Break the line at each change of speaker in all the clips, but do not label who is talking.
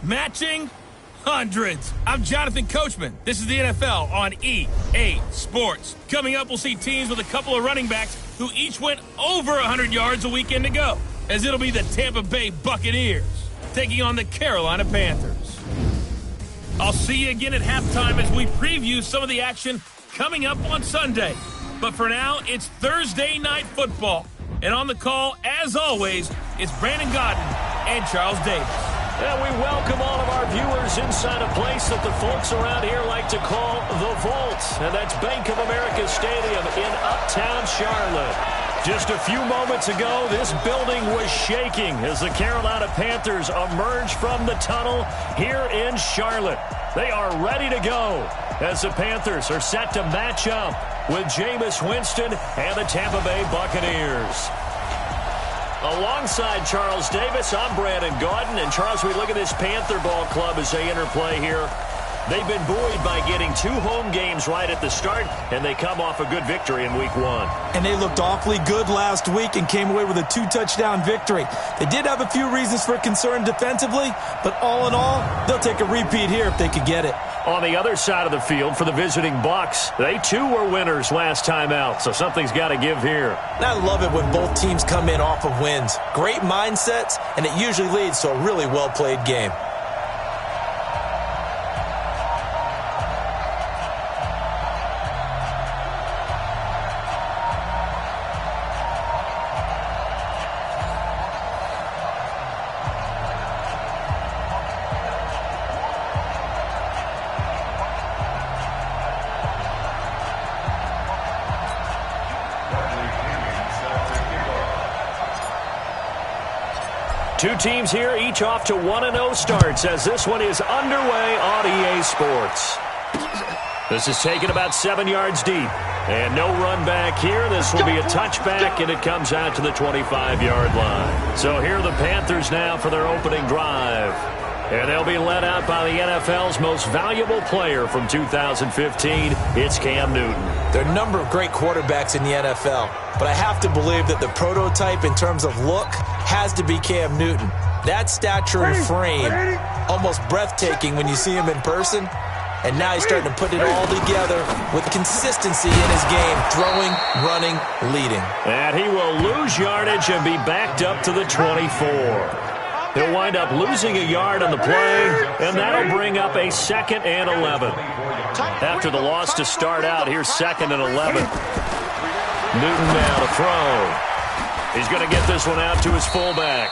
Matching hundreds. I'm Jonathan Coachman. This is the NFL on EA Sports. Coming up, we'll see teams with a couple of running backs who each went over 100 yards a weekend ago, as it'll be the Tampa Bay Buccaneers taking on the Carolina Panthers. I'll see you again at halftime as we preview some of the action coming up on Sunday. But for now, it's Thursday Night Football. And on the call, as always, it's Brandon Godden and Charles Davis.
And we welcome all of our viewers inside a place that the folks around here like to call the Vault. And that's Bank of America Stadium in Uptown Charlotte. Just a few moments ago, this building was shaking as the Carolina Panthers emerged from the tunnel here in Charlotte. They are ready to go as the Panthers are set to match up with Jameis Winston and the Tampa Bay Buccaneers. Alongside Charles Davis, I'm Brandon Gaudin. And Charles, we look at this Panther ball club as they interplay here. They've been buoyed by getting 2 home games right at the start, and they come off a good victory in Week 1.
And they looked awfully good last week and came away with a 2-touchdown victory. They did have a few reasons for concern defensively, but all in all, they'll take a repeat here if they could get it.
On the other side of the field for the visiting Bucs, they too were winners last time out, so something's got to give here.
And I love it when both teams come in off of wins. Great mindsets, and it usually leads to a really well-played game.
Two teams here, each off to 1-0 starts as this one is underway on EA Sports. This is taken about 7 yards deep. And no run back here. This will be a touchback, and it comes out to the 25-yard line. So here are the Panthers now for their opening drive. And they'll be led out by the NFL's most valuable player from 2015. It's Cam Newton.
There are a number of great quarterbacks in the NFL, but I have to believe that the prototype in terms of look has to be Cam Newton. That stature and frame, almost breathtaking when you see him in person. And now he's starting to put it all together with consistency in his game, throwing, running, leading.
And he will lose yardage and be backed up to the 24. He'll wind up losing a yard on the play, and that'll bring up a 2nd and 11. After the loss to start out, here's 2nd and 11. Newton now to throw. He's going to get this one out to his fullback.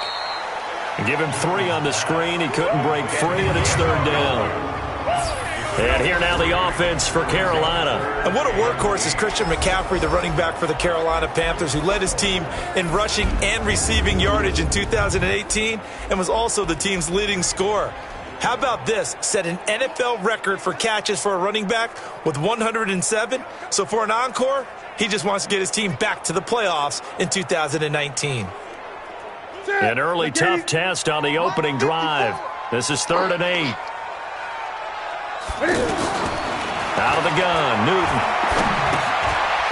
Give him 3 on the screen. He couldn't break free, and it's 3rd down. And here now the offense for Carolina.
And what a workhorse is Christian McCaffrey, the running back for the Carolina Panthers, who led his team in rushing and receiving yardage in 2018 and was also the team's leading scorer. How about this? Set an NFL record for catches for a running back with 107. So for an encore, he just wants to get his team back to the playoffs in 2019.
An early tough test on the opening drive. This is 3rd and 8. Out of the gun, Newton.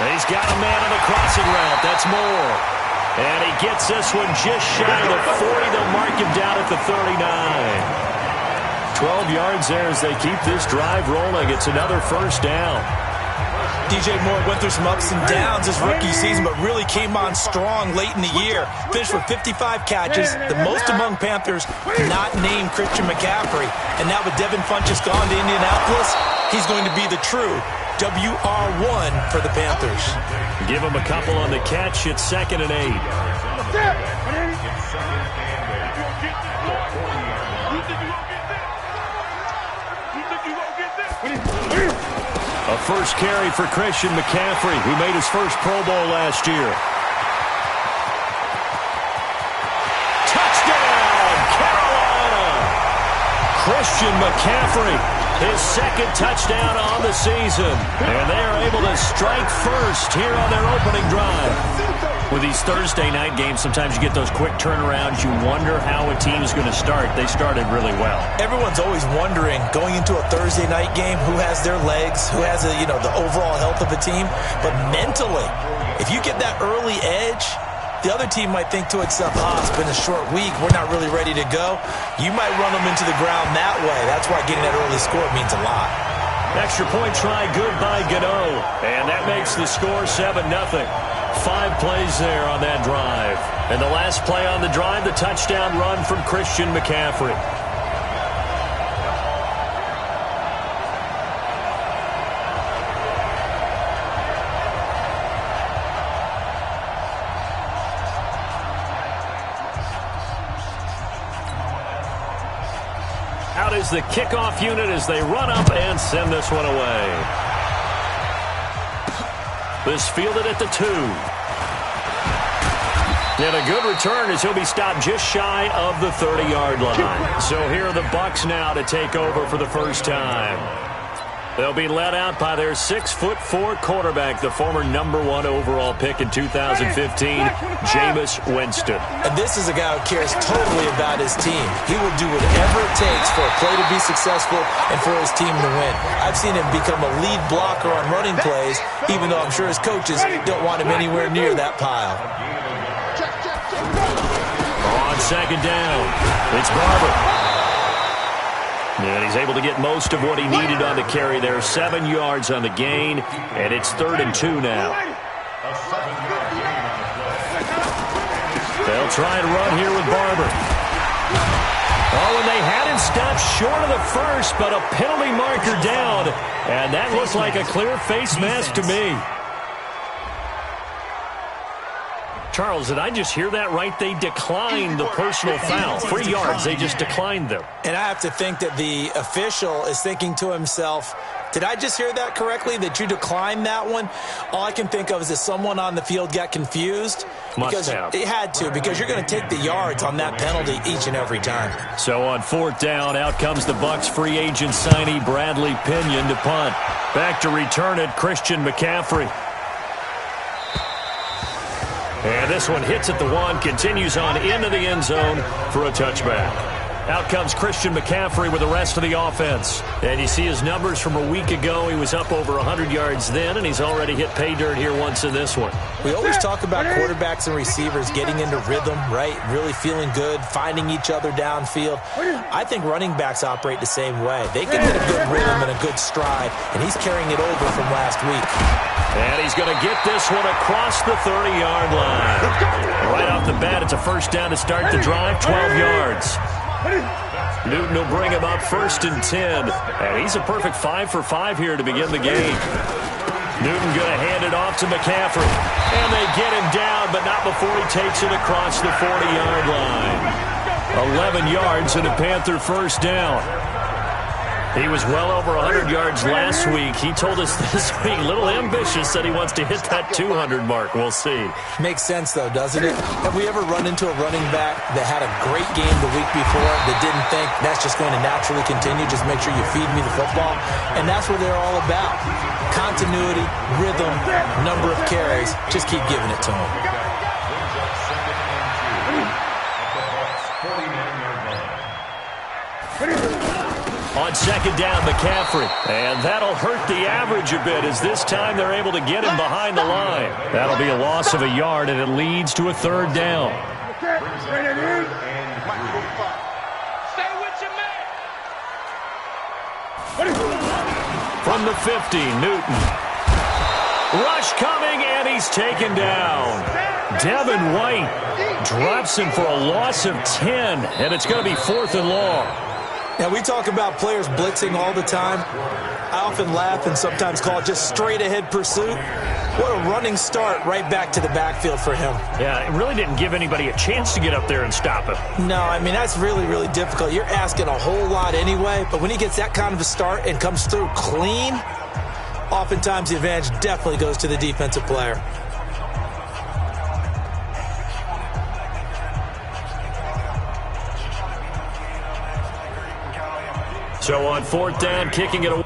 He's got a man on the crossing route. That's Moore. And he gets this one just shy of the 40. They'll mark him down at the 39. 12 yards there as they keep this drive rolling. It's another 1st down.
DJ Moore went through some ups and downs his rookie season, but really came on strong late in the year. Finished with 55 catches, the most among Panthers not named Christian McCaffrey. And now with Devin Funchess gone to Indianapolis, he's going to be the true WR1 for the Panthers.
Give him a couple on the catch. It's 2nd and 8. A first carry for Christian McCaffrey, who made his first Pro Bowl last year. Touchdown, Carolina! Christian McCaffrey, his 2nd touchdown on the season. And they are able to strike first here on their opening drive. With these Thursday night games, sometimes you get those quick turnarounds. You wonder how a team's going to start. They started really well.
Everyone's always wondering, going into a Thursday night game, who has their legs, who has the overall health of a team. But mentally, if you get that early edge, the other team might think to itself, it's been a short week, we're not really ready to go. You might run them into the ground that way. That's why getting that early score means a lot.
Extra point try, good by Gano. And that makes the score 7-0. 5 plays there on that drive. And the last play on the drive, the touchdown run from Christian McCaffrey. Out is the kickoff unit as they run up and send this one away. This fielded at the 2. And a good return as he'll be stopped just shy of the 30-yard line. So here are the Bucs now to take over for the first time. They'll be led out by their 6'4" quarterback, the former #1 overall pick in 2015, Jameis Winston.
And this is a guy who cares totally about his team. He will do whatever it takes for a play to be successful and for his team to win. I've seen him become a lead blocker on running plays, even though I'm sure his coaches don't want him anywhere near that pile.
On 2nd down, it's Barber. And he's able to get most of what he needed on the carry there. 7 yards on the gain, and it's 3rd and 2 now. They'll try and run here with Barber. Oh, and they had him stopped short of the first, but a penalty marker down. And that looked like a clear face mask to me. Charles, did I just hear that right? They declined the personal foul. 3 yards, they just declined them.
And I have to think that the official is thinking to himself, did I just hear that correctly, that you declined that one? All I can think of is that someone on the field got confused.
Must have.
It had to, because you're going to take the yards on that penalty each and every time.
So on 4th down, out comes the Bucs free agent signee Bradley Pinion to punt. Back to return it, Christian McCaffrey. And this one hits at the 1, continues on into the end zone for a touchback. Out comes Christian McCaffrey with the rest of the offense. And you see his numbers from a week ago. He was up over 100 yards then, and he's already hit pay dirt here once in this one.
We always talk about quarterbacks and receivers getting into rhythm, right? Really feeling good, finding each other downfield. I think running backs operate the same way. They can hit a good rhythm and a good stride, and he's carrying it over from last week.
And he's going to get this one across the 30-yard line. Right off the bat, it's a first down to start the drive, 12 yards. Newton will bring him up 1st and 10. And he's a perfect 5 for 5 here to begin the game. Newton going to hand it off to McCaffrey. And they get him down, but not before he takes it across the 40-yard line. 11 yards and a Panther first down. He was well over 100 yards last week. He told us this week, a little ambitious, said he wants to hit that 200 mark. We'll see.
Makes sense, though, doesn't it? Have we ever run into a running back that had a great game the week before that didn't think that's just going to naturally continue? Just make sure you feed me the football. And that's what they're all about. Continuity, rhythm, number of carries. Just keep giving it to them.
On second down, McCaffrey. And that'll hurt the average a bit as this time they're able to get him behind the line. That'll be a loss of a yard, and it leads to a third down. From the 50, Newton. Rush coming, and he's taken down. Devin White drops him for a loss of 10, and it's going to be 4th and long.
Now, we talk about players blitzing all the time. I often laugh and sometimes call it just straight-ahead pursuit. What a running start right back to the backfield for him.
Yeah, it really didn't give anybody a chance to get up there and stop him.
No, I mean, that's really, really difficult. You're asking a whole lot anyway, but when he gets that kind of a start and comes through clean, oftentimes the advantage definitely goes to the defensive player.
So on 4th down, kicking it away.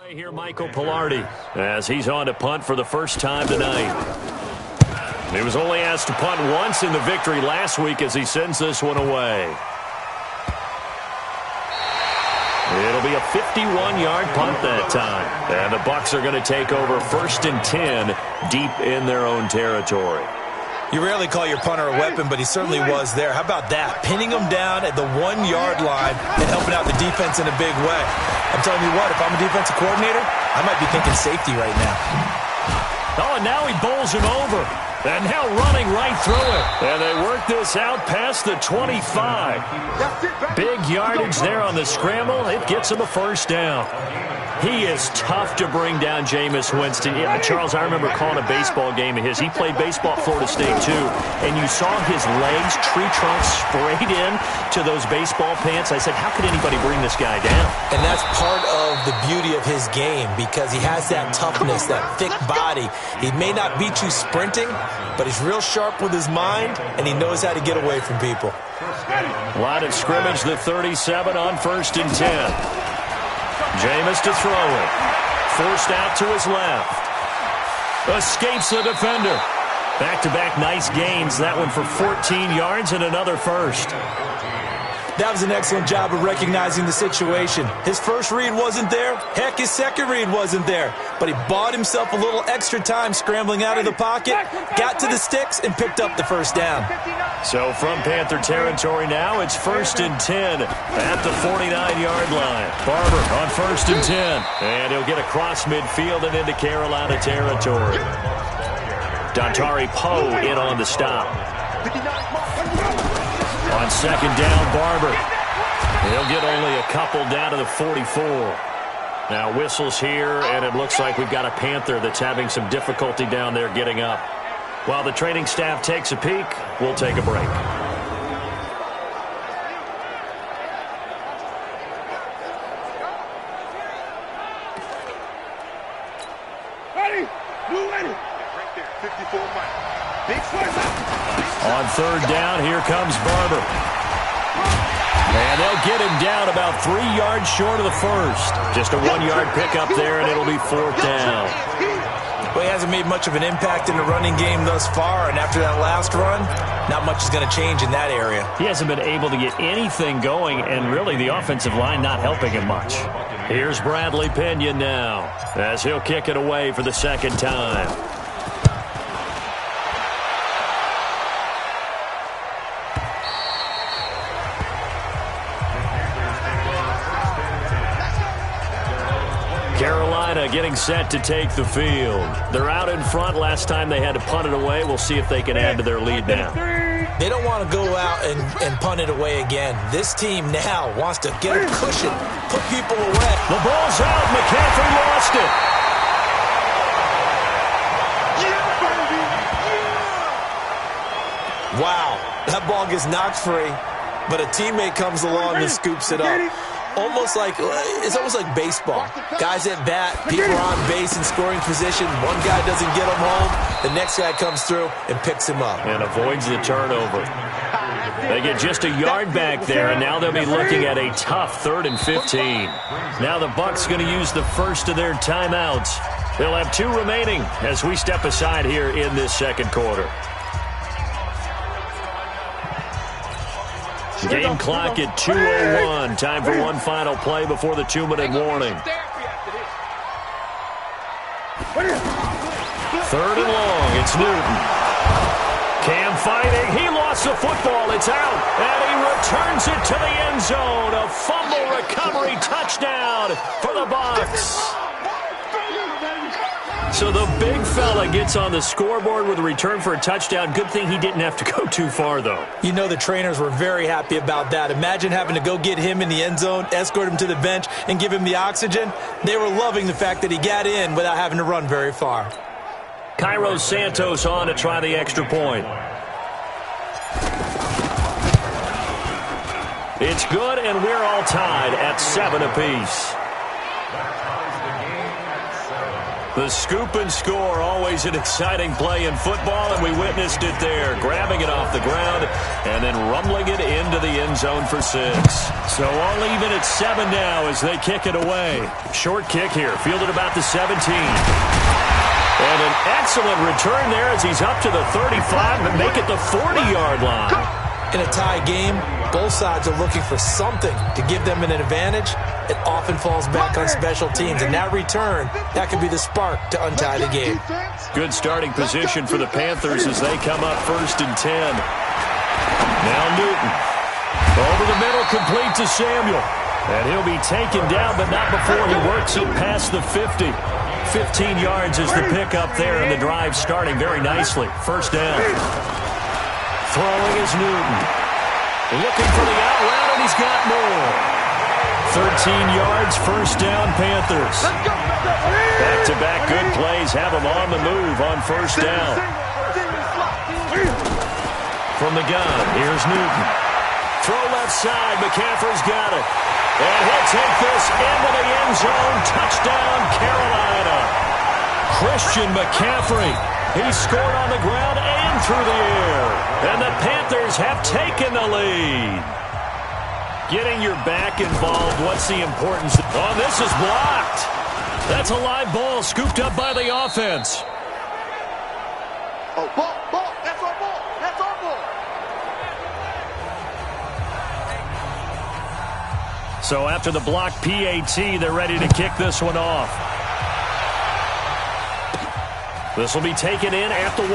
Here, Michael Pilardi, as he's on to punt for the first time tonight. He was only asked to punt once in the victory last week as he sends this one away. It'll be a 51-yard punt that time. And the Bucs are going to take over 1st and 10 deep in their own territory.
You rarely call your punter a weapon, but he certainly was there. How about that? Pinning him down at the 1-yard line and helping out the defense in a big way. I'm telling you what, if I'm a defensive coordinator, I might be thinking safety right now.
Oh, and now he bowls him over. And now running right through it. And they work this out past the 25. Big yardage there on the scramble. It gets him a first down. He is tough to bring down, Jameis Winston. Yeah, Charles, I remember calling a baseball game of his. He played baseball at Florida State, too. And you saw his legs, tree trunks sprayed in to those baseball pants. I said, how could anybody bring this guy down?
And that's part of the beauty of his game because he has that toughness, that thick body. He may not beat you sprinting, but he's real sharp with his mind, and he knows how to get away from people.
Line of scrimmage, the 37 on 1st and 10. Jameis to throw it. Forced out to his left. Escapes the defender. Back-to-back nice gains. That one for 14 yards and another first.
That was an excellent job of recognizing the situation. His first read wasn't there. Heck, his second read wasn't there. But he bought himself a little extra time scrambling out of the pocket, got to the sticks, and picked up the first down.
So from Panther territory now, it's 1st and 10 at the 49-yard line. Barber on 1st and 10. And he'll get across midfield and into Carolina territory. Dontari Poe in on the stop. On second down, Barber. He'll get only a couple down to the 44. Now whistles here, and it looks like we've got a Panther that's having some difficulty down there getting up. While the training staff takes a peek, we'll take a break. On third down, here comes Barber. And they'll get him down about 3 yards short of the first. Just a 1-yard pickup there, and it'll be fourth down.
Well, he hasn't made much of an impact in the running game thus far, and after that last run, not much is going to change in that area.
He hasn't been able to get anything going, and really the offensive line not helping him much. Here's Bradley Pinion now, as he'll kick it away for the second time. Carolina getting set to take the field. They're out in front. Last time they had to punt it away. We'll see if they can add to their lead now.
They don't want to go out and punt it away again. This team now wants to get a cushion, put people away.
The ball's out. McCaffrey lost it.
Wow, that ball gets knocked free, but a teammate comes along and scoops it up. It's almost like baseball. Guys at bat, people are on base in scoring position. One guy doesn't get him home. The next guy comes through and picks him up.
And avoids the turnover. They get just a yard back there, and now they'll be looking at a tough 3rd and 15. Now the Bucs going to use the first of their timeouts. They'll have 2 remaining as we step aside here in this second quarter. Game clock at 2:01. Time for one final play before the 2-minute warning. 3rd and long. It's Newton. Cam fighting. He lost the football. It's out. And he returns it to the end zone. A fumble recovery touchdown for the Bucs. So the big fella gets on the scoreboard with a return for a touchdown. Good thing he didn't have to go too far, though.
You know the trainers were very happy about that. Imagine having to go get him in the end zone, escort him to the bench, and give him the oxygen. They were loving the fact that he got in without having to run very far.
Cairo Santos on to try the extra point. It's good, and we're all tied at 7 apiece. The scoop and score, always an exciting play in football, and we witnessed it there, grabbing it off the ground and then rumbling it into the end zone for 6. So all even at 7 now as they kick it away. Short kick here, fielded about the 17. And an excellent return there as he's up to the 35 and make it the 40-yard line.
In a tie game, both sides are looking for something to give them an advantage. It often falls back on special teams, and that return, that could be the spark to untie the game.
Good starting position for the Panthers as they come up 1st and 10. Now Newton. Over the middle, complete to Samuel. And he'll be taken down, but not before he works it past the 50. 15 yards is the pickup there, and the drive starting very nicely. 1st down. Throwing is Newton. Looking for the out route, and he's got more. 13 yards, 1st down, Panthers. Back-to-back good plays have them on the move on 1st down. From the gun, here's Newton. Throw left side, McCaffrey's got it. And he'll take this into the end zone. Touchdown, Carolina. Christian McCaffrey. He scored on the ground and through the air. And the Panthers have taken the lead. Getting your back involved, what's the importance? Oh, this is blocked. That's a live ball scooped up by the offense.
Oh, ball. That's our ball. That's our ball.
So after the blocked PAT, they're ready to kick this one off. This will be taken in at the 1.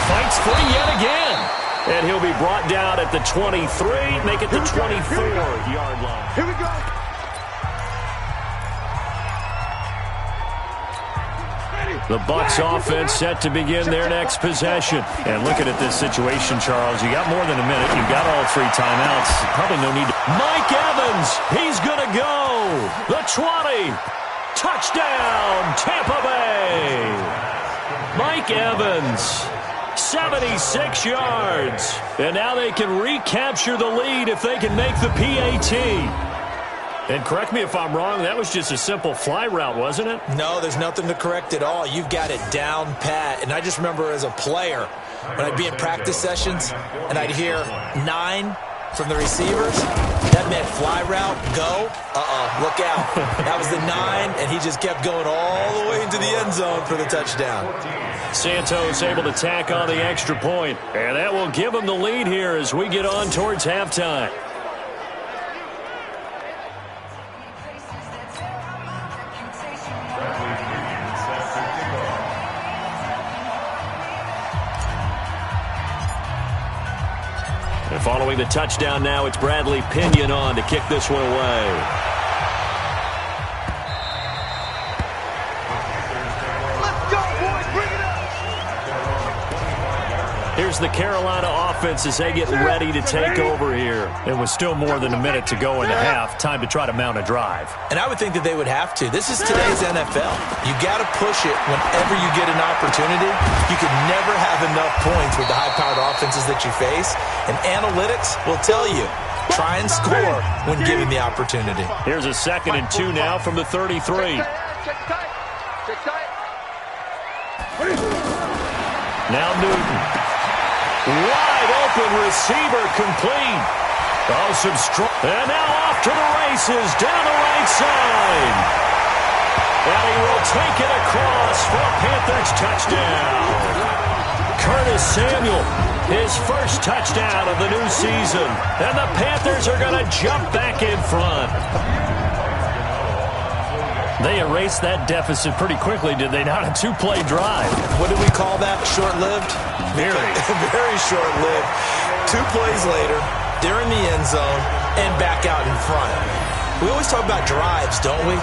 Fights free yet again. And he'll be brought down at the 23, make it the 24-yard line.
Here we go. Ready.
The Bucs offense set to begin their next possession. And looking at this situation, Charles, you got more than a minute. You've got all 3 timeouts. Probably no need to. Mike Evans, he's going to go. The 20. Touchdown, Tampa Bay. Mike Evans, 76 yards. And now they can recapture the lead if they can make the PAT. And correct me if I'm wrong, that was just a simple fly route, wasn't it?
No, there's nothing to correct at all. You've got it down pat. And I just remember as a player, when I'd be in practice sessions and I'd hear 9 from the receivers, that meant fly route, go, look out. That was the 9, and he just kept going all the way into the end zone for the touchdown.
Santos able to tack on the extra point, and that will give him the lead here as we get on towards halftime. And following the touchdown now, it's Bradley Pinion on to kick this one away. Here's the Carolina offense as they get ready to take over here. It was still more than a minute to go into half. Time to try to mount a drive.
And I would think that they would have to. This is today's NFL. You got to push it whenever you get an opportunity. You can never have enough points with the high-powered offenses that you face. And analytics will tell you, try and score when given the opportunity.
Here's a 2nd and 2 now from the 33. Now Newton. Wide open receiver complete. Oh, some strong. And now off to the races down the right side. And he will take it across for a Panthers touchdown. Curtis Samuel, his first touchdown of the new season. And the Panthers are going to jump back in front. They erased that deficit pretty quickly, did they not? A 2-play drive.
What do we call that? Short-lived?
Very.
Very short-lived. 2 plays later, they're in the end zone and back out in front. We always talk about drives, don't we?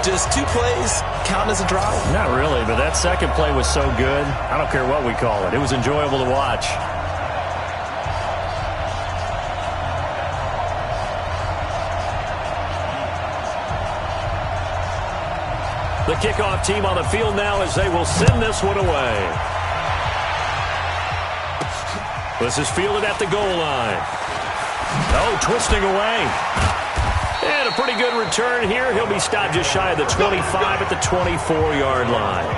Does 2 plays count as a drive?
Not really, but that second play was so good. I don't care what we call it. It was enjoyable to watch. The kickoff team on the field now as they will send this one away. This is fielded at the goal line. Oh, twisting away. And a pretty good return here. He'll be stopped just shy of the 25 at the 24-yard line.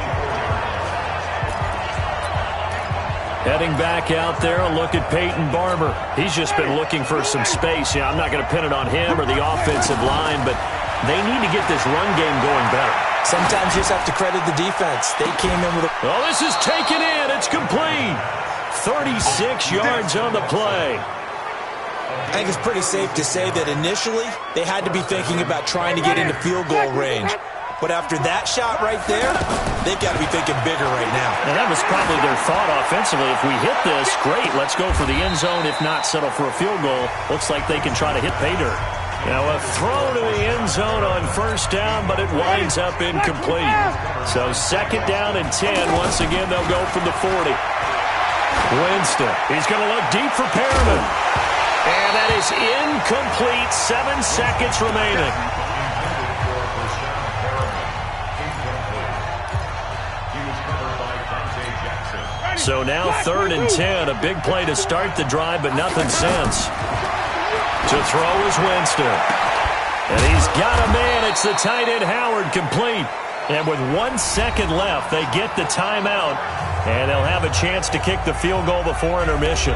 Heading back out there, a look at Peyton Barber. He's just been looking for some space. Yeah, I'm not going to pin it on him or the offensive line, but they need to get this run game going better.
Sometimes you just have to credit the defense. They came in with a...
Oh, this is taken in. It's complete. 36 yards on the play.
I think it's pretty safe to say that initially they had to be thinking about trying to get into field goal range. But after that shot right there, they've got to be thinking bigger right now.
And that was probably their thought offensively. If we hit this, great. Let's go for the end zone. If not, settle for a field goal. Looks like they can try to hit pay dirt. Now a throw to the end zone on first down, but it winds up incomplete. So 2nd down and 10. Once again, they'll go from the 40. Winston, he's going to look deep for Perriman. And that is incomplete. 7 seconds remaining. So now 3rd and 10. A big play to start the drive, but nothing since. To throw is Winston. And he's got a man. It's the tight end Howard complete. And with 1 second left, they get the timeout. And they'll have a chance to kick the field goal before intermission.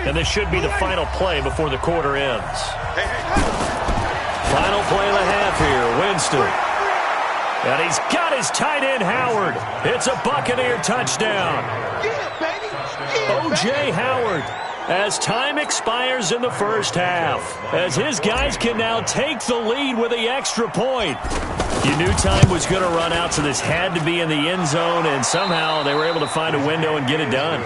And this should be the final play before the quarter ends. Final play of the half here, Winston. And he's got his tight end, Howard. It's a Buccaneer touchdown. O.J. Howard as time expires in the first half, as his guys can now take the lead with the extra point. You knew time was going to run out, so this had to be in the end zone, and somehow they were able to find a window and get it done.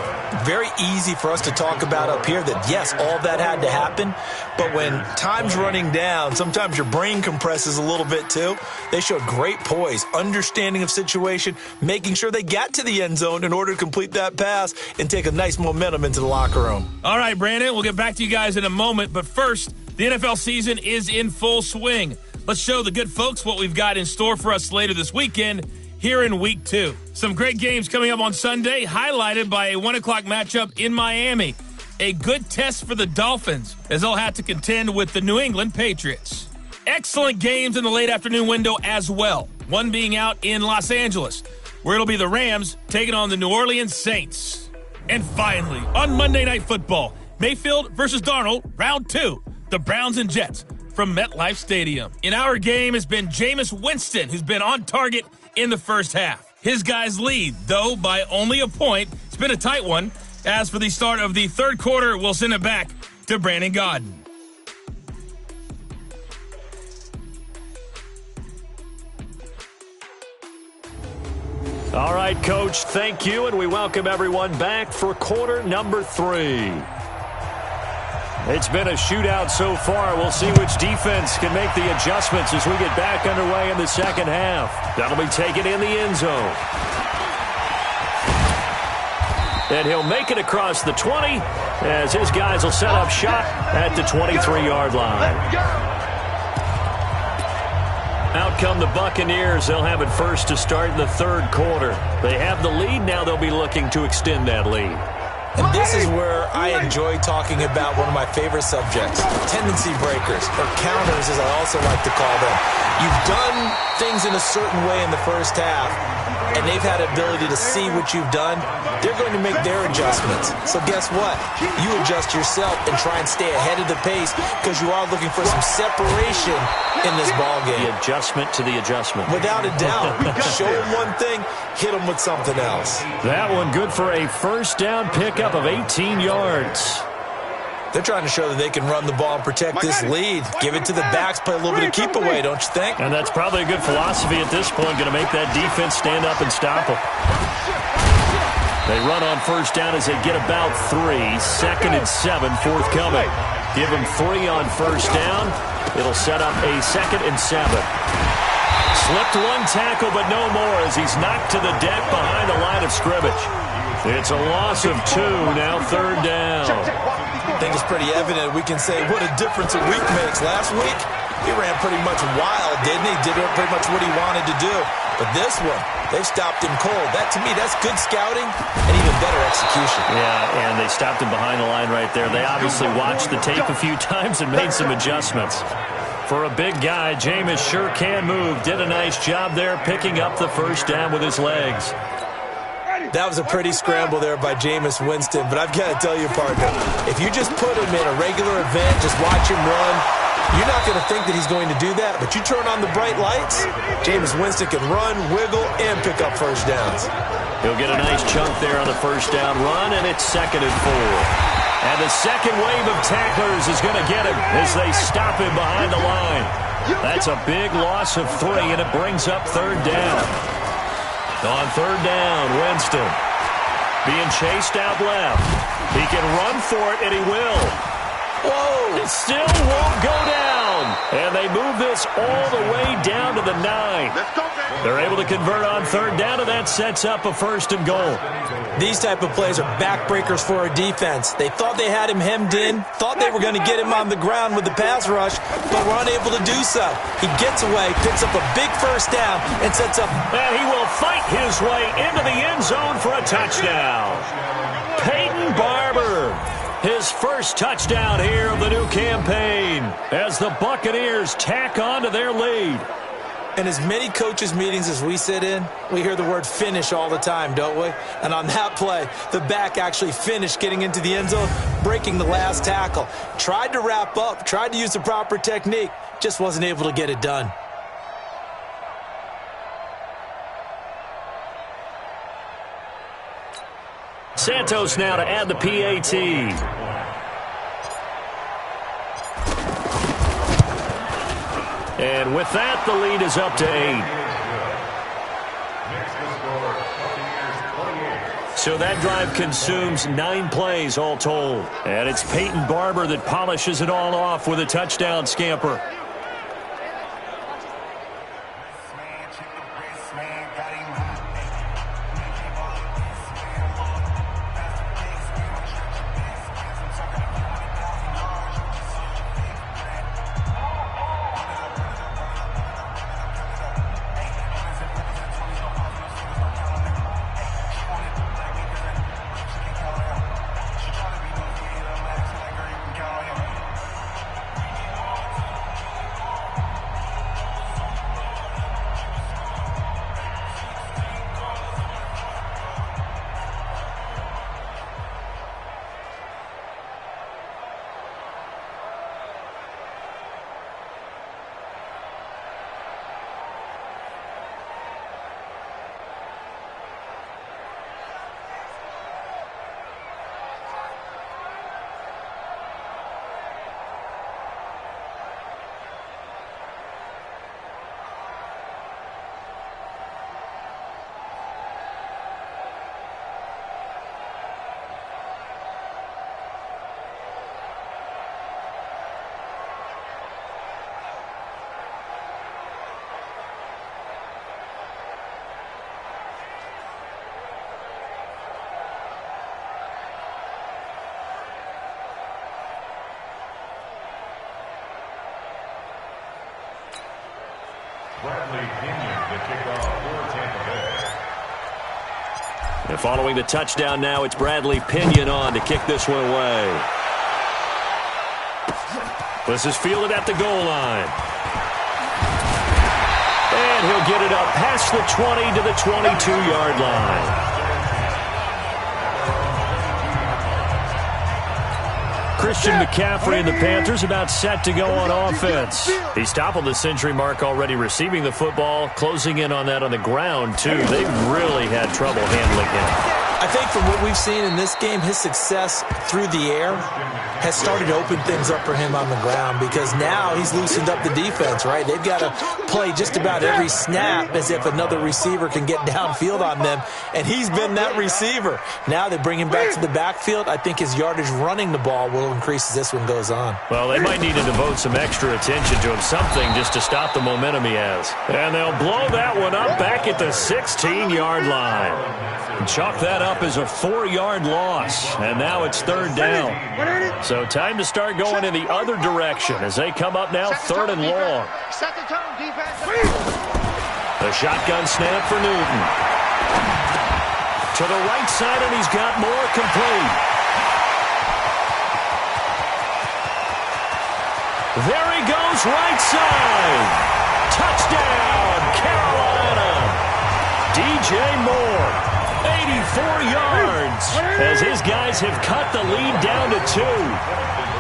Very easy for us to talk about up here that, yes, all that had to happen, but when time's running down, sometimes your brain compresses a little bit too. They showed great poise, understanding of situation, making sure they got to the end zone in order to complete that pass and take a nice momentum into the locker room.
All right, Brandon, we'll get back to you guys in a moment, but first, the NFL season is in full swing. Let's show the good folks what we've got in store for us later this weekend here in Week 2. Some great games coming up on Sunday, highlighted by a 1 o'clock matchup in Miami. A good test for the Dolphins, as they'll have to contend with the New England Patriots. Excellent games in the late afternoon window as well, one being out in Los Angeles, where it'll be the Rams taking on the New Orleans Saints. And finally, on Monday Night Football, Mayfield versus Darnold, round 2, the Browns and Jets from MetLife Stadium. In our game has been Jameis Winston, who's been on target in the first half. His guys lead, though, by only a point. It's been a tight one. As for the start of the third quarter, we'll send it back to Brandon Gaudin.
All right, Coach, thank you, and we welcome everyone back for quarter number 3. It's been a shootout so far. We'll see which defense can make the adjustments as we get back underway in the second half. That'll be taken in the end zone. And he'll make it across the 20 as his guys will set up shop at the 23-yard line. Out come the Buccaneers. They'll have it first to start in the third quarter. They have the lead. Now they'll be looking to extend that lead.
And this is where I enjoy talking about one of my favorite subjects, tendency breakers, or counters as I also like to call them. You've done things in a certain way in the first half, and they've had an ability to see what you've done. They're going to make their adjustments. So guess what? You adjust yourself and try and stay ahead of the pace because you are looking for some separation in this ballgame.
The adjustment to the adjustment.
Without a doubt. Show them one thing, hit them with something else.
That one good for a first down pickup of 18 yards.
They're trying to show that they can run the ball and protect this lead. Give it to the backs, play a little bit of keep away, don't you think?
And that's probably a good philosophy at this point, going to make that defense stand up and stop them. They run on first down as they get about 3. 2nd and 7 forthcoming. Give them 3 on first down. It'll set up a 2nd and 7. Slipped one tackle, but no more as he's knocked to the deck behind the line of scrimmage. It's a loss of 2, now 3rd down.
I think it's pretty evident. We can say what a difference a week makes. Last week, he ran pretty much wild, didn't he? Did pretty much what he wanted to do. But this one, they've stopped him cold. That, to me, that's good scouting and even better execution.
Yeah, and they stopped him behind the line right there. They obviously watched the tape a few times and made some adjustments. For a big guy, Jameis sure can move. Did a nice job there picking up the first down with his legs.
That was a pretty scramble there by Jameis Winston, but I've got to tell you, partner, if you just put him in a regular event, just watch him run, you're not going to think that he's going to do that, but you turn on the bright lights, Jameis Winston can run, wiggle, and pick up first downs.
He'll get a nice chunk there on the first down run, and it's 2nd and 4. And the second wave of tacklers is going to get him as they stop him behind the line. That's a big loss of 3, and it brings up 3rd down. On 3rd down, Winston being chased out left. He can run for it, and he will. Whoa! It still won't go down. And they move this all the way down to the 9. They're able to convert on 3rd down, and that sets up a 1st and goal.
These type of plays are backbreakers for a defense. They thought they had him hemmed in, thought they were going to get him on the ground with the pass rush, but were unable to do so. He gets away, picks up a big first down, and sets up.
And he will fight his way into the end zone for a touchdown. Peyton Barber, his first touchdown here of the new campaign as the Buccaneers tack on to their lead.
In as many coaches' meetings as we sit in, we hear the word finish all the time, don't we? And on that play, the back actually finished getting into the end zone, breaking the last tackle. Tried to wrap up, tried to use the proper technique, just wasn't able to get it done.
Santos now to add the PAT. And with that, the lead is up to 8. So that drive consumes 9 plays all told. And it's Peyton Barber that polishes it all off with a touchdown scamper. And following the touchdown now, it's Bradley Pinion on to kick this one away. This is fielded at the goal line. And he'll get it up past the 20 to the 22-yard line. Christian McCaffrey and the Panthers about set to go on offense. He's toppled the century mark already receiving the football, closing in on that on the ground, too. They've really had trouble handling him.
I think from what we've seen in this game, his success through the air has started to open things up for him on the ground because now he's loosened up the defense, right? They've got to play just about every snap as if another receiver can get downfield on them, and he's been that receiver. Now they bring him back to the backfield. I think his yardage running the ball will increase as this one goes on.
Well, they might need to devote some extra attention to him, something just to stop the momentum he has. And they'll blow that one up back at the 16-yard line. And chalk that up as a 4-yard loss. And now it's third down. So time to start going in the other direction as they come up now third and long.
Set the tone, defense.
The shotgun snap for Newton. To the right side, and he's got more complete. There he goes, right side. Touchdown, Carolina. DJ Moore. 84 yards as his guys have cut the lead down to 2.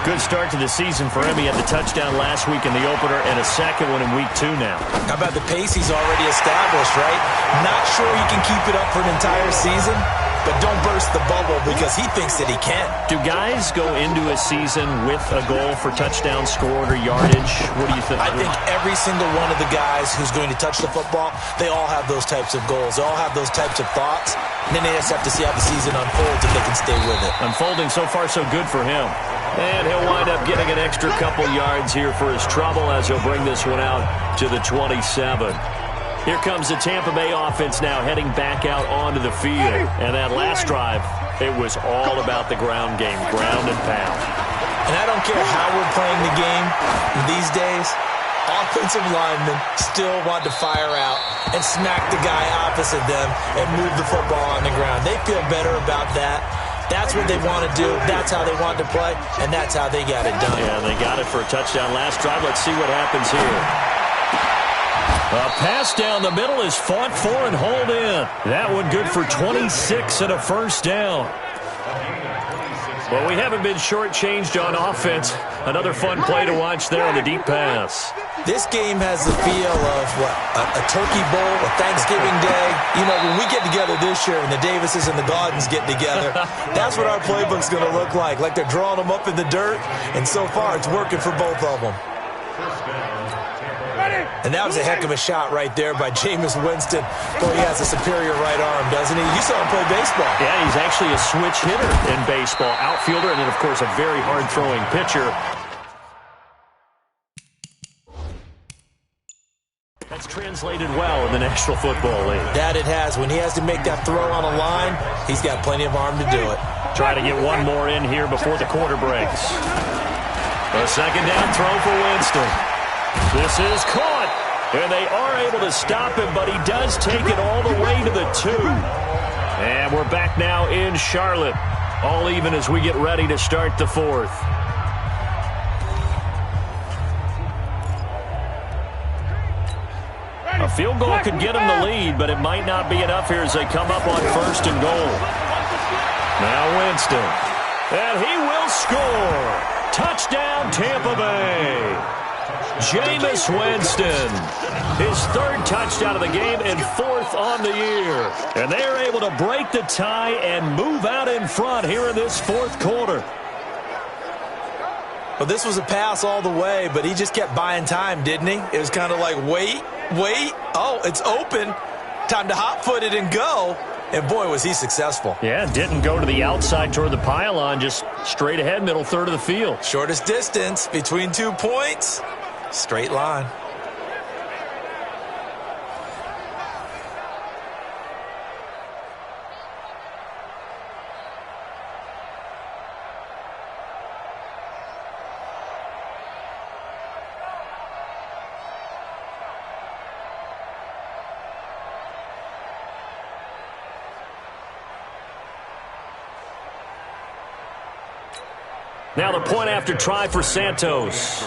Good start to the season for him. He had the touchdown last week in the opener and a second one in week 2 now.
How about the pace he's already established, right? Not sure he can keep it up for an entire season, but don't burst the bubble because he thinks that he can.
Do guys go into a season with a goal for touchdown scored or yardage? What do you think?
I think every single one of the guys who's going to touch the football, they all have those types of goals. They all have those types of thoughts. And then they just have to see how the season unfolds if they can stay with it.
Unfolding so far so good for him. And he'll wind up getting an extra couple yards here for his trouble as he'll bring this one out to the 27. Here comes the Tampa Bay offense now heading back out onto the field. And that last drive, it was all about the ground game, ground and pound.
And I don't care how we're playing the game these days, offensive linemen still want to fire out and smack the guy opposite them and move the football on the ground. They feel better about that. That's what they want to do. That's how they want to play, and that's how they got it done.
Yeah, they got it for a touchdown last drive. Let's see what happens here. A pass down the middle is fought for and hauled in. That one good for 26 and a first down. Well, we haven't been shortchanged on offense. Another fun play to watch there on the deep pass.
This game has the feel of, what, a turkey bowl, a Thanksgiving day. You know, when we get together this year and the Davises and the Gaudens get together, that's what our playbook's going to look like they're drawing them up in the dirt, and so far it's working for both of them. And that was a heck of a shot right there by Jameis Winston. Boy, he has a superior right arm, doesn't he? You saw him play baseball.
Yeah, he's actually a switch hitter in baseball. Outfielder, and then, of course, a very hard-throwing pitcher. That's translated well in the National Football League.
That it has. When he has to make that throw on a line, he's got plenty of arm to do it.
Try to get one more in here before the quarter breaks. A second down throw for Winston. This is caught, and they are able to stop him, but he does take it all the way to the 2. And we're back now in Charlotte, all even as we get ready to start the 4th. A field goal could get him the lead, but it might not be enough here as they come up on 1st and goal. Now Winston, and he will score. Touchdown, Tampa Bay. Jameis Winston, his 3rd touchdown of the game and 4th on the year. And they're able to break the tie and move out in front here in this 4th quarter.
Well, this was a pass all the way, but he just kept buying time, didn't he? It was kind of like, wait. Oh, it's open. Time to hot-foot it and go. And, boy, was he successful.
Yeah, didn't go to the outside toward the pylon, just straight ahead, middle third of the field.
Shortest distance between 2 points. Straight line.
Now the point after try for Santos.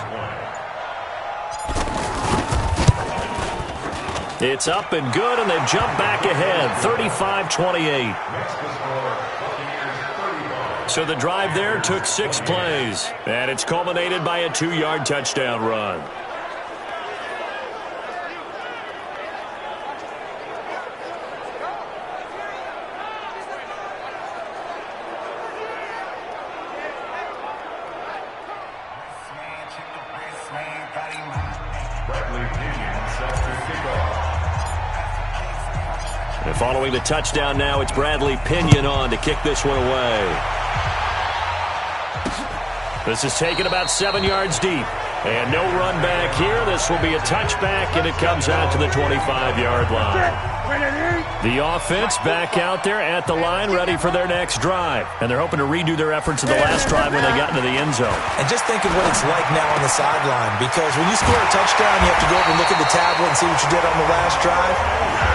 It's up and good, and they've jumped back ahead, 35-28. So the drive there took 6 plays, and it's culminated by a 2-yard touchdown run. And following the touchdown now, it's Bradley Pinion on to kick this one away. This is taken about 7 yards deep. And no run back here. This will be a touchback, and it comes out to the 25-yard line. The offense back out there at the line, ready for their next drive. And they're hoping to redo their efforts of the last drive when they got into the end zone.
And just think of what it's like now on the sideline, because when you score a touchdown, you have to go over and look at the tablet and see what you did on the last drive.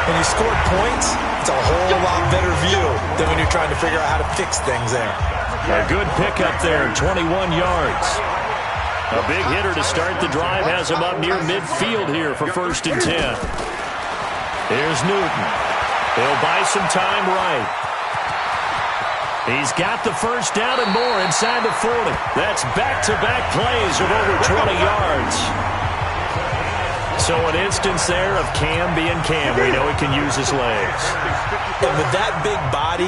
When you scored points, it's a whole lot better view than when you're trying to figure out how to fix things there.
A good pickup there, 21 yards. A big hitter to start the drive has him up near midfield here for 1st and 10. Here's Newton. He'll buy some time right. He's got the first down and more inside the 40. That's back-to-back plays of over 20 yards. So an instance there of Cam being Cam. We know he can use his legs.
And with that big body,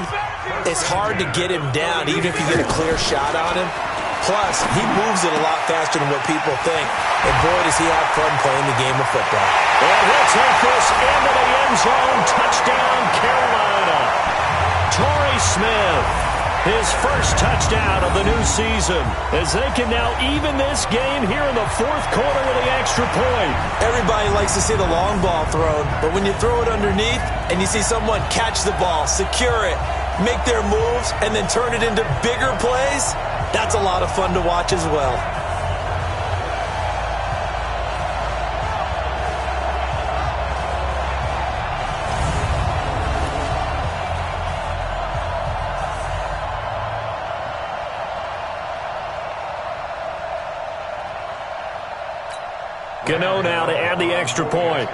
it's hard to get him down, even if you get a clear shot on him. Plus, he moves it a lot faster than what people think. And boy, does he have fun playing the game of football.
And he'll take this into the end zone. Touchdown, Carolina. Torrey Smith, his first touchdown of the new season, as they can now even this game here in the 4th quarter with the extra point.
Everybody likes to see the long ball thrown, but when you throw it underneath and you see someone catch the ball, secure it, make their moves, and then turn it into bigger plays, that's a lot of fun to watch as well.
Gano now to add the extra point.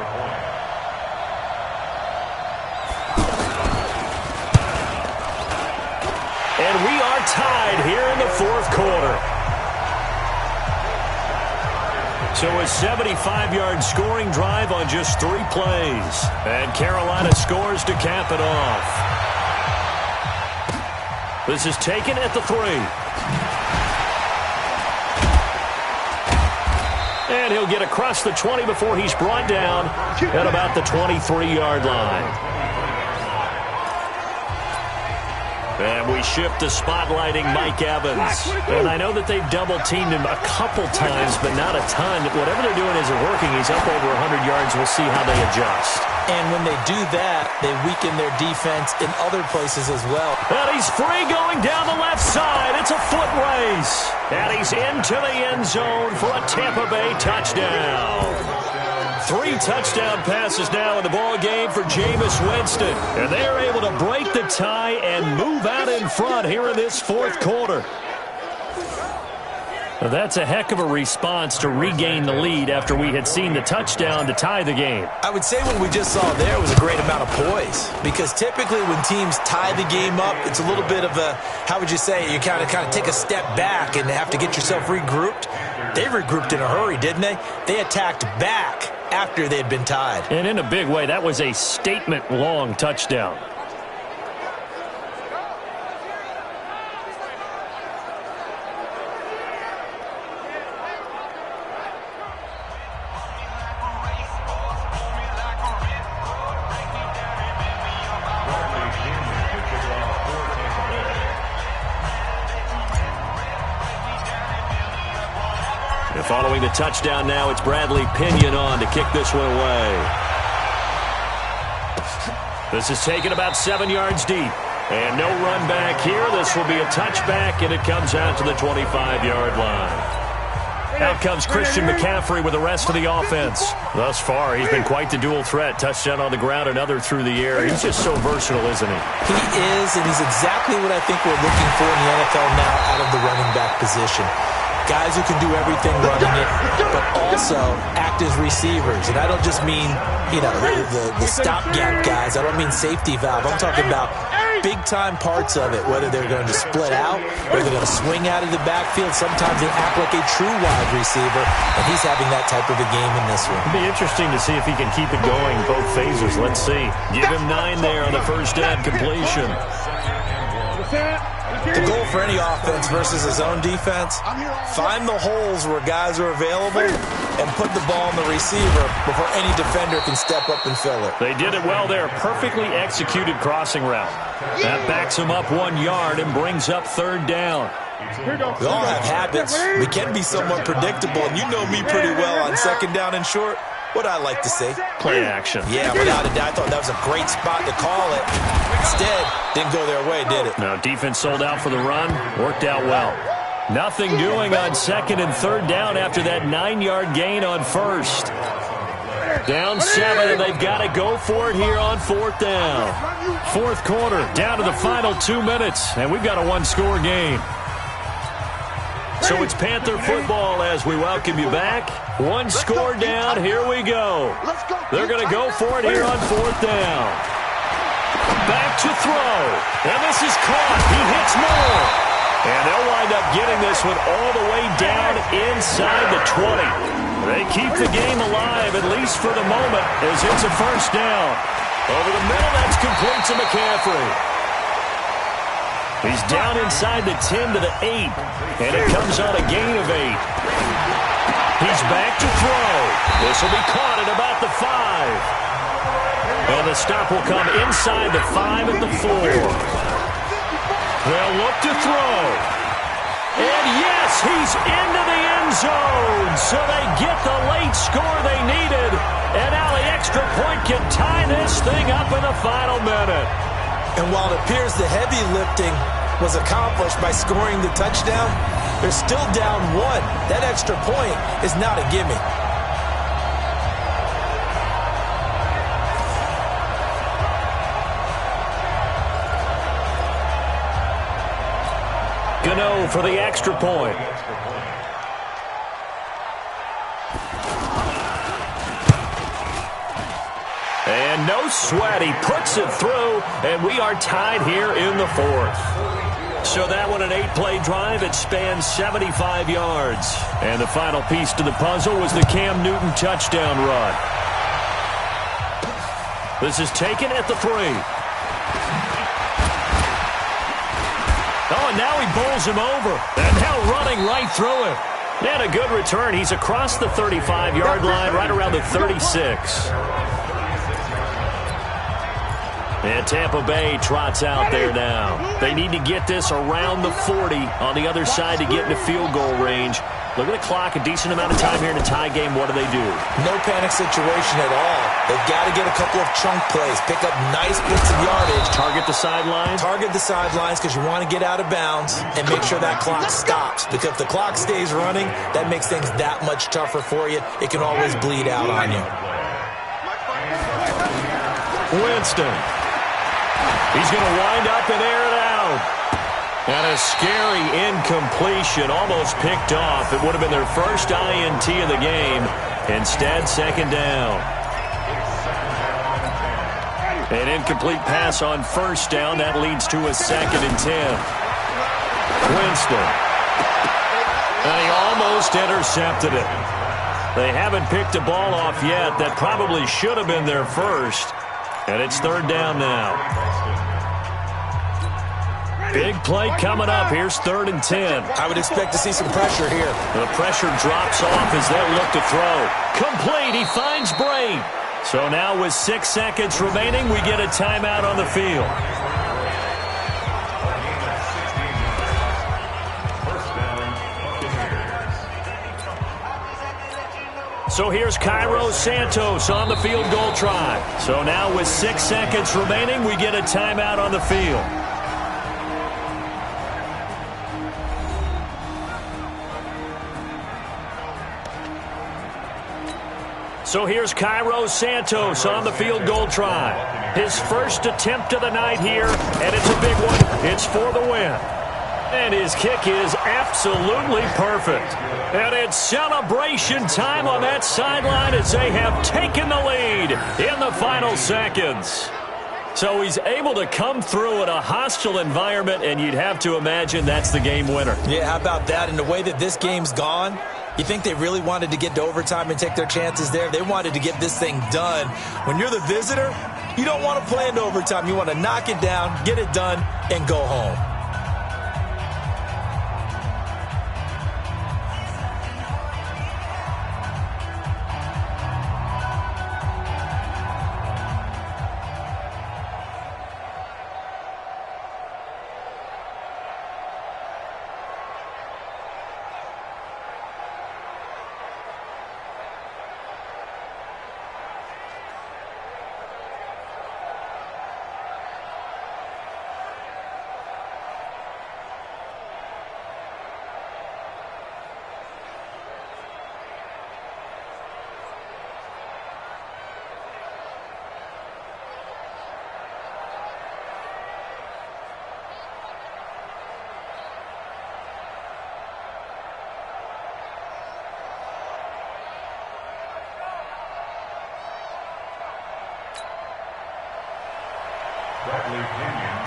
And we are tied here in the 4th quarter. So a 75-yard scoring drive on just 3 plays. And Carolina scores to cap it off. This is taken at the 3. And he'll get across the 20 before he's brought down at about the 23-yard line. And we shift to spotlighting Mike Evans. And I know that they've double-teamed him a couple times, but not a ton. Whatever they're doing isn't working. He's up over 100 yards. We'll see how they adjust.
And when they do that, they weaken their defense in other places as well.
And he's free going down the left side. It's a foot race. And he's into the end zone for a Tampa Bay touchdown. 3 touchdown passes now in the ball game for Jameis Winston. And they're able to break the tie and move out in front here in this fourth quarter. Well, that's a heck of a response to regain the lead after we had seen the touchdown to tie the game.
I would say what we just saw there was a great amount of poise, because typically when teams tie the game up, it's a little bit of a, how would you say, you kind of take a step back and have to get yourself regrouped. They regrouped in a hurry, didn't they? They attacked back after they had been tied.
And in a big way, that was a statement-long touchdown. Following the touchdown now, it's Bradley Pinion on to kick this one away. This is taken about 7 yards deep. And no run back here. This will be a touchback, and it comes out to the 25-yard line. Out comes Christian McCaffrey with the rest of the offense. Thus far, he's been quite the dual threat. Touchdown on the ground, another through the air. He's just so versatile, isn't he?
He is, and he's exactly what I think we're looking for in the NFL now out of the running back position. Guys who can do everything running it, but also act as receivers. And I don't just mean, the stopgap guys. I don't mean safety valve. I'm talking about big-time parts of it, whether they're going to split out, whether they're going to swing out of the backfield. Sometimes they act like a true wide receiver, and he's having that type of a game in this one.
It'll be interesting to see if he can keep it going both phases. Let's see. Give him 9 there on the first down completion.
The goal for any offense versus his own defense, find the holes where guys are available and put the ball on the receiver before any defender can step up and fill it.
They did it well there. Perfectly executed crossing route. That backs him up 1 yard and brings up third down.
We all have habits. We can be somewhat predictable, and you know me pretty well on second down and short. What I like to say?
Play action.
Yeah, without a doubt. I thought that was a great spot to call it. Instead, didn't go their way, did it?
No, defense sold out for the run. Worked out well. Nothing doing on second and third down after that 9-yard gain on first. Down 7, and they've got to go for it here on fourth down. Fourth quarter, down to the final 2 minutes, and we've got a one-score game. So it's Panther football as we welcome you back. One score down. Here we go. They're going to go for it here on fourth down. Back to throw. And this is caught. He hits more. And they'll wind up getting this one all the way down inside the 20. They keep the game alive, at least for the moment, as it's a first down. Over the middle, that's complete to McCaffrey. He's down inside the 10 to the 8, and it comes on a gain of 8. He's back to throw. This will be caught at about the 5. And the stop will come inside the 5 at the 4. They'll look to throw. And yes, he's into the end zone. So they get the late score they needed. And now the extra point can tie this thing up in the final minute.
And while it appears the heavy lifting was accomplished by scoring the touchdown, they're still down 1. That extra point is not a gimme.
Gano for the extra point. And no sweat. He puts it through, and we are tied here in the fourth. So that one, an 8-play drive. It spans 75 yards. And the final piece to the puzzle was the Cam Newton touchdown run. This is taken at the 3. Oh, and now he bowls him over. And now running right through it. And a good return. He's across the 35-yard line, right around the 36. And Tampa Bay trots out there now. They need to get this around the 40 on the other side to get into field goal range. Look at the clock, a decent amount of time here in a tie game. What do?
No panic situation at all. They've got to get a couple of chunk plays, pick up nice bits of yardage.
Target the sidelines?
Target the sidelines because you want to get out of bounds and make sure that clock stops. Because if the clock stays running, that makes things that much tougher for you. It can always bleed out on you.
Winston. He's going to wind up and air it out. And a scary incompletion, almost picked off. It would have been their first INT of the game. Instead, second down. An incomplete pass on first down. That leads to a 2nd and 10. Winston. And he almost intercepted it. They haven't picked a ball off yet. That probably should have been their first. And it's 3rd down now. Big play coming up. Here's 3rd and 10.
I would expect to see some pressure here.
The pressure drops off as they look to throw. Complete. He finds Brain. So now with 6 seconds remaining, we get a timeout on the field. So here's Cairo Santos on the field goal try. So now with 6 seconds remaining, we get a timeout on the field. So here's Cairo Santos on the field goal try. His first attempt of the night here, and it's a big one. It's for the win. And his kick is absolutely perfect. And it's celebration time on that sideline as they have taken the lead in the final seconds. So he's able to come through in a hostile environment, and you'd have to imagine that's the game winner.
Yeah, how about that? And the way that this game's gone, you think they really wanted to get to overtime and take their chances there? They wanted to get this thing done. When you're the visitor, you don't want to play into overtime. You want to knock it down, get it done, and go home.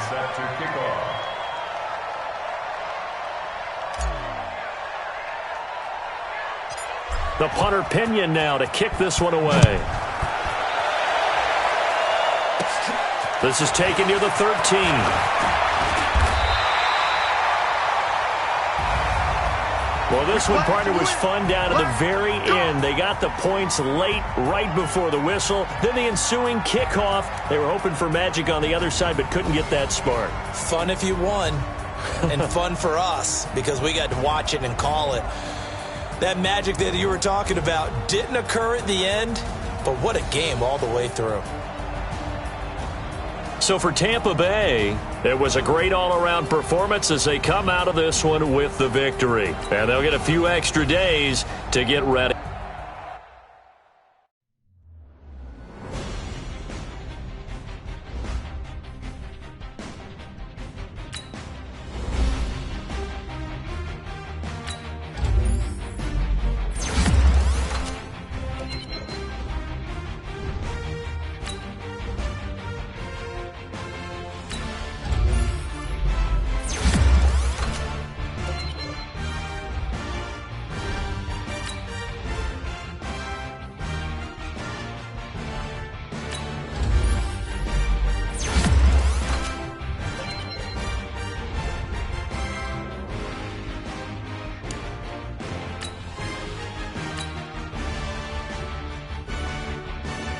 Set to kick off.
The punter Pinion now to kick this one away. This is taken near the 13. Well, this one, partner, was fun down to the very end. They got the points late, right before the whistle. Then the ensuing kickoff. They were hoping for magic on the other side, but couldn't get that spark.
Fun if you won, and fun for us, because we got to watch it and call it. That magic that you were talking about didn't occur at the end, but what a game all the way through.
So for Tampa Bay, it was a great all-around performance as they come out of this one with the victory. And they'll get a few extra days to get ready.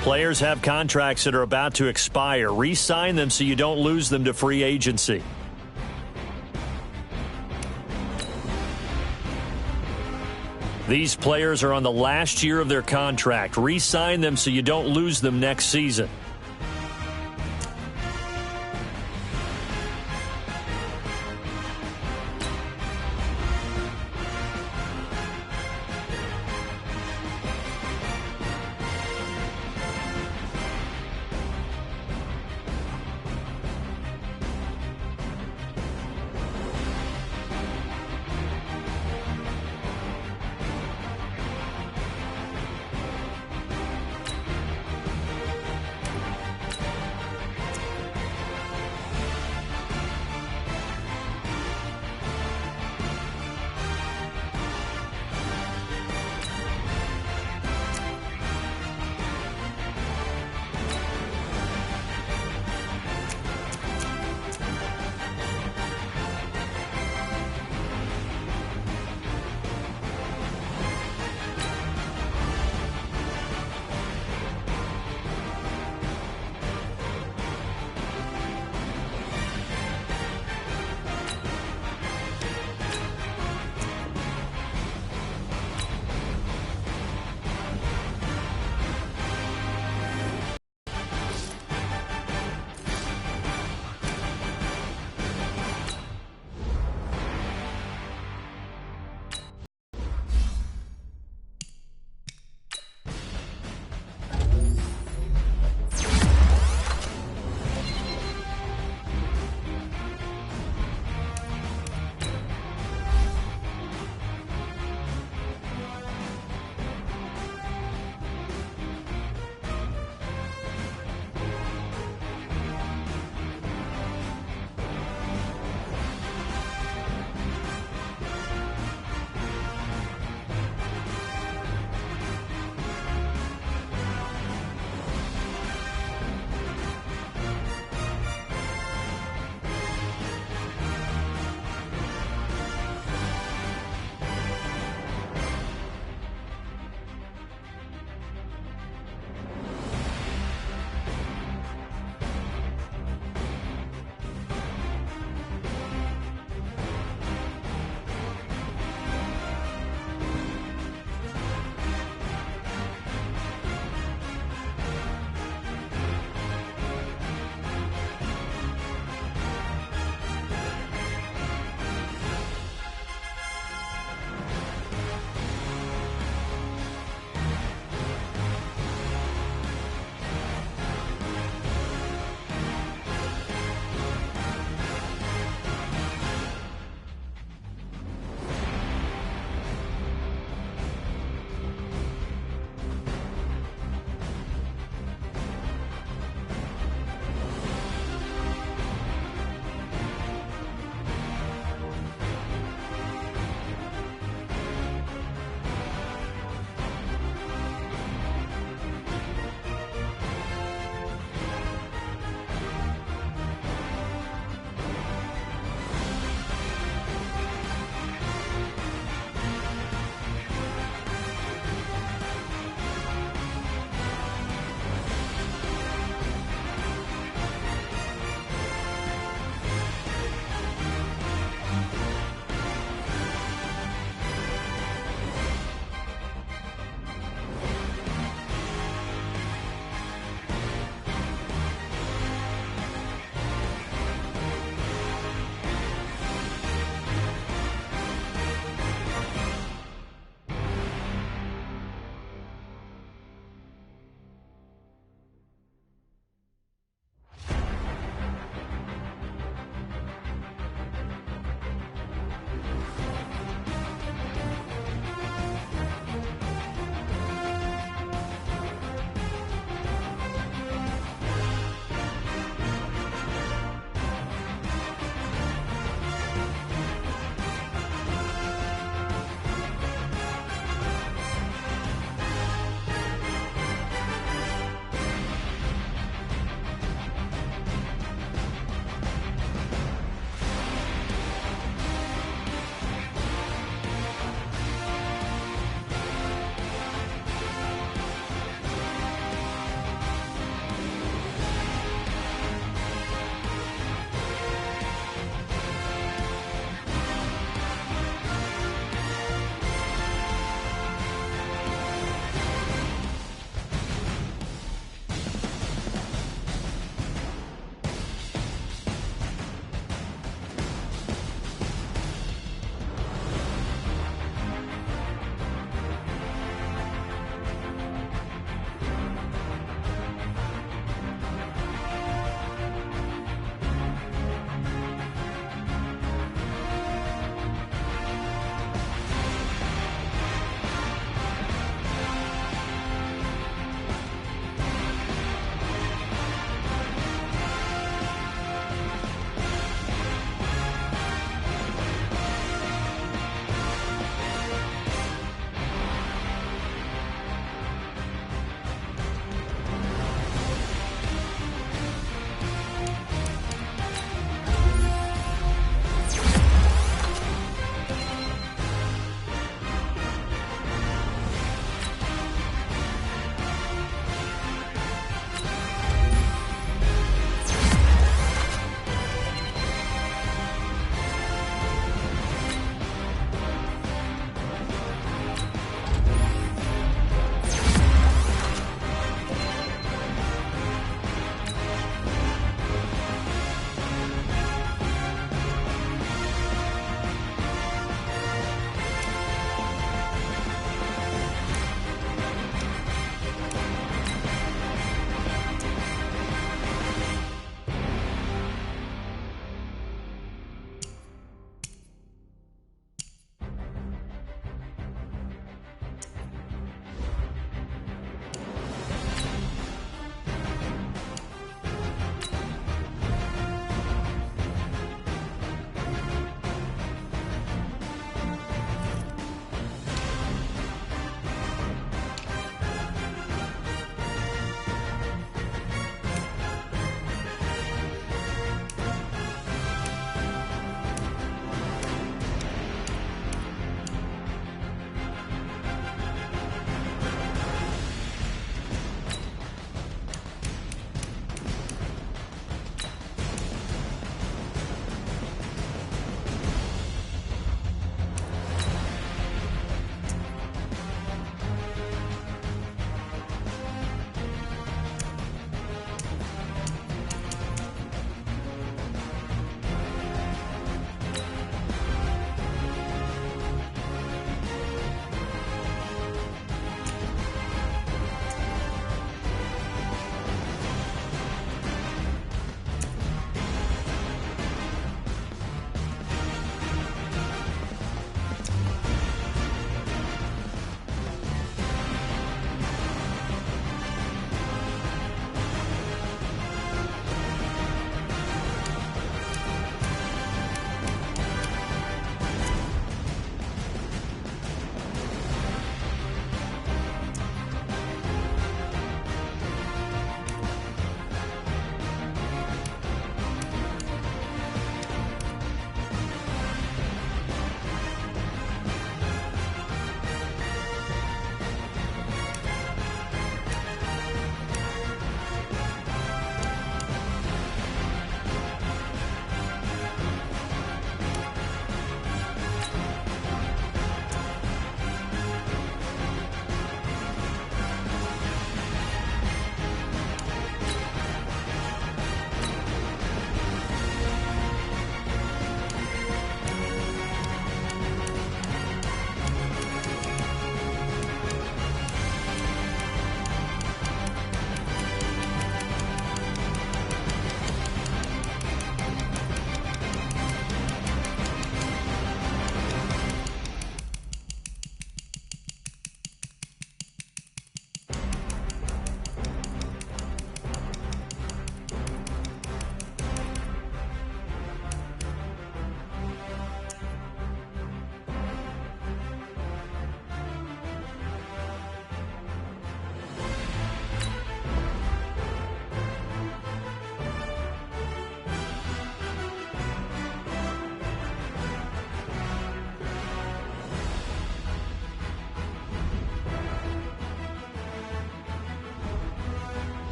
Players have contracts that are about to expire. Re-sign them so you don't lose them to free agency. These players are on the last year of their contract. Re-sign them so you don't lose them next season.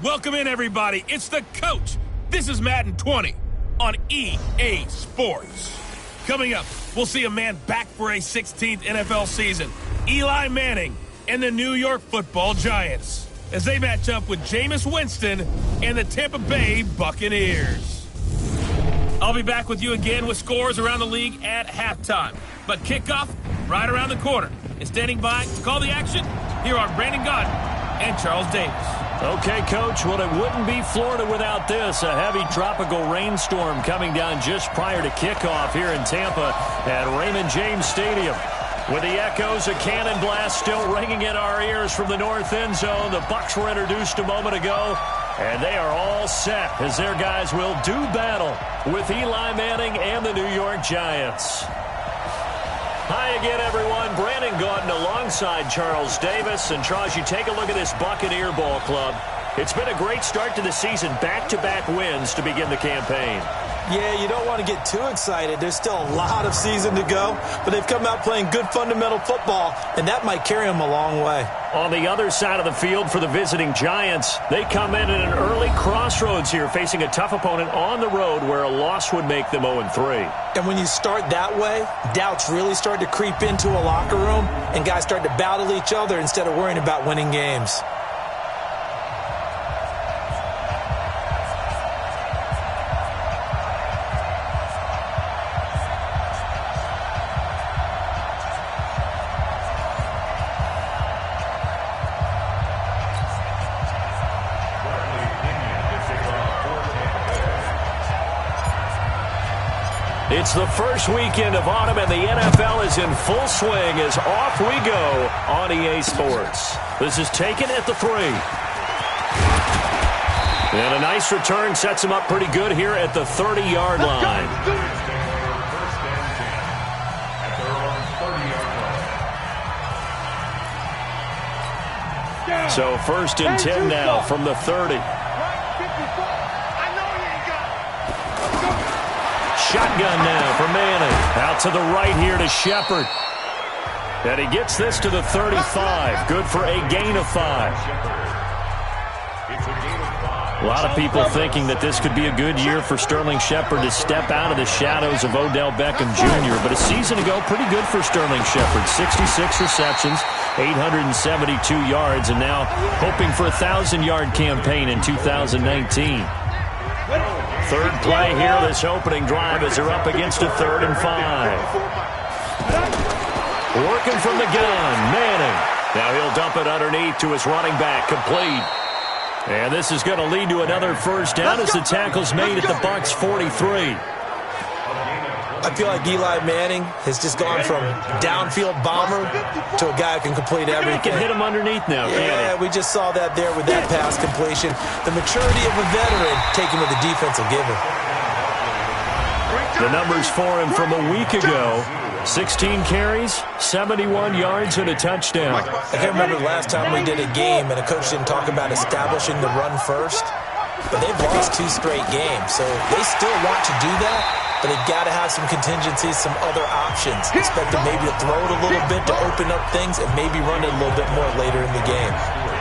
Welcome in, everybody. It's the coach. This is Madden 20 on EA Sports. Coming up, we'll see a man back for a 16th NFL season, Eli Manning and the New York Football Giants, as they match up with Jameis Winston and the Tampa Bay Buccaneers. I'll be back with you again with scores around the league at halftime. But kickoff right around the corner. And standing by to call the action, here are Brandon Gaudin and Charles Davis.
Okay, Coach, well, it wouldn't be Florida without this. A heavy tropical rainstorm coming down just prior to kickoff here in Tampa at Raymond James Stadium. With the echoes of cannon blast still ringing in our ears from the north end zone, the Bucs were introduced a moment ago, and they are all set as their guys will do battle with Eli Manning and the New York Giants. Hi again, everyone. Brandon Gaudin alongside Charles Davis. And, Charles, you take a look at this Buccaneer ball club. It's been a great start to the season, back-to-back wins to begin the campaign.
Yeah, you don't want to get too excited. There's still a lot of season to go, but they've come out playing good fundamental football, and that might carry them a long way.
On the other side of the field for the visiting Giants, they come in at an early crossroads here, facing a tough opponent on the road where a loss would make them 0-3.
And when you start that way, doubts really start to creep into a locker room, and guys start to battle each other instead of worrying about winning games.
It's the first weekend of autumn, and the NFL is in full swing as off we go on EA Sports. This is taken at the 3. And a nice return sets him up pretty good here at the 30-yard line. So 1st and 10 now from the 30. Shotgun now for Manning. Out to the right here to Shepard. And he gets this to the 35. Good for a gain of 5. A lot of people thinking that this could be a good year for Sterling Shepard to step out of the shadows of Odell Beckham Jr. But a season ago, pretty good for Sterling Shepard. 66 receptions, 872 yards, and now hoping for a 1,000-yard campaign in 2019. Third play here, this opening drive, as they're up against a 3rd and 5. Working from the gun, Manning. Now he'll dump it underneath to his running back, complete. And this is going to lead to another first down as the tackle's made at the Bucs 43.
I feel like Eli Manning has just gone from downfield bomber to a guy who can complete everything.
He can hit him underneath now,
yeah, we just saw that there with that pass completion. The maturity of a veteran taken with the defensive given.
The numbers for him from a week ago: 16 carries, 71 yards, and a touchdown.
I can't remember the last time we did a game and a coach didn't talk about establishing the run first. But they've lost 2 straight games, so they still want to do that. But they've got to have some contingencies, some other options. Expect them maybe to throw it a little bit to open up things and maybe run it a little bit more later in the game.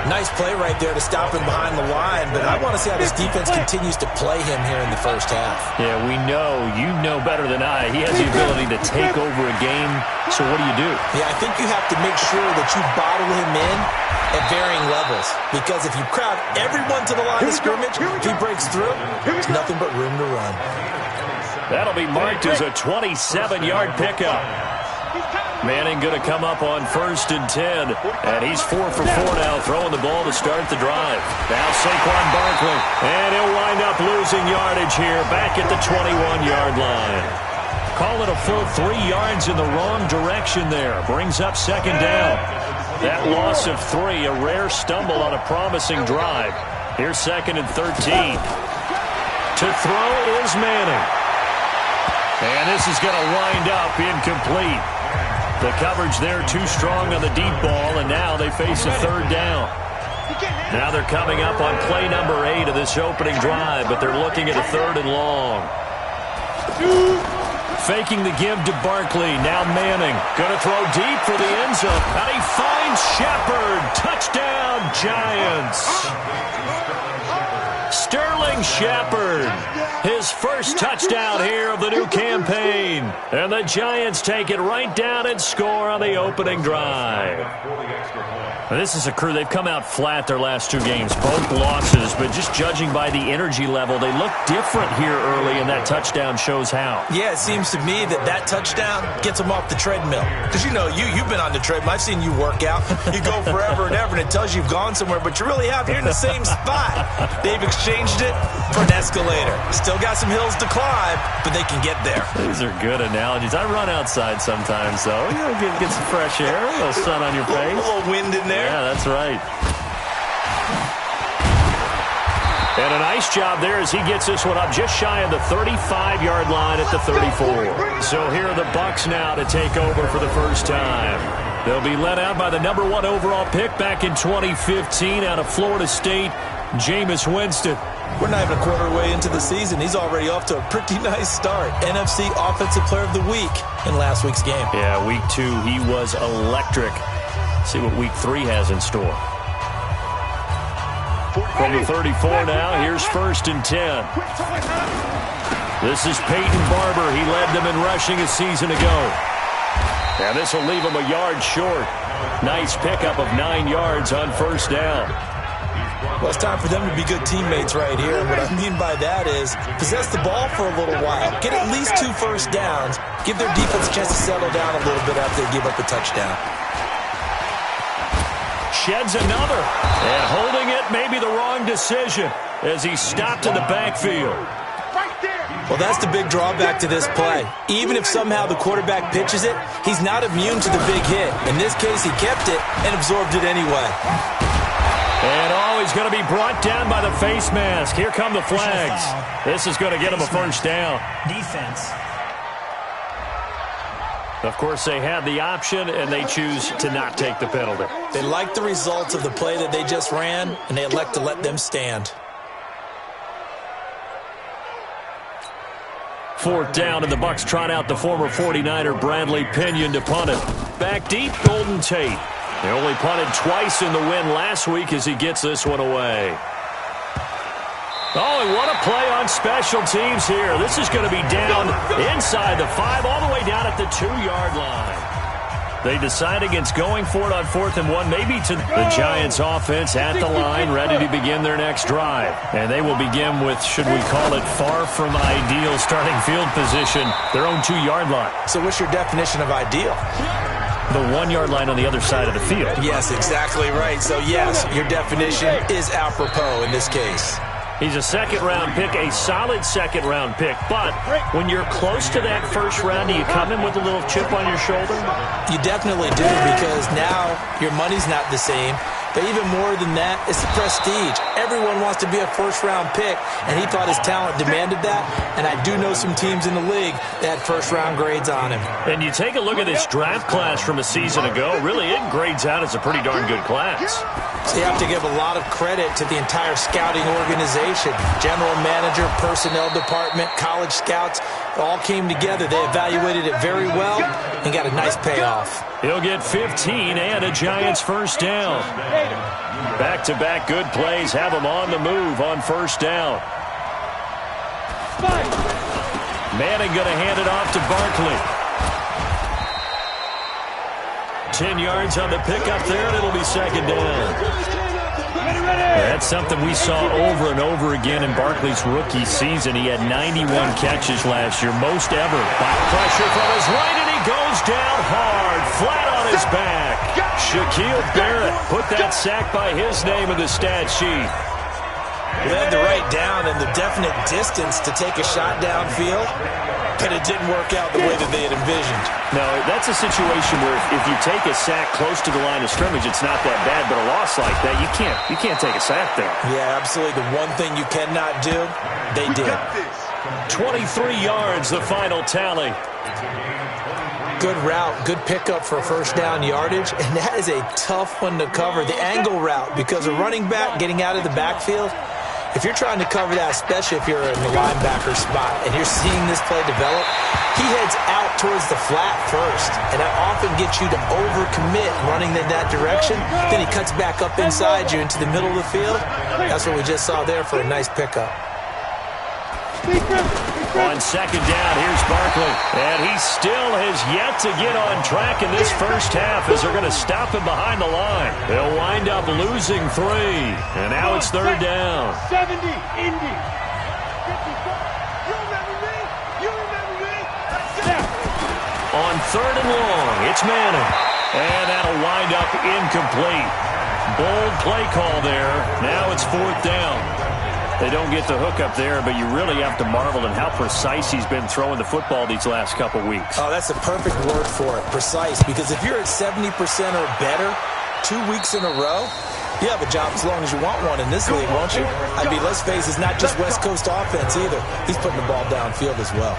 Nice play right there to stop him behind the line, but I want to see how this defense continues to play him here in the first half.
Yeah, we know, you know better than I, he has the ability to take over a game, so what do?
Yeah, I think you have to make sure that you bottle him in at varying levels, because if you crowd everyone to the line of scrimmage, if he breaks through, there's nothing but room to run.
That'll be marked as a 27-yard pickup. Manning going to come up on 1st and 10, and he's 4 for 4 now, throwing the ball to start the drive. Now Saquon Barkley, and he'll wind up losing yardage here, back at the 21-yard line. Call it a full 3 yards in the wrong direction there. Brings up 2nd down. That loss of 3, a rare stumble on a promising drive. Here's 2nd and 13. To throw is Manning. And this is going to wind up incomplete. The coverage there too strong on the deep ball, and now they face a 3rd down. Now they're coming up on play number 8 of this opening drive, but they're looking at a 3rd and long. Faking the give to Barkley. Now Manning going to throw deep for the end zone. And he finds Shepard. Touchdown, Giants. Sterling Shepard. His first touchdown here of the new campaign. And the Giants take it right down and score on the opening drive. This is a crew, they've come out flat their last 2 games, both losses, but just judging by the energy level, they look different here early, and that touchdown shows how.
Yeah, it seems to me that touchdown gets them off the treadmill. Because, you've been on the treadmill. I've seen you work out. You go forever and ever, and it tells you you've gone somewhere, but you really have. You're in the same spot. They've exchanged it for an escalator. Still got some hills to climb, but they can get there.
These are good analogies. I run outside sometimes, though. Get some fresh air, a little sun on your face.
A little wind in there.
Yeah, that's right. And a nice job there as he gets this one up just shy of the 35-yard line at the 34. So here are the Bucs now to take over for the first time. They'll be led out by the number 1 overall pick back in 2015 out of Florida State, Jameis Winston.
We're not even a quarter way into the season. He's already off to a pretty nice start. NFC Offensive Player of the Week in last week's game.
Yeah, week 2, he was electric. See what week 3 has in store. From the 34 now, here's 1st and 10. This is Peyton Barber. He led them in rushing a season ago. And this will leave him a yard short. Nice pickup of 9 yards on 1st down.
Well, it's time for them to be good teammates right here. And what I mean by that is possess the ball for a little while. Get at least 2 first downs. Give their defense a chance to settle down a little bit after they give up a touchdown.
Sheds another. And holding it may be the wrong decision as he stopped in the backfield.
Well, that's the big drawback to this play. Even if somehow the quarterback pitches it, he's not immune to the big hit. In this case, he kept it and absorbed it anyway.
And he's going to be brought down by the face mask. Here come the flags. This is going to get him a first down.
Defense.
Of course, they had the option, and they choose to not take the penalty.
They like the results of the play that they just ran, and they elect to let them stand.
4th down, and the Bucs trot out the former 49er Bradley Pinion to punt it. Back deep, Golden Tate. They only punted twice in the win last week as he gets this one away. Oh, and what a play on special teams here. This is going to be down inside the 5, all the way down at the 2-yard line. They decide against going for it on 4th and 1, maybe to the Giants offense at the line, ready to begin their next drive. And they will begin with, should we call it, far from ideal starting field position, their own 2-yard line.
So what's your definition of ideal?
The 1-yard line on the other side of the field.
Yes, exactly right. So, yes, your definition is apropos in this case.
He's a 2nd-round pick, a solid 2nd-round pick. But when you're close to that 1st round, do you come in with a little chip on your shoulder?
You definitely do, because now your money's not the same. But even more than that, it's the prestige. Everyone wants to be a 1st-round pick, and he thought his talent demanded that. And I do know some teams in the league that had 1st-round grades on him.
And you take a look at this draft class from a season ago, really it grades out as a pretty darn good class.
So you have to give a lot of credit to the entire scouting organization. General manager, personnel department, college scouts, all came together. They evaluated it very well and got a nice payoff.
He'll get 15 and a Giants 1st down. Back-to-back good plays have him on the move on 1st down. Manning going to hand it off to Barkley. 10 yards on the pickup there, and it'll be 2nd down. That's something we saw over and over again in Barkley's rookie season. He had 91 catches last year, most ever. Back pressure from his right, and he goes down hard, flat on his back. Shaquille Barrett put that sack by his name in the stat sheet.
They had the right down and the definite distance to take a shot downfield, but it didn't work out the way that they had envisioned.
No, that's a situation where if you take a sack close to the line of scrimmage, it's not that bad, but a loss like that, you can't take a sack there.
Yeah, absolutely. The one thing you cannot do, they did.
23 yards, the final tally.
Good route, good pickup for 1st down yardage, and that is a tough one to cover, the angle route, because a running back getting out of the backfield, if you're trying to cover that, especially if you're in the linebacker spot and you're seeing this play develop, he heads out towards the flat first, and that often gets you to overcommit running in that direction. Then he cuts back up inside you into the middle of the field. That's what we just saw there for a nice pickup.
On second down, here's Barkley. And he still has yet to get on track in this first half as they're going to stop him behind the line. They'll wind up losing 3. And now it's third down.
70, Indy. You remember me? You remember me?
On third and long, it's Manning. And that'll wind up incomplete. Bold play call there. Now it's fourth down. They don't get the hook up there, but you really have to marvel at how precise he's been throwing the football these last couple weeks.
Oh, that's a perfect word for it, precise, because if you're at 70% or better 2 weeks in a row, you have a job as long as you want one in this league, won't you? I mean, let's face it, it's not just West Coast offense either. He's putting the ball downfield as well.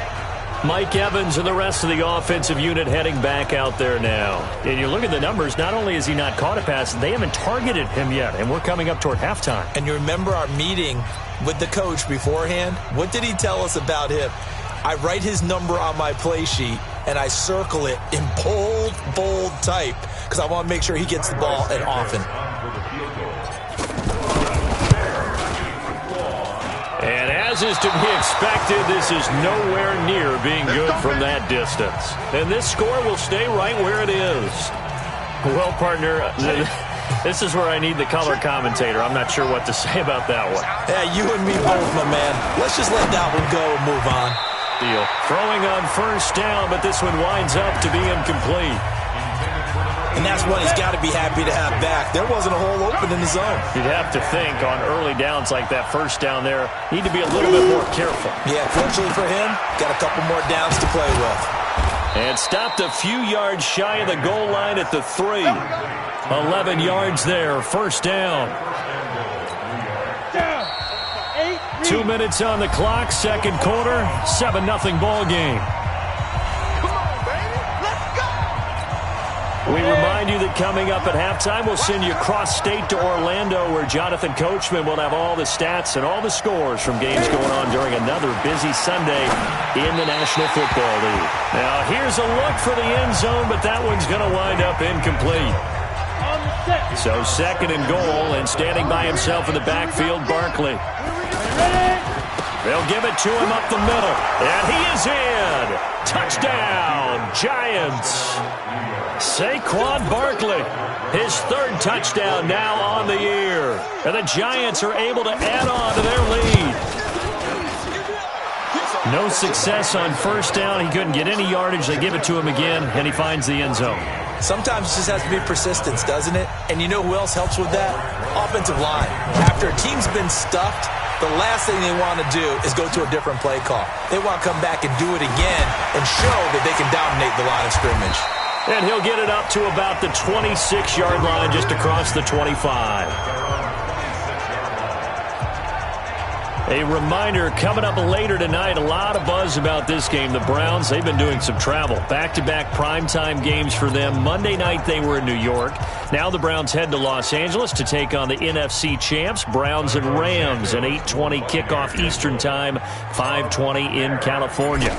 Mike Evans and the rest of the offensive unit heading back out there now. And you look at the numbers, not only has he not caught a pass, they haven't targeted him yet, and we're coming up toward halftime.
And you remember our meeting with the coach beforehand? What did he tell us about him? I write his number on my play sheet, and I circle it in bold type because I want to make sure he gets the ball and often.
And as is to be expected, this is nowhere near being good from that distance. And this score will stay right where it is. Well, partner, this is where I need the color commentator. I'm not sure what to say about that one.
Yeah, you and me both, my man. Let's just let that one go and move on.
Deal. Throwing on first down, but this one winds up to be incomplete.
And that's one he's got to be happy to have back. There wasn't a hole open in the zone.
You'd have to think on early downs like that first down there, need to be a little bit more careful.
Yeah, fortunately for him, got a couple more downs to play with.
And stopped a few yards shy of the goal line at the 3. 11 yards there, first down. 2 minutes on the clock, second quarter, 7-0 ball game. We remind you that coming up at halftime, we'll send you cross-state to Orlando, where Jonathan Coachman will have all the stats and all the scores from games going on during another busy Sunday in the National Football League. Now, here's a look for the end zone, but that one's going to wind up incomplete. So second and goal, and standing by himself in the backfield, Barkley. They'll give it to him up the middle, and he is in. Touchdown, Giants. Saquon Barkley, his third touchdown now on the year. And the Giants are able to add on to their lead. No success on first down. He couldn't get any yardage. They give it to him again, and he finds the end zone.
Sometimes it just has to be persistence, doesn't it? And you know who else helps with that? Offensive line. After a team's been stuffed, the last thing they want to do is go to a different play call. They want to come back and do it again and show that they can dominate the line of scrimmage.
And he'll get it up to about the 26-yard line, just across the 25. A reminder, coming up later tonight, a lot of buzz about this game. The Browns, they've been doing some travel. Back-to-back primetime games for them. Monday night they were in New York. Now the Browns head to Los Angeles to take on the NFC champs, Browns and Rams. An 8:20 kickoff Eastern time, 5:20 in California.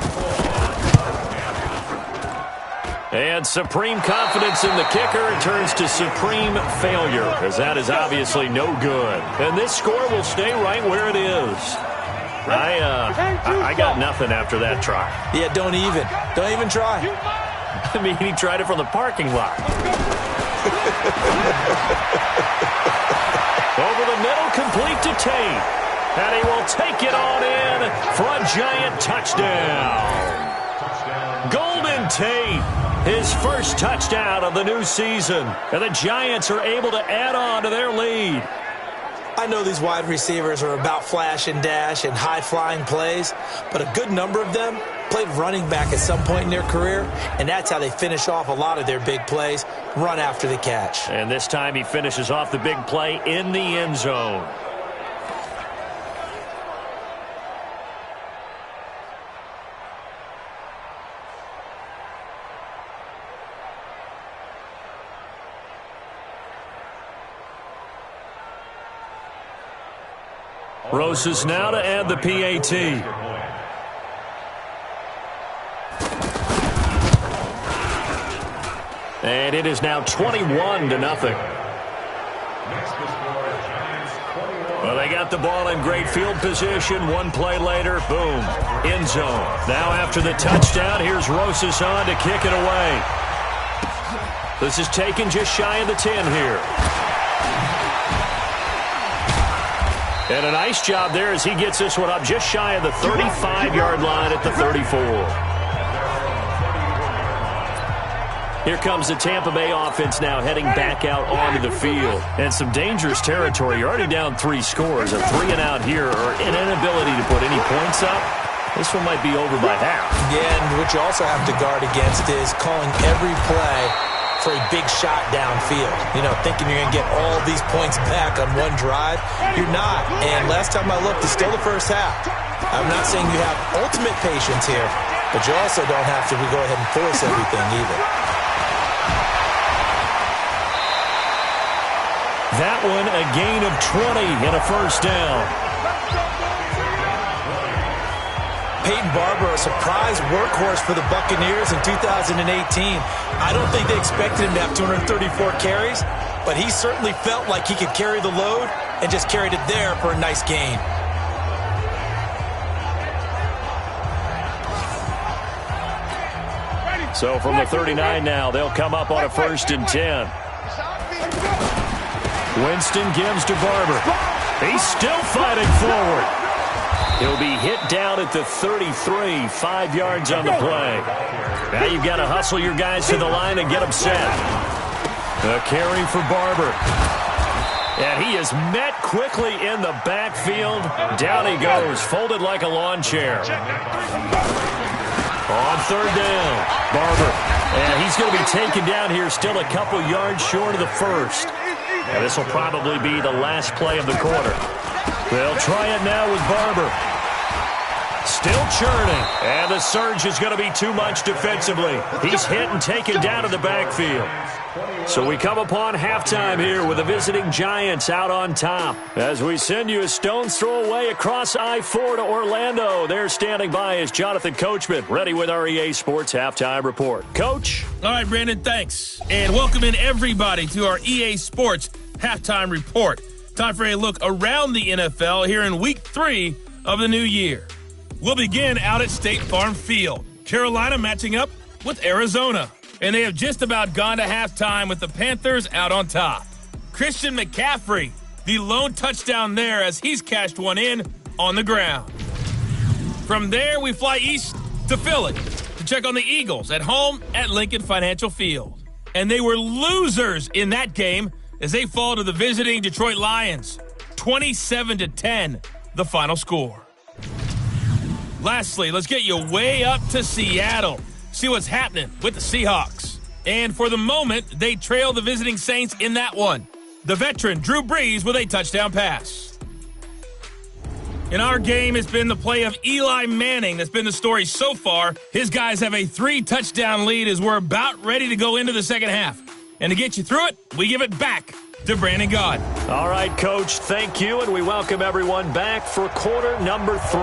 And supreme confidence in the kicker turns to supreme failure, as that is obviously no good. And this score will stay right where it is. I got nothing after that try.
Yeah, don't even try.
I mean, he tried it from the parking lot. Over the middle, complete to Tate. And he will take it on in for a Giant touchdown. Golden Tate, his first touchdown of the new season. And the Giants are able to add on to their lead.
I know these wide receivers are about flash and dash and high-flying plays, but a good number of them played running back at some point in their career, and that's how they finish off a lot of their big plays, run after the catch.
And this time he finishes off the big play in the end zone. Rosas now to add the PAT. And it is now 21-0. Well, they got the ball in great field position. One play later, boom, end zone. Now after the touchdown, here's Rosas on to kick it away. This is taken just shy of the 10 here. And a nice job there as he gets this one up just shy of the 35-yard line at the 34. Here comes the Tampa Bay offense now heading back out onto the field. And some dangerous territory. You're already down 3 scores. A 3-and-out here or an inability to put any points up. This one might be over by half.
Yeah, and what you also have to guard against is calling every play for a big shot downfield. You know, thinking you're going to get all these points back on one drive. You're not. And last time I looked, it's still the first half. I'm not saying you have ultimate patience here, but you also don't have to go ahead and force everything either.
That one, a gain of 20 and a first down.
Peyton Barber, a surprise workhorse for the Buccaneers in 2018. I don't think they expected him to have 234 carries, but he certainly felt like he could carry the load and just carried it there for a nice gain.
So from the 39 now, they'll come up on a 1st and 10. Winston gives to Barber. He's still fighting forward. He'll be hit down at the 33, 5 yards on the play. Now you've got to hustle your guys to the line and get them set. A carry for Barber. And he is met quickly in the backfield. Down he goes, folded like a lawn chair. On 3rd down, Barber. And he's going to be taken down here still a couple yards short of the first. And this will probably be the last play of the quarter. They'll try it now with Barber. Still churning. And the surge is going to be too much defensively. He's hit and taken down to the backfield. So we come upon halftime here with the visiting Giants out on top. As we send you a stone's throw away across I-4 to Orlando. There standing by is Jonathan Coachman, ready with our EA Sports Halftime Report. Coach?
All right, Brandon, thanks. And welcome in everybody to our EA Sports Halftime Report. Time for a look around the NFL here in Week 3 of the new year. We'll begin out at State Farm Field. Carolina matching up with Arizona. And they have just about gone to halftime with the Panthers out on top. Christian McCaffrey, the lone touchdown there as he's cashed one in on the ground. From there, we fly east to Philly to check on the Eagles at home at Lincoln Financial Field. And they were losers in that game as they fall to the visiting Detroit Lions. 27-10, the final score. Lastly, let's get you way up to Seattle. See what's happening with the Seahawks. And for the moment, they trail the visiting Saints in that one. The veteran Drew Brees with a touchdown pass. In our game, it's been the play of Eli Manning that's been the story so far. His guys have a 3-touchdown lead as we're about ready to go into the second half. And to get you through it, we give it back to Brandon Gaud.
All right, Coach, thank you, and we welcome everyone back for quarter number 3.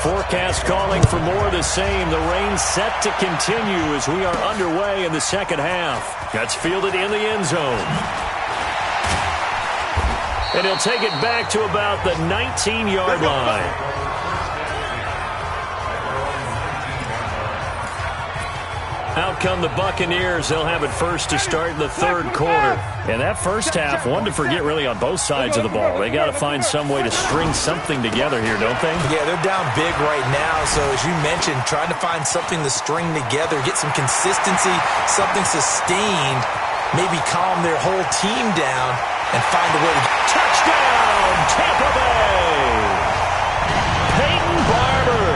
Forecast calling for more of the same. The rain set to continue as we are underway in the second half. That's fielded in the end zone. And he'll take it back to about the 19-yard line. Out come the Buccaneers. They'll have it first to start in the third quarter. And that first half, one to forget really on both sides of the ball. They got to find some way to string something together here, don't they?
Yeah, they're down big right now. So as you mentioned, trying to find something to string together, get some consistency, something sustained, maybe calm their whole team down and find a way to
touchdown, Tampa Bay! Peyton Barber,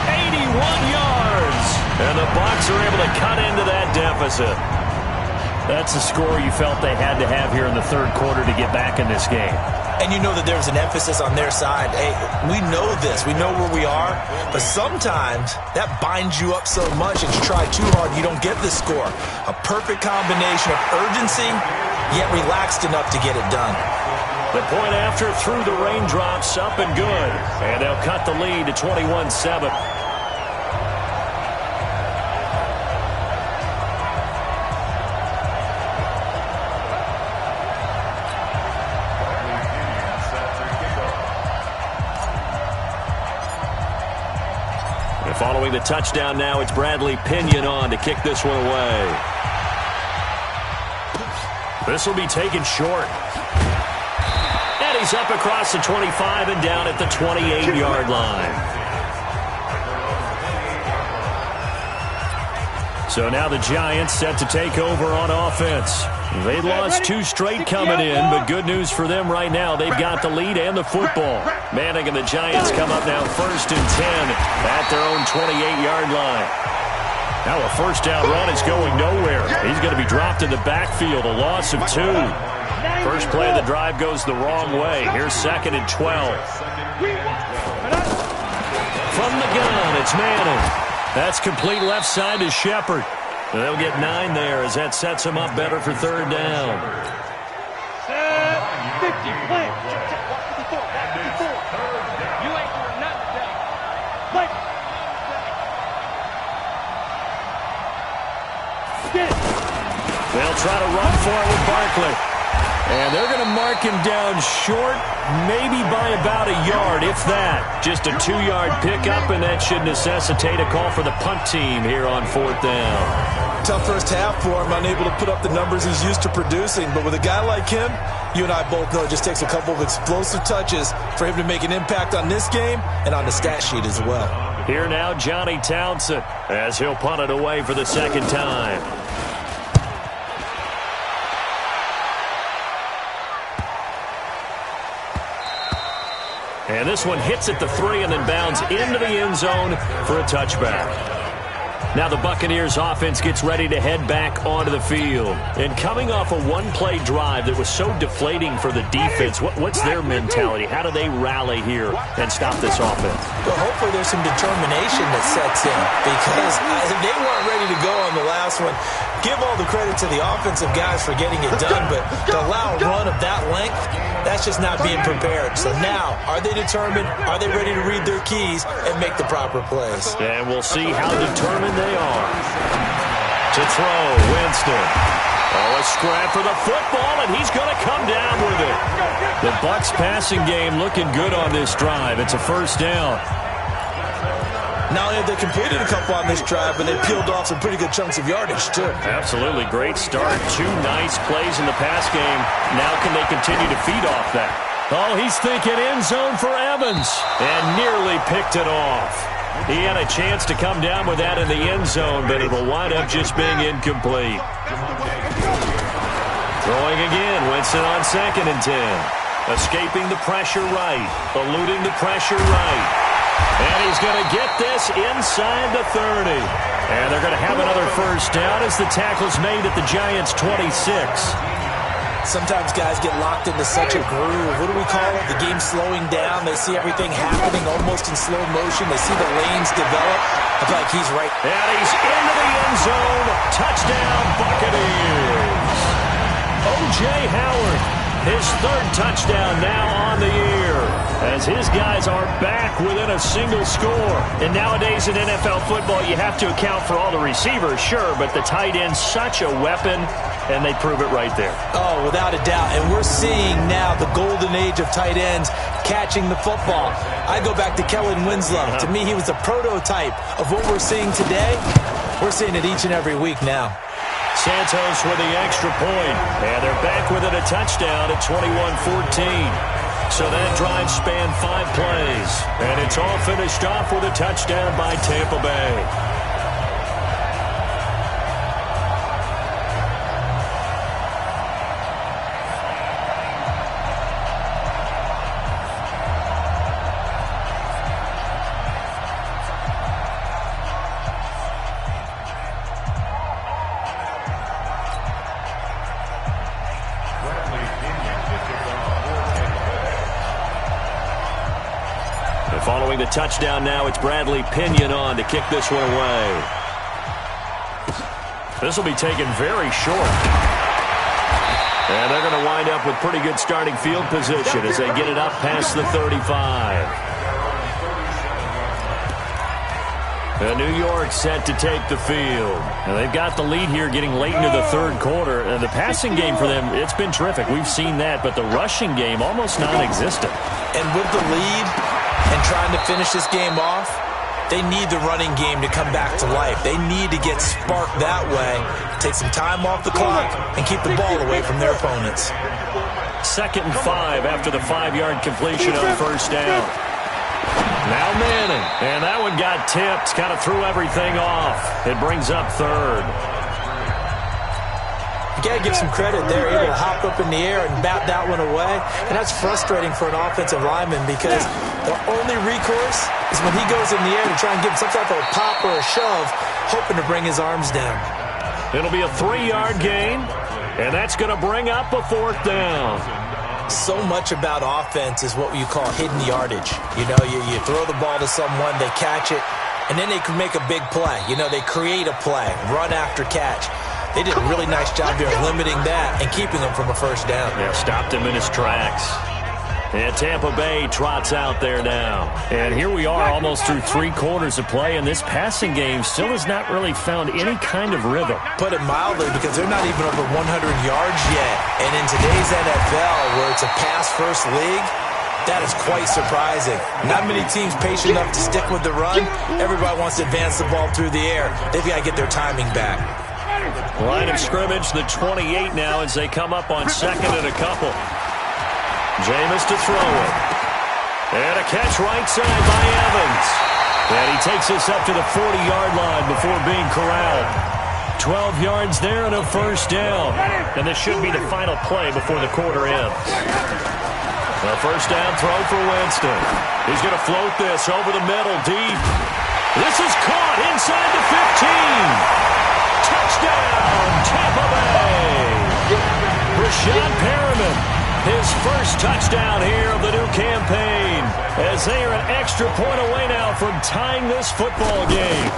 81 yards. And the Bucs are able to cut into that deficit. That's the score you felt they had to have here in the third quarter to get back in this game.
And you know that there's an emphasis on their side. Hey, we know this. We know where we are. But sometimes that binds you up so much that you try too hard, you don't get this score. A perfect combination of urgency, yet relaxed enough to get it done.
The point after through the raindrops, up and good. And they'll cut the lead to 21-7. Following the touchdown now, it's Bradley Pinion on to kick this one away. This will be taken short. And he's up across the 25 and down at the 28-yard line. So now the Giants set to take over on offense. They lost 2 straight coming in, but good news for them right now. They've got the lead and the football. Manning and the Giants come up now 1st and 10 at their own 28-yard line. Now a first down run is going nowhere. He's going to be dropped in the backfield, a loss of 2. First play of the drive goes the wrong way. Here's 2nd and 12. From the gun, it's Manning. That's complete left side to Shepard. They'll get 9 there as that sets him up better for 3rd down.
50, play. You ain't doing nothing today. Play. Get it.
They'll try to run for it with Barkley. And they're going to mark him down short, maybe by about a yard, if that. Just a 2-yard pickup, and that should necessitate a call for the punt team here on 4th down.
Tough first half for him, unable to put up the numbers he's used to producing. But with a guy like him, you and I both know it just takes a couple of explosive touches for him to make an impact on this game and on the stat sheet as well.
Here now, Johnny Townsend, as he'll punt it away for the 2nd time. And this one hits at the 3 and then bounds into the end zone for a touchback. Now the Buccaneers offense gets ready to head back onto the field. And coming off a 1-play drive that was so deflating for the defense, what's their mentality? How do they rally here and stop this offense?
Well, hopefully there's some determination that sets in, because they weren't ready to go on the last one. Give all the credit to the offensive guys for getting it done, but to allow a run of that length, that's just not being prepared. So now, are they determined? Are they ready to read their keys and make the proper plays?
And we'll see how determined they are. To throw, Winston. Oh, a scrap for the football, and he's going to come down with it. The Bucs passing game looking good on this drive. It's a 1st down.
Not only have they completed a couple on this drive, but they peeled off some pretty good chunks of yardage, too.
Absolutely. Great start. 2 nice plays in the pass game. Now can they continue to feed off that? Oh, he's thinking end zone for Evans, and nearly picked it off. He had a chance to come down with that in the end zone, but it will wind up just being incomplete. Throwing again. Winston on 2nd and 10. Escaping the pressure right. Eluding the pressure right. And he's going to get this inside the 30. And they're going to have another first down as the tackle's made at the Giants' 26.
Sometimes guys get locked into such a groove. What do we call it? The game slowing down. They see everything happening almost in slow motion. They see the lanes develop. I feel like he's right.
And he's into the end zone. Touchdown, Buccaneers. O.J. Howard, his 3rd touchdown now on the year, as his guys are back within a single score. And nowadays in NFL football, you have to account for all the receivers, sure, but the tight end's such a weapon, and they prove it right there.
Oh, without a doubt. And we're seeing now the golden age of tight ends catching the football. I go back to Kellen Winslow. To me, he was a prototype of what we're seeing today. We're seeing it each and every week now.
Santos with the extra point, and they're back within a touchdown at 21-14. So that drive spanned 5 plays, and it's all finished off with a touchdown by Tampa Bay. Following the touchdown now, it's Bradley Pinion on to kick this one away. This will be taken very short. And they're going to wind up with pretty good starting field position as they get it up past the 35. And New York set to take the field. And they've got the lead here getting late into the 3rd quarter. And the passing game for them, it's been terrific. We've seen that, but the rushing game almost non-existent.
And with the lead and trying to finish this game off, They need the running game to come back to life. They need to get sparked that way, take some time off the clock, and keep the ball away from their opponents.
2nd and 5 after the 5-yard completion on first down. Now Manning, and that one got tipped, kind of threw everything off. It brings up 3rd.
You got to give some credit there, able to hop up in the air and bat that one away. And that's frustrating for an offensive lineman because the only recourse is when he goes in the air to try and give some type of a pop or a shove, hoping to bring his arms down.
It'll be a 3-yard gain, and that's going to bring up a 4th down.
So much about offense is what you call hidden yardage. You know, you throw the ball to someone, they catch it, and then they can make a big play. You know, they create a play, run after catch. They did a really nice job here of limiting that and keeping them from a first down.
Yeah, stopped him in his tracks. And Tampa Bay trots out there now. And here we are almost through 3 quarters of play, and this passing game still has not really found any kind of rhythm.
Put it mildly, because they're not even over 100 yards yet. And in today's NFL, where it's a pass-first league, that is quite surprising. Not many teams patient enough to stick with the run. Everybody wants to advance the ball through the air. They've got to get their timing back.
Line of scrimmage, the 28 now as they come up on 2nd and a couple. Jameis to throw it. And a catch right side by Evans. And he takes us up to the 40-yard line before being corralled. 12 yards there and a first down. And this should be the final play before the quarter ends. A first down throw for Winston. He's going to float this over the middle deep. This is caught inside the 15. Touchdown, Tampa Bay. Rashad Perriman, his first touchdown here of the new campaign, as they are an extra point away now from tying this football game.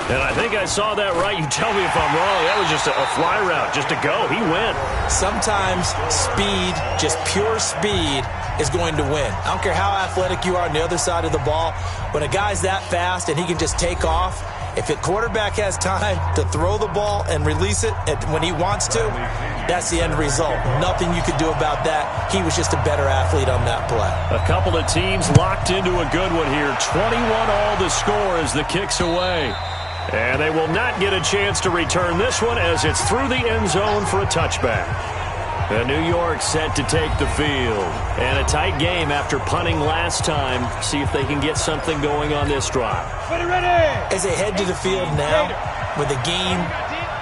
And I think I saw that right. You tell me if I'm wrong. That was just a fly route, just to go. He went.
Sometimes speed, just pure speed, is going to win. I don't care how athletic you are on the other side of the ball. When a guy's that fast and he can just take off, if the quarterback has time to throw the ball and release it when he wants to, that's the end result. Nothing you could do about that. He was just a better athlete on that play.
A couple of teams locked into a good one here. 21-all the score as the kick's away. And they will not get a chance to return this one as it's through the end zone for a touchback. And New York set to take the field. And a tight game after punting last time. See if they can get something going on this drive.
Ready.
As they head to the field now, with the game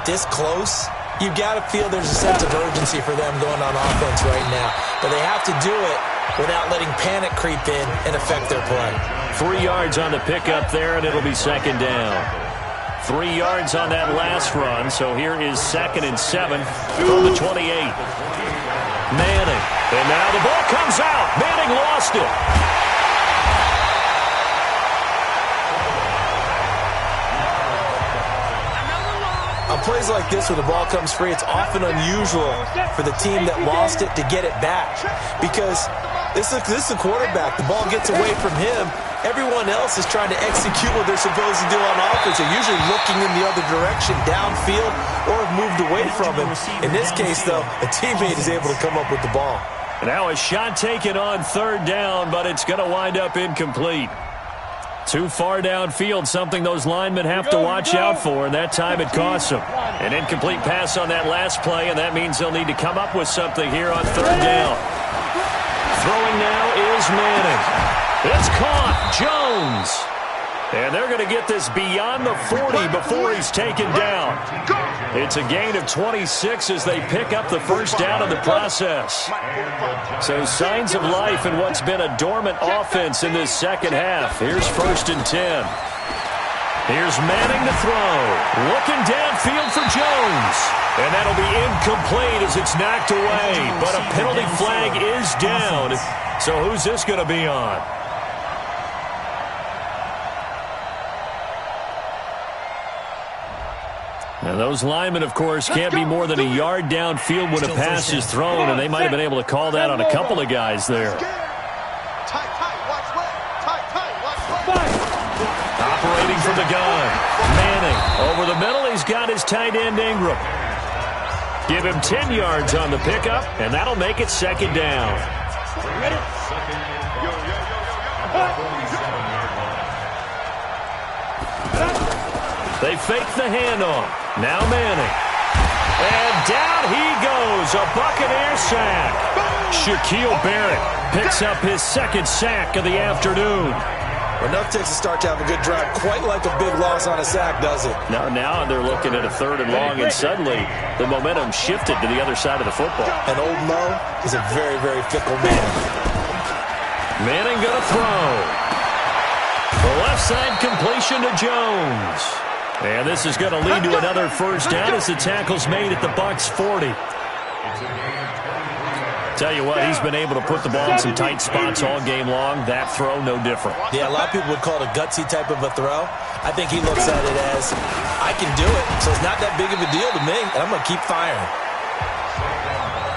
this close, you've got to feel there's a sense of urgency for them going on offense right now. But they have to do it without letting panic creep in and affect their play.
3 yards on the pickup there, and it'll be 2nd down. 3 yards on that last run, so here is 2nd and 7 from the 28. Manning, and now the ball comes out. Manning lost it.
On plays like this where the ball comes free, it's often unusual for the team that lost it to get it back. Because this is a quarterback. The ball gets away from him. Everyone else is trying to execute what they're supposed to do on offense. They're usually looking in the other direction, downfield, or have moved away from him. In this case, though, a teammate is able to come up with the ball.
Now a shot taken on 3rd down, but it's going to wind up incomplete. Too far downfield, something those linemen have to watch out for, and that time it costs them. An incomplete pass on that last play, and that means they'll need to come up with something here on 3rd down. Throwing now is Manning. It's caught. Jones. And they're going to get this beyond the 40 before he's taken down. It's a gain of 26 as they pick up the first down in the process. So signs of life in what's been a dormant offense in this second half. Here's 1st and 10. Here's Manning to throw. Looking downfield for Jones. And that'll be incomplete as it's knocked away. But a penalty flag is down. So who's this going to be on? And those linemen, of course, can't be more than a yard downfield when a pass is thrown, and they might have been able to call that on a couple of guys there. Operating from the gun. Manning over the middle. He's got his tight end Ingram. Give him 10 yards on the pickup, and that'll make it 2nd down. They fake the handoff. Now Manning. And down he goes. A Buccaneer sack. Shaquille Barrett picks up his second sack of the afternoon.
Well, enough takes to start to have a good drive. Quite like a big loss on a sack, does it?
Now they're looking at a 3rd and long, and suddenly the momentum shifted to the other side of the football.
And old Mo is a very, very fickle man.
Manning going to throw. The left side completion to Jones. And this is going to lead to another first down as the tackle's made at the Bucs 40. Tell you what, he's been able to put the ball in some tight spots all game long. That throw, no different.
Yeah, a lot of people would call it a gutsy type of a throw. I think he looks at it as, I can do it, so it's not that big of a deal to me, and I'm going to keep firing.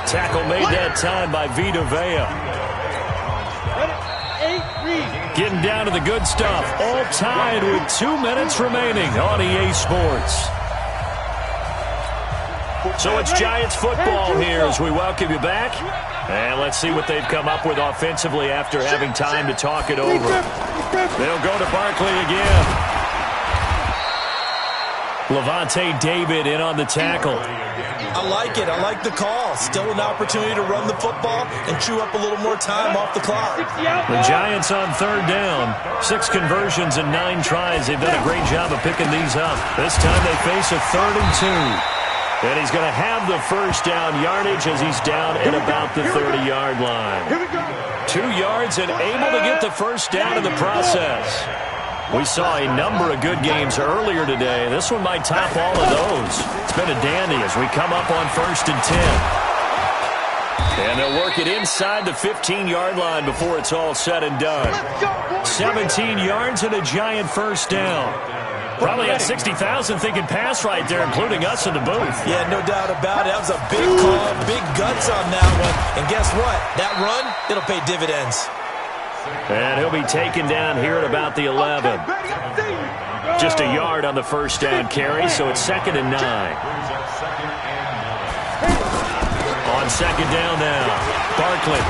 Tackle made that time by Vita Vea. Getting down to the good stuff. All tied with 2 minutes remaining on EA Sports. So it's Giants football here as we welcome you back. And let's see what they've come up with offensively after having time to talk it over. They'll go to Barkley again. Levante David in on the tackle.
I like it. I like the call. Still an opportunity to run the football and chew up a little more time off the clock.
The Giants on 3rd down. 6 conversions and 9 tries. They've done a great job of picking these up. This time they face a 3rd and 2. And he's going to have the first down yardage as he's down at about the 30-yard line. 2 yards and able to get the first down in the process. We saw a number of good games earlier today. This one might top all of those. It's been a dandy as we come up on 1st and 10. And they'll work it inside the 15-yard line before it's all said and done. 17 yards and a Giant first down. Probably had 60,000 thinking pass right there, including us in the booth.
Yeah, no doubt about it. That was a big call, big guts on that one. And guess what? That run, it'll pay dividends.
And he'll be taken down here at about the 11. Just a yard on the first down carry, so it's 2nd and 9. On 2nd down now, Barkley.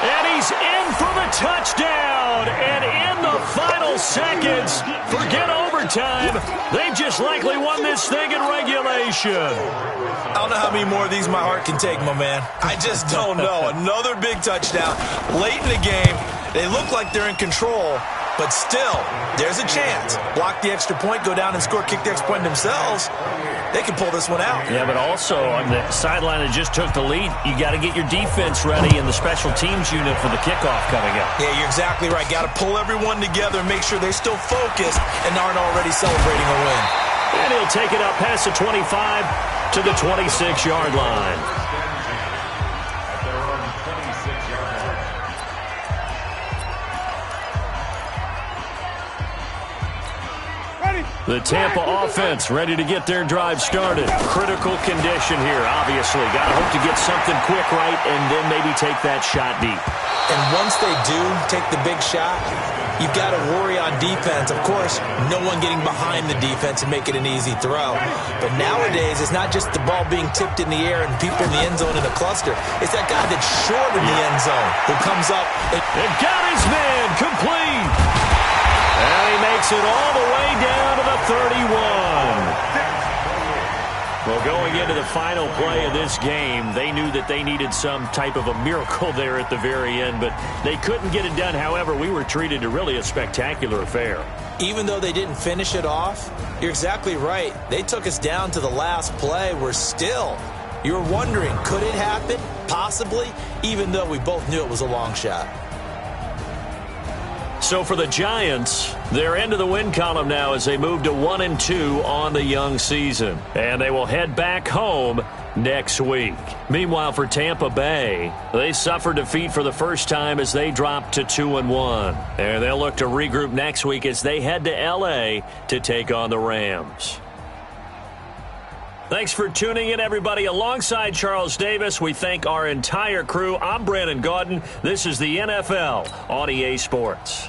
And he's in for the touchdown. And in the final seconds, forget overtime, they've just likely won this thing in regulation.
I don't know how many more of these my heart can take, my man. I just don't know. Another big touchdown late in the game. They look like they're in control, but still, there's a chance. Block the extra point, go down and score, kick the extra point themselves. They can pull this one out.
Yeah, but also on the sideline that just took the lead, you got to get your defense ready in the special teams unit for the kickoff coming up.
Yeah, you're exactly right. Got to pull everyone together and make sure they're still focused and aren't already celebrating a win.
And he'll take it up past the 25 to the 26-yard line. The Tampa offense ready to get their drive started. Critical condition here, obviously. Got to hope to get something quick right and then maybe take that shot deep.
And once they do take the big shot, you've got to worry on defense. Of course, no one getting behind the defense and make it an easy throw. But nowadays, it's not just the ball being tipped in the air and people in the end zone in a cluster. It's that guy that's short in the end zone who comes up
and got his man complete. And he makes it all the way down to the 31. Well, going into the final play of this game, they knew that they needed some type of a miracle there at the very end, but they couldn't get it done. However, we were treated to really a spectacular affair.
Even though they didn't finish it off, you're exactly right. They took us down to the last play. We're still, you're wondering, could it happen? Possibly, even though we both knew it was a long shot.
So for the Giants, they're into the win column now as they move to 1-2 on the young season. And they will head back home next week. Meanwhile, for Tampa Bay, they suffered defeat for the first time as they dropped to 2-1. And they'll look to regroup next week as they head to L.A. to take on the Rams. Thanks for tuning in, everybody. Alongside Charles Davis, we thank our entire crew. I'm Brandon Gaudin. This is the NFL on EA Sports.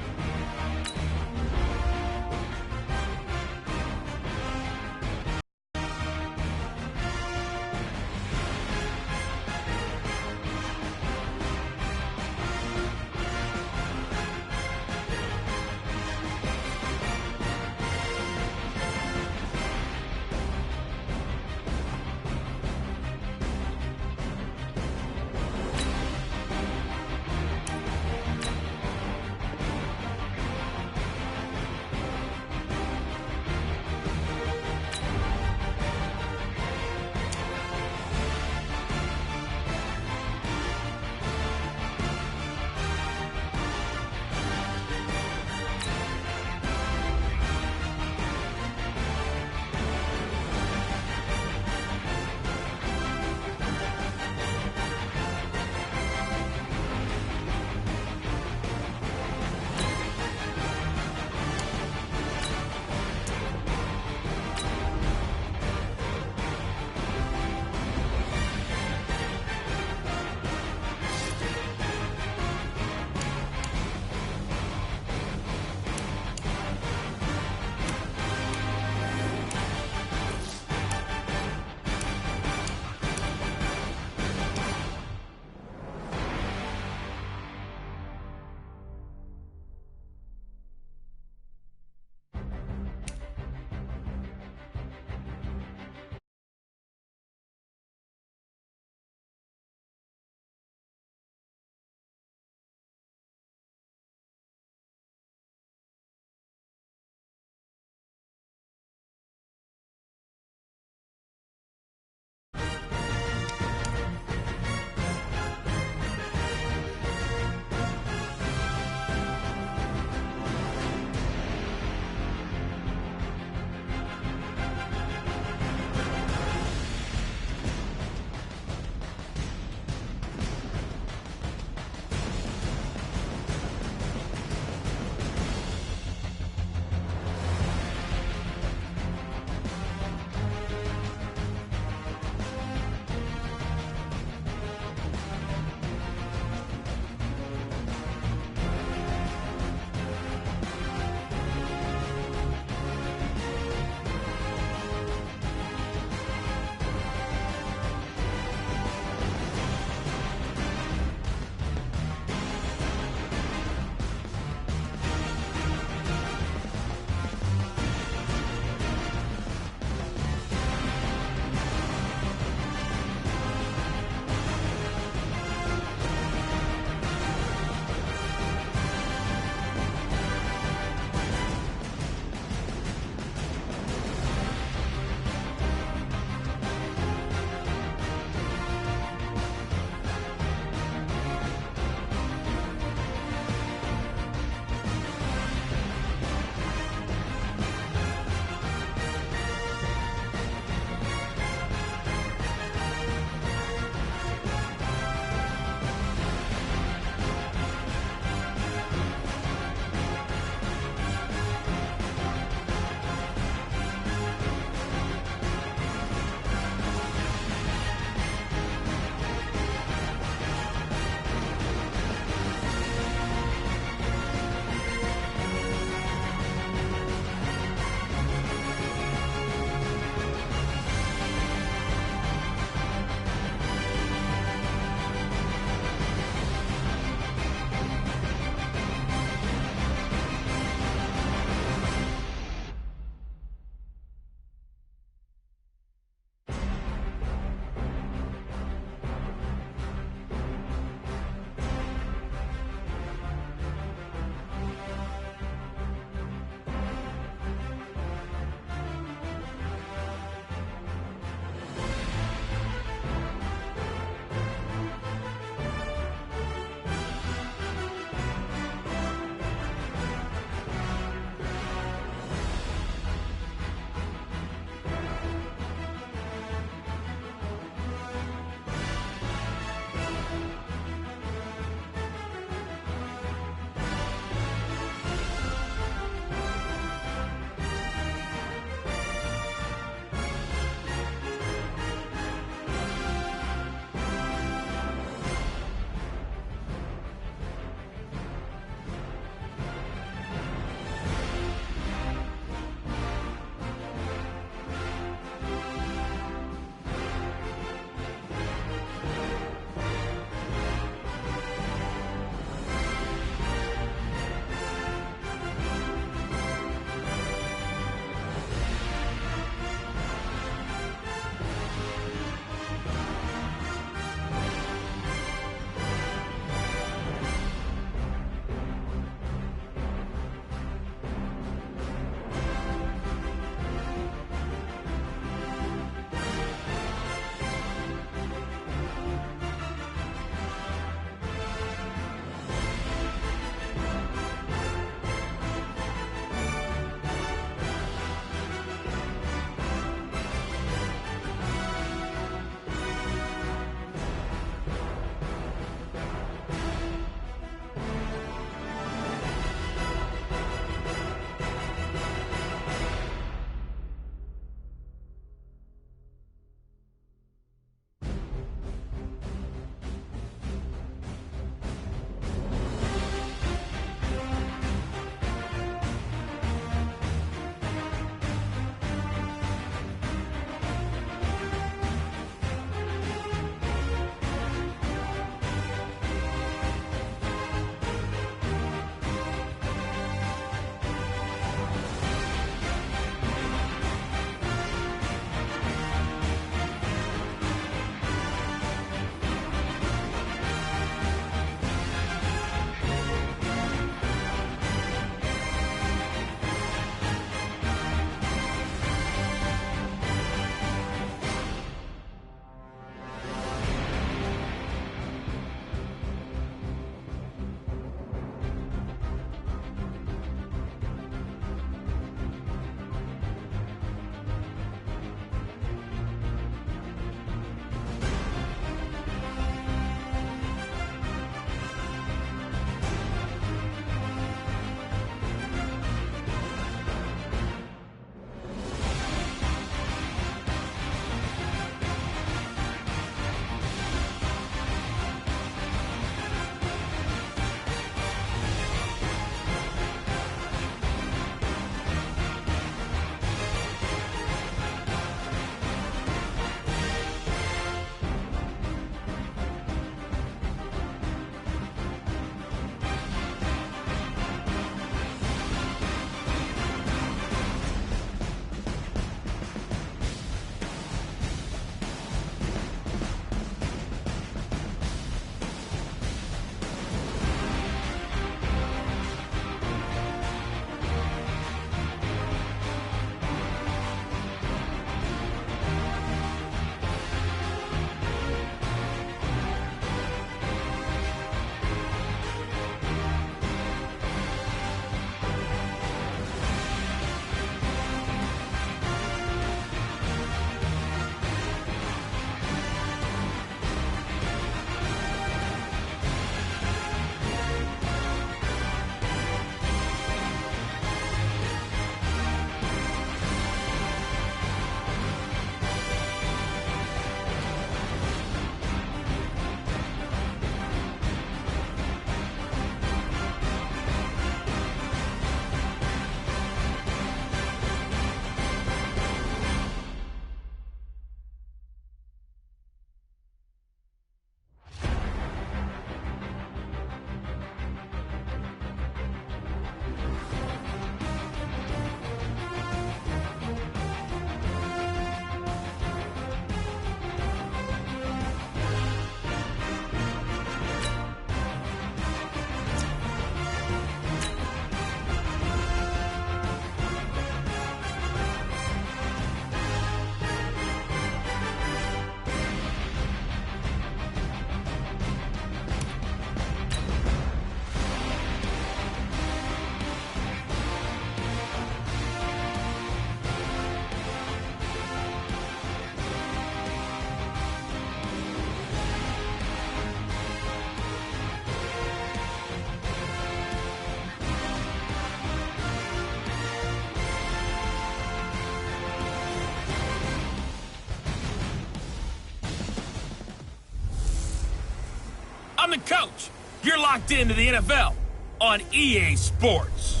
I'm the coach. You're locked into the NFL on EA Sports.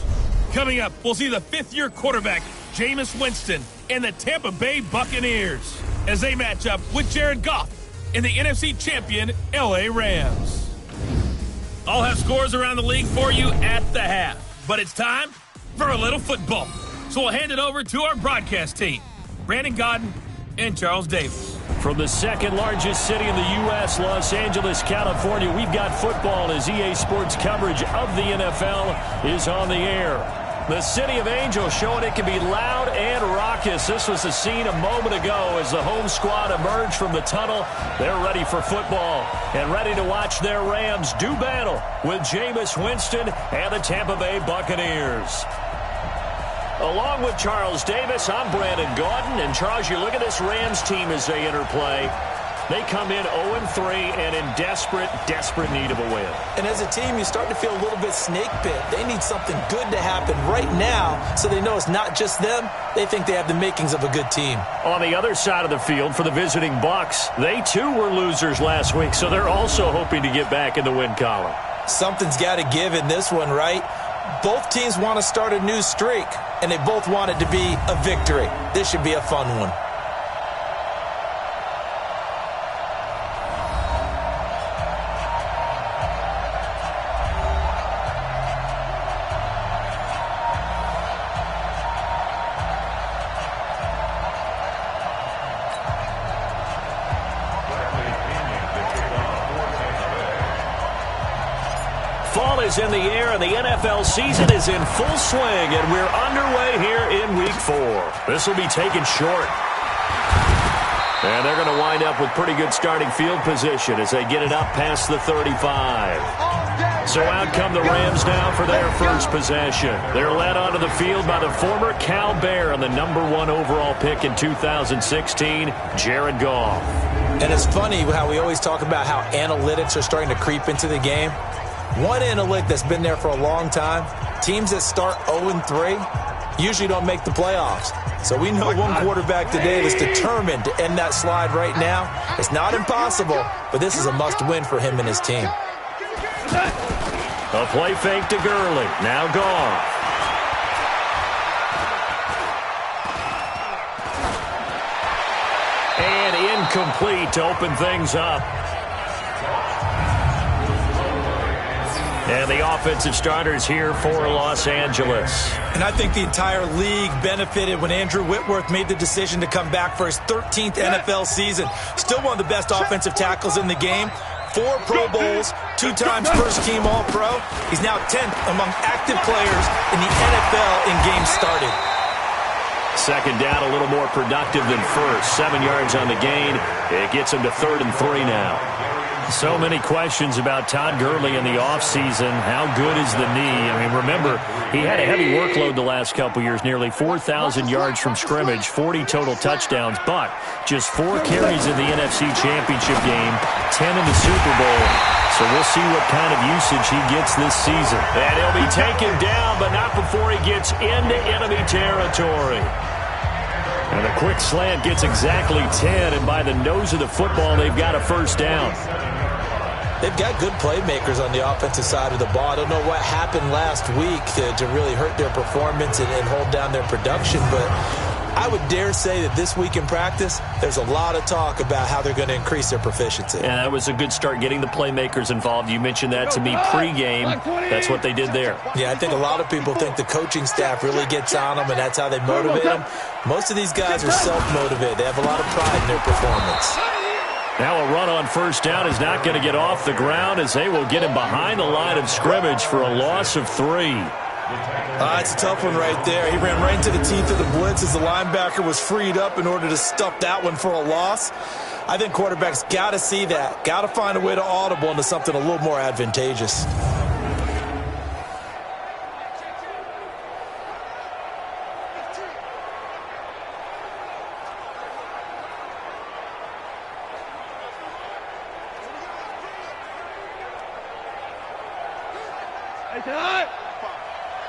Coming up, we'll see the fifth-year quarterback, Jameis Winston, and the Tampa Bay Buccaneers as they match up with Jared Goff and the NFC champion LA Rams. I'll have scores around the league for you at the half, but it's time for a little football. So we'll hand it over to our broadcast team, Brandon Godden and Charles Davis.
From the second largest city in the U.S., Los Angeles, California, we've got football as EA Sports coverage of the NFL is on the air. The City of Angels showing it can be loud and raucous. This was the scene a moment ago as the home squad emerged from the tunnel. They're ready for football and ready to watch their Rams do battle with Jameis Winston and the Tampa Bay Buccaneers. Along with Charles Davis, I'm Brandon Gaudin. And Charles, you look at this Rams team as they interplay. They come in 0-3 and in desperate need of a win.
And as a team, you start to feel a little bit snake bit. They need something good to happen right now so they know it's not just them. They think they have the makings of a good team.
On the other side of the field for the visiting Bucs, they too were losers last week, so they're also hoping to get back in the win column.
Something's got to give in this one, right? Both teams want to start a new streak, and they both want it to be a victory. This should be a fun one.
Fall is in the air, and the NFL season is in full swing, and we're underway here in Week 4. This will be taken short. And they're going to wind up with pretty good starting field position as they get it up past the 35. So out come the Rams now for their first possession. They're led onto the field by the former Cal Bear and the #1 overall pick in 2016, Jared Goff.
And it's funny how we always talk about how analytics are starting to creep into the game. One analytic that's been there for a long time, teams that start 0-3 usually don't make the playoffs. So we know one quarterback today that's determined to end that slide right now. It's not impossible, but this is a must-win for him and his team.
A play fake to Gurley. Now Goff. And incomplete to open things up. And the offensive starters here for Los Angeles.
And I think the entire league benefited when Andrew Whitworth made the decision to come back for his 13th NFL season. Still one of the best offensive tackles in the game. 4 Pro Bowls, 2 times first-team All-Pro. He's now 10th among active players in the NFL in games started.
Second down, a little more productive than first. 7 yards on the gain. It gets him to 3rd and 3 now. So many questions about Todd Gurley in the offseason. How good is the knee? I mean, remember, he had a heavy workload the last couple years, nearly 4,000 yards from scrimmage, 40 total touchdowns, but just 4 carries in the NFC Championship game, 10 in the Super Bowl. So we'll see what kind of usage he gets this season. And he'll be taken down, but not before he gets into enemy territory. And the quick slant gets exactly 10, and by the nose of the football, they've got a first down.
They've got good playmakers on the offensive side of the ball. I don't know what happened last week to really hurt their performance and hold down their production, but I would dare say that this week in practice, there's a lot of talk about how they're going to increase their proficiency.
And that was a good start getting the playmakers involved. You mentioned that to me pregame. That's what they did there.
Yeah, I think a lot of people think the coaching staff really gets on them, and that's how they motivate them. Most of these guys are self-motivated. They have a lot of pride in their performance.
Now a run on first down is not going to get off the ground as they will get him behind the line of scrimmage for a loss of 3.
It's a tough one right there. He ran right into the teeth of the blitz as the linebacker was freed up in order to stuff that one for a loss. I think quarterbacks got to see that. Got to find a way to audible into something a little more advantageous.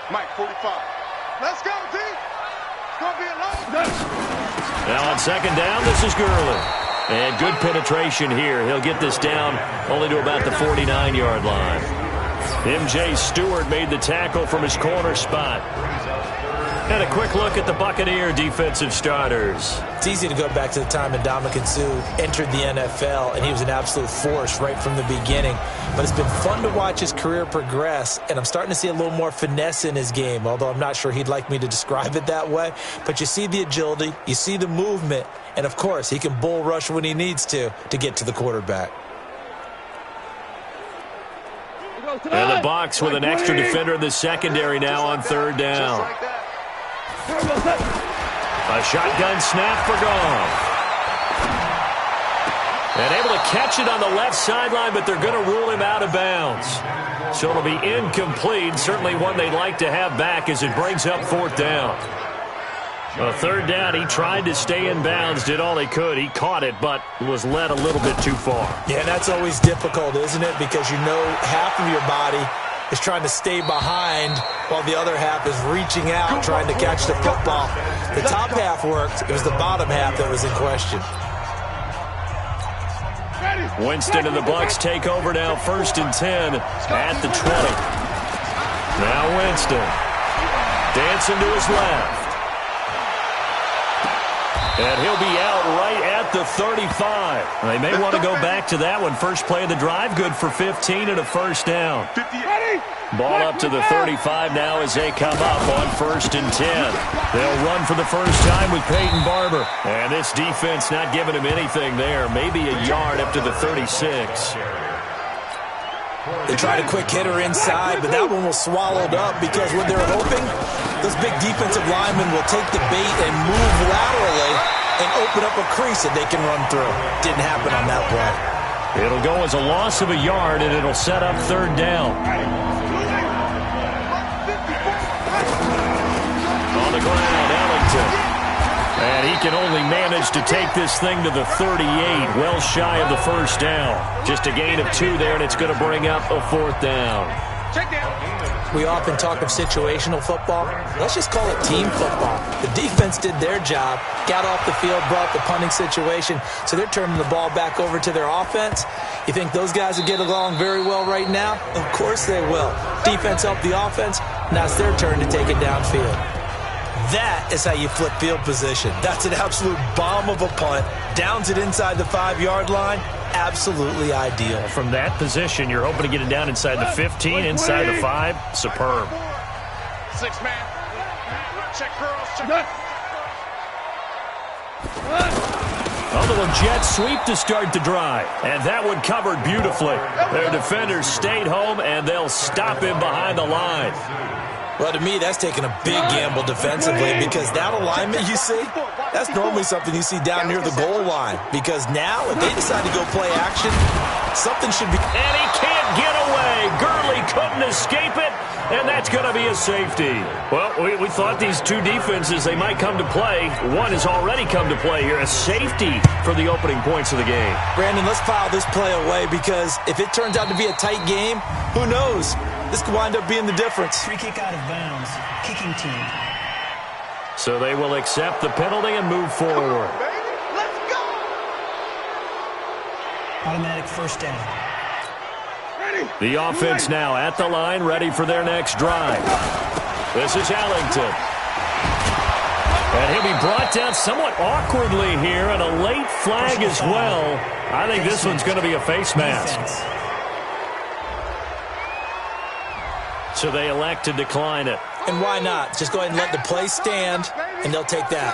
Mike, 45. Let's go, team. It's going to be a long day.
Now on second down, this is Gurley. And good penetration here. He'll get this down only to about the 49-yard line. M.J. Stewart made the tackle from his corner spot. And a quick look at the Buccaneer defensive starters.
It's easy to go back to the time when Ndamukong Suh entered the NFL, and he was an absolute force right from the beginning. But it's been fun to watch his career progress, and I'm starting to see a little more finesse in his game, although I'm not sure he'd like me to describe it that way. But you see the agility, you see the movement, and, of course, he can bull rush when he needs to get to the quarterback.
And the Bucs with an extra defender in the secondary now on third down. A shotgun snap for Goff. And able to catch it on the left sideline, but they're going to rule him out of bounds. So it'll be incomplete. Certainly one they'd like to have back as it brings up fourth down. A third down, he tried to stay in bounds, did all he could. He caught it, but was led a little bit too far.
Yeah, and that's always difficult, isn't it? Because you know half of your body is trying to stay behind while the other half is reaching out, trying to catch the football. The top half worked. It was the bottom half that was in question.
Winston and the Bucs take over now, 1st and 10 at the 20. Now Winston dancing to his left. And he'll be out right at the 35. They may want to go back to that one. First play of the drive, good for 15 and a first down. Ball up to the 35 now as they come up on 1st and 10. They'll run for the first time with Peyton Barber. And this defense not giving him anything there. Maybe a yard up to the 36.
They tried a quick hitter inside, but that one was swallowed up because when they're hoping, those big defensive linemen will take the bait and move laterally and open up a crease that they can run through. Didn't happen on that play.
It'll go as a loss of a yard, and it'll set up third down. On the ground, Ellington. And he can only manage to take this thing to the 38, well shy of the first down. Just a gain of 2 there, and it's going to bring up a fourth down.
We often talk of situational football. Let's just call it team football. The defense did their job, got off the field, brought the punting situation, so they're turning the ball back over to their offense. You think those guys will get along very well right now? Of course they will. Defense helped the offense. Now it's their turn to take it downfield. That is how you flip field position. That's an absolute bomb of a punt. Downs it inside the 5-yard line. Absolutely ideal.
From that position, you're hoping to get it down inside the 15, inside the 5. Superb.
6-man. Check girls. Check.
A little jet sweep to start the drive. And that one covered beautifully. Their defenders stayed home, and they'll stop him behind the line.
Well, to me, that's taking a big gamble defensively because that alignment you see, that's normally something you see down near the goal line. Because now, if they decide to go play action, something should be...
And he can't get away. Gurley couldn't escape it, and that's going to be a safety. Well, we thought these two defenses, they might come to play. One has already come to play here, a safety for the opening points of the game.
Brandon, let's file this play away because if it turns out to be a tight game, who knows? This could wind up being the difference.
Free kick out of bounds. Kicking team.
So they will accept the penalty and move forward.
Let's go.
Automatic first down.
Ready.
The offense now at the line, ready for their next drive. This is Ellington. And he'll be brought down somewhat awkwardly here, and a late flag as well. I think this one's going to be a face mask. So they elect to decline it.
And why not? Just go ahead and let the play stand, and they'll take that.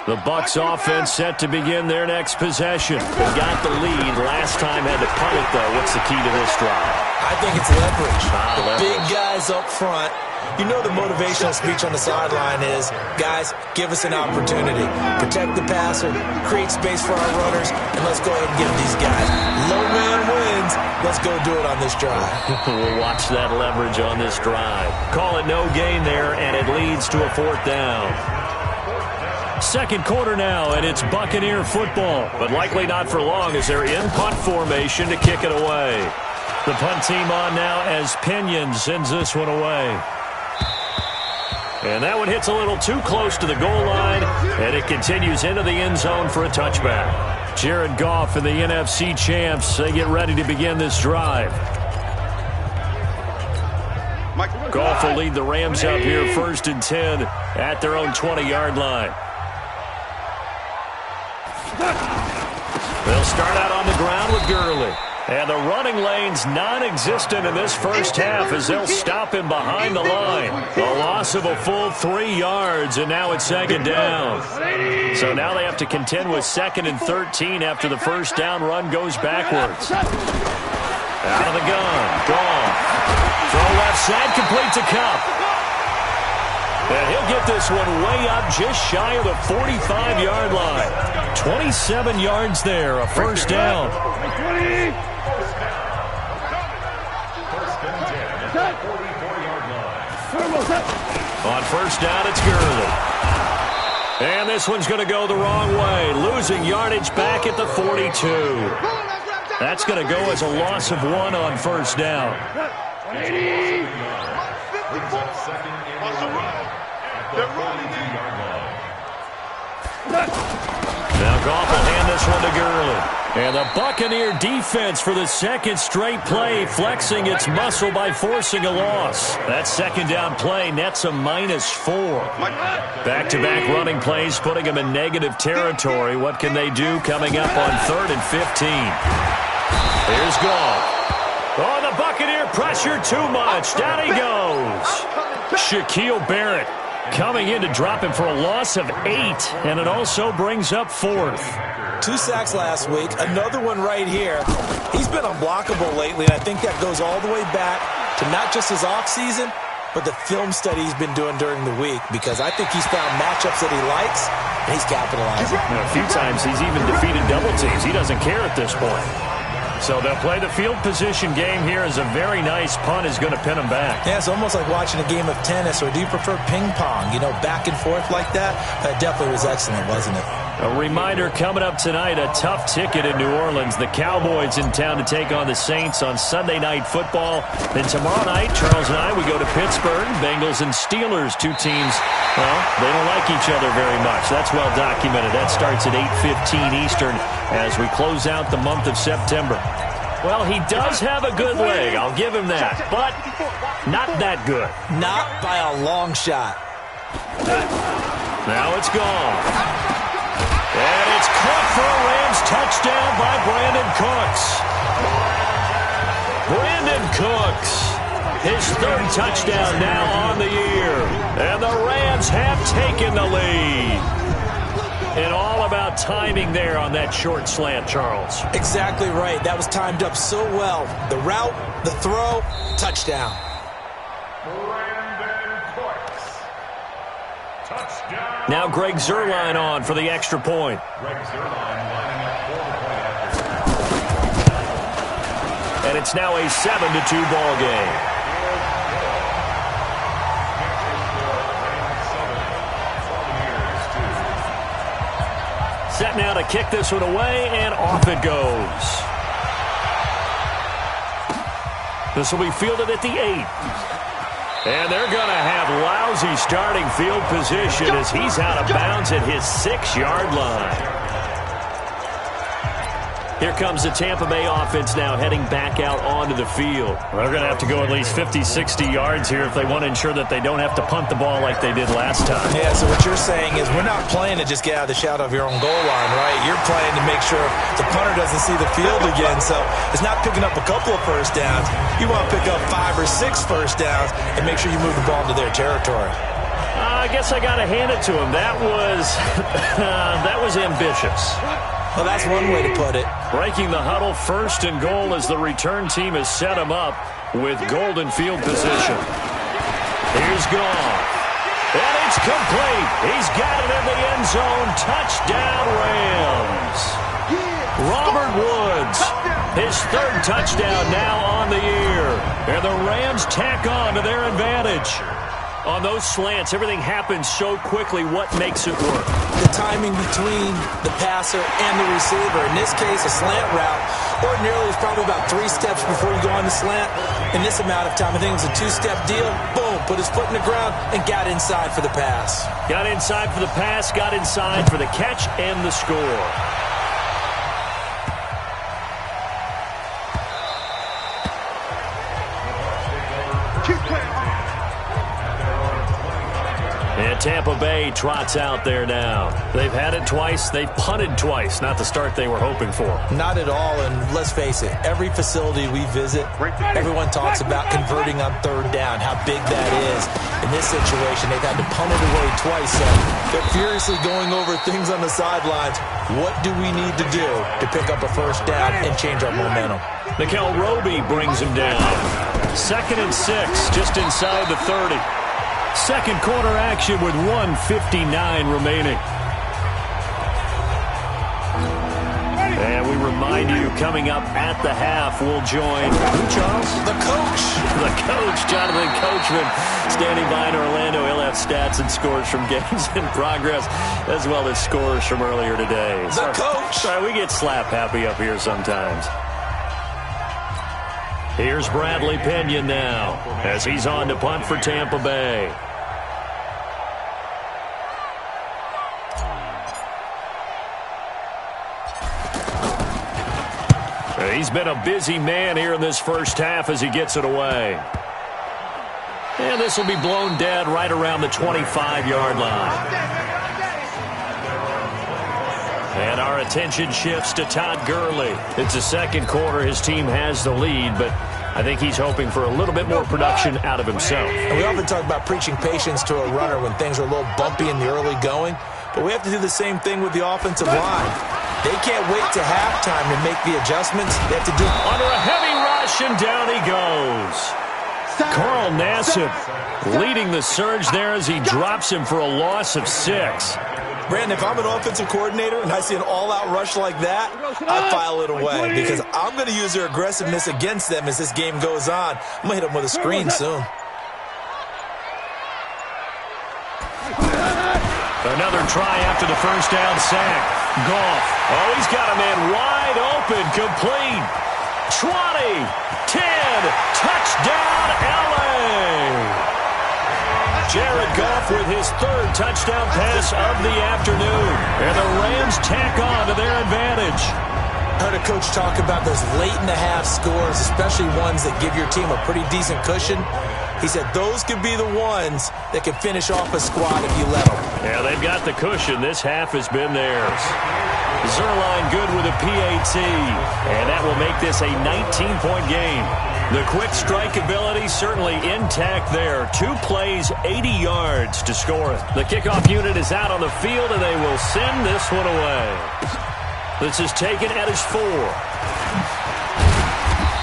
The Bucs offense set to begin their next possession. They got the lead. Last time had to punt it, though. What's the key to this drive?
I think it's leverage. The
leverage.
big guys up front. You know the motivational speech on the sideline is, guys, give us an opportunity. Protect the passer, create space for our runners, and let's go ahead and give these guys. Low man wins. Let's go do it on this drive.
We'll watch that leverage on this drive. Call it no gain there, and it leads to a fourth down. Second quarter now, and it's Buccaneer football, but likely not for long as they're in punt formation to kick it away. The punt team on now as Pinion sends this one away. And that one hits a little too close to the goal line, and it continues into the end zone for a touchback. Jared Goff and the NFC champs, they get ready to begin this drive. Goff will lead the Rams up here 1st and 10 at their own 20-yard line. They'll start out on the ground with Gurley. And the running lane's non-existent in this first half as they'll stop him behind the line. A loss of a full 3 yards, and now it's 2nd down. So now they have to contend with 2nd and 13 after the first down run goes backwards. Out of the gun. Goff. Throw left side, complete to Kupp. And he'll get this one way up just shy of the 45-yard line. 27 yards there, a first down. On first down, it's Gurley. And this one's going to go the wrong way, losing yardage back at the 42. That's going to go as a loss of 1 on first down. Now Goff will hand this one to Gurley. And the Buccaneer defense for the 2nd straight play, flexing its muscle by forcing a loss. That 2nd down play nets a -4. Back-to-back running plays putting them in negative territory. What can they do coming up on 3rd and 15? Here's Goff. Oh, the Buccaneer pressure too much. Down he goes. Shaquille Barrett coming in to drop him for a loss of 8, and it also brings up 4th.
2 sacks last week, another one right here. He's been unblockable lately, and I think that goes all the way back to not just his offseason, but the film study he's been doing during the week, because I think he's found matchups that he likes, and he's capitalizing.
A few times he's even defeated double teams. He doesn't care at this point. So they'll play the field position game here as a very nice punt is going to pin them back.
Yeah, it's almost like watching a game of tennis, or do you prefer ping pong? You know, back and forth like that? That definitely was excellent, wasn't it?
A reminder coming up tonight, a tough ticket in New Orleans. The Cowboys in town to take on the Saints on Sunday Night Football. Then tomorrow night, Charles and I, we go to Pittsburgh. Bengals and Steelers, 2 teams, well, they don't like each other very much. That's well documented. That starts at 8:15 Eastern as we close out the month of September. Well, he does have a good leg, I'll give him that, but not that good.
Not by a long shot.
Now it's gone. And it's caught for a Rams touchdown by Brandon Cooks. Brandon Cooks, his 3rd touchdown now on the year. And the Rams have taken the lead. And all about timing there on that short slant, Charles.
Exactly right. That was timed up so well. The route, the throw, touchdown.
Now Greg Zuerlein on for the extra point. And it's now a 7-2 ball game. Set now to kick this one away, and off it goes. This will be fielded at the 8. And they're going to have lousy starting field position as he's out of bounds at his 6-yard line. Here comes the Tampa Bay offense now heading back out onto the field. They're going to have to go at least 50, 60 yards here if they want to ensure that they don't have to punt the ball like they did last time.
Yeah, so what you're saying is we're not playing to just get out of the shadow of your own goal line, right? You're playing to make sure the punter doesn't see the field again. So it's not picking up a couple of first downs. You want to pick up 5 or 6 first downs and make sure you move the ball into their territory.
I guess I got to hand it to him. That was ambitious.
Well, that's one way to put it.
Breaking the huddle, 1st and goal as the return team has set him up with golden field position. Here's Goff. And it's complete. He's got it in the end zone. Touchdown, Rams. Robert Woods, his 3rd touchdown now on the year. And the Rams tack on to their advantage. On those slants, everything happens so quickly. What makes it work?
The timing between the passer and the receiver. In this case, a slant route ordinarily is probably about 3 steps before you go on the slant. In this amount of time, I think it was a 2-step deal. Boom, put his foot in the ground and got inside for the pass.
Got inside for the pass, got inside for the catch and the score. And Tampa Bay trots out there now. They've had it twice. They've punted twice. Not the start they were hoping for.
Not at all, and let's face it, every facility we visit, everyone talks about converting on 3rd down, how big that is. In this situation, they've had to punt it away twice, so they're furiously going over things on the sidelines. What do we need to do to pick up a 1st down and change our momentum?
Nickel Roby brings him down. 2nd and 6, just inside the 30. Second quarter action with 1:59 remaining. And we remind you, coming up at the half, we'll join who, Charles?
The coach.
The coach, Jonathan Coachman, standing by in Orlando. He'll have stats and scores from games in progress, as well as scores from earlier today.
The coach.
Sorry, we get slap happy up here sometimes. Here's Bradley Pinion now, as he's on to punt for Tampa Bay. He's been a busy man here in this first half as he gets it away. And this will be blown dead right around the 25-yard line. And our attention shifts to Todd Gurley. It's the second quarter. His team has the lead, but I think he's hoping for a little bit more production out of himself.
And we often talk about preaching patience to a runner when things are a little bumpy in the early going, but we have to do the same thing with the offensive line. They can't wait to halftime to make the adjustments. They have to do it.
Under a heavy rush, and down he goes. Carl Nassib leading the surge there as he drops him for a loss of 6.
Brandon, if I'm an offensive coordinator and I see an all-out rush like that, I file it away because I'm going to use their aggressiveness against them as this game goes on. I'm going to hit them with a screen soon.
Another try after the first down sack. Goff. Oh, he's got a man wide open, complete. 20, 10, touchdown, L.A. Jared Goff with his 3rd touchdown pass of the afternoon. And the Rams tack on to their advantage.
I heard a coach talk about those late-in-the-half scores, especially ones that give your team a pretty decent cushion. He said those could be the ones that can finish off a squad if you let them.
Yeah, they've got the cushion. This half has been theirs. Zerline good with a PAT, and that will make this a 19-point game. The quick strike ability certainly intact there. 2 plays, 80 yards to score it. The kickoff unit is out on the field, and they will send this one away. This is taken at his 4.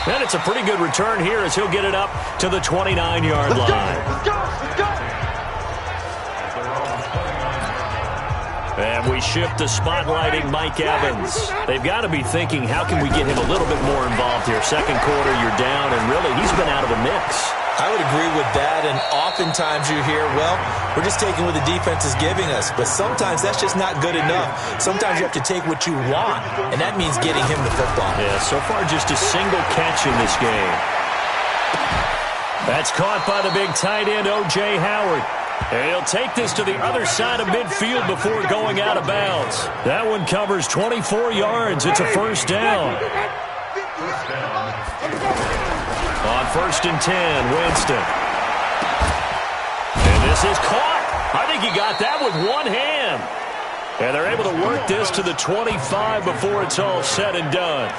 And it's a pretty good return here as he'll get it up to the 29-yard line.
Let's go.
And we shift to spotlighting Mike Evans. They've got to be thinking, how can we get him a little bit more involved here? Second quarter, you're down, and really, he's been out of the mix.
I would agree with that, and oftentimes you hear, well, we're just taking what the defense is giving us, but sometimes that's just not good enough. Sometimes you have to take what you want, and that means getting him the football.
Yeah, so far just a single catch in this game. That's caught by the big tight end, O.J. Howard. And he'll take this to the other side of midfield before going out of bounds. That one covers 24 yards. It's a first down. On 1st and 10, Winston. And this is caught. I think he got that with one hand. And they're able to work this to the 25 before it's all said and done.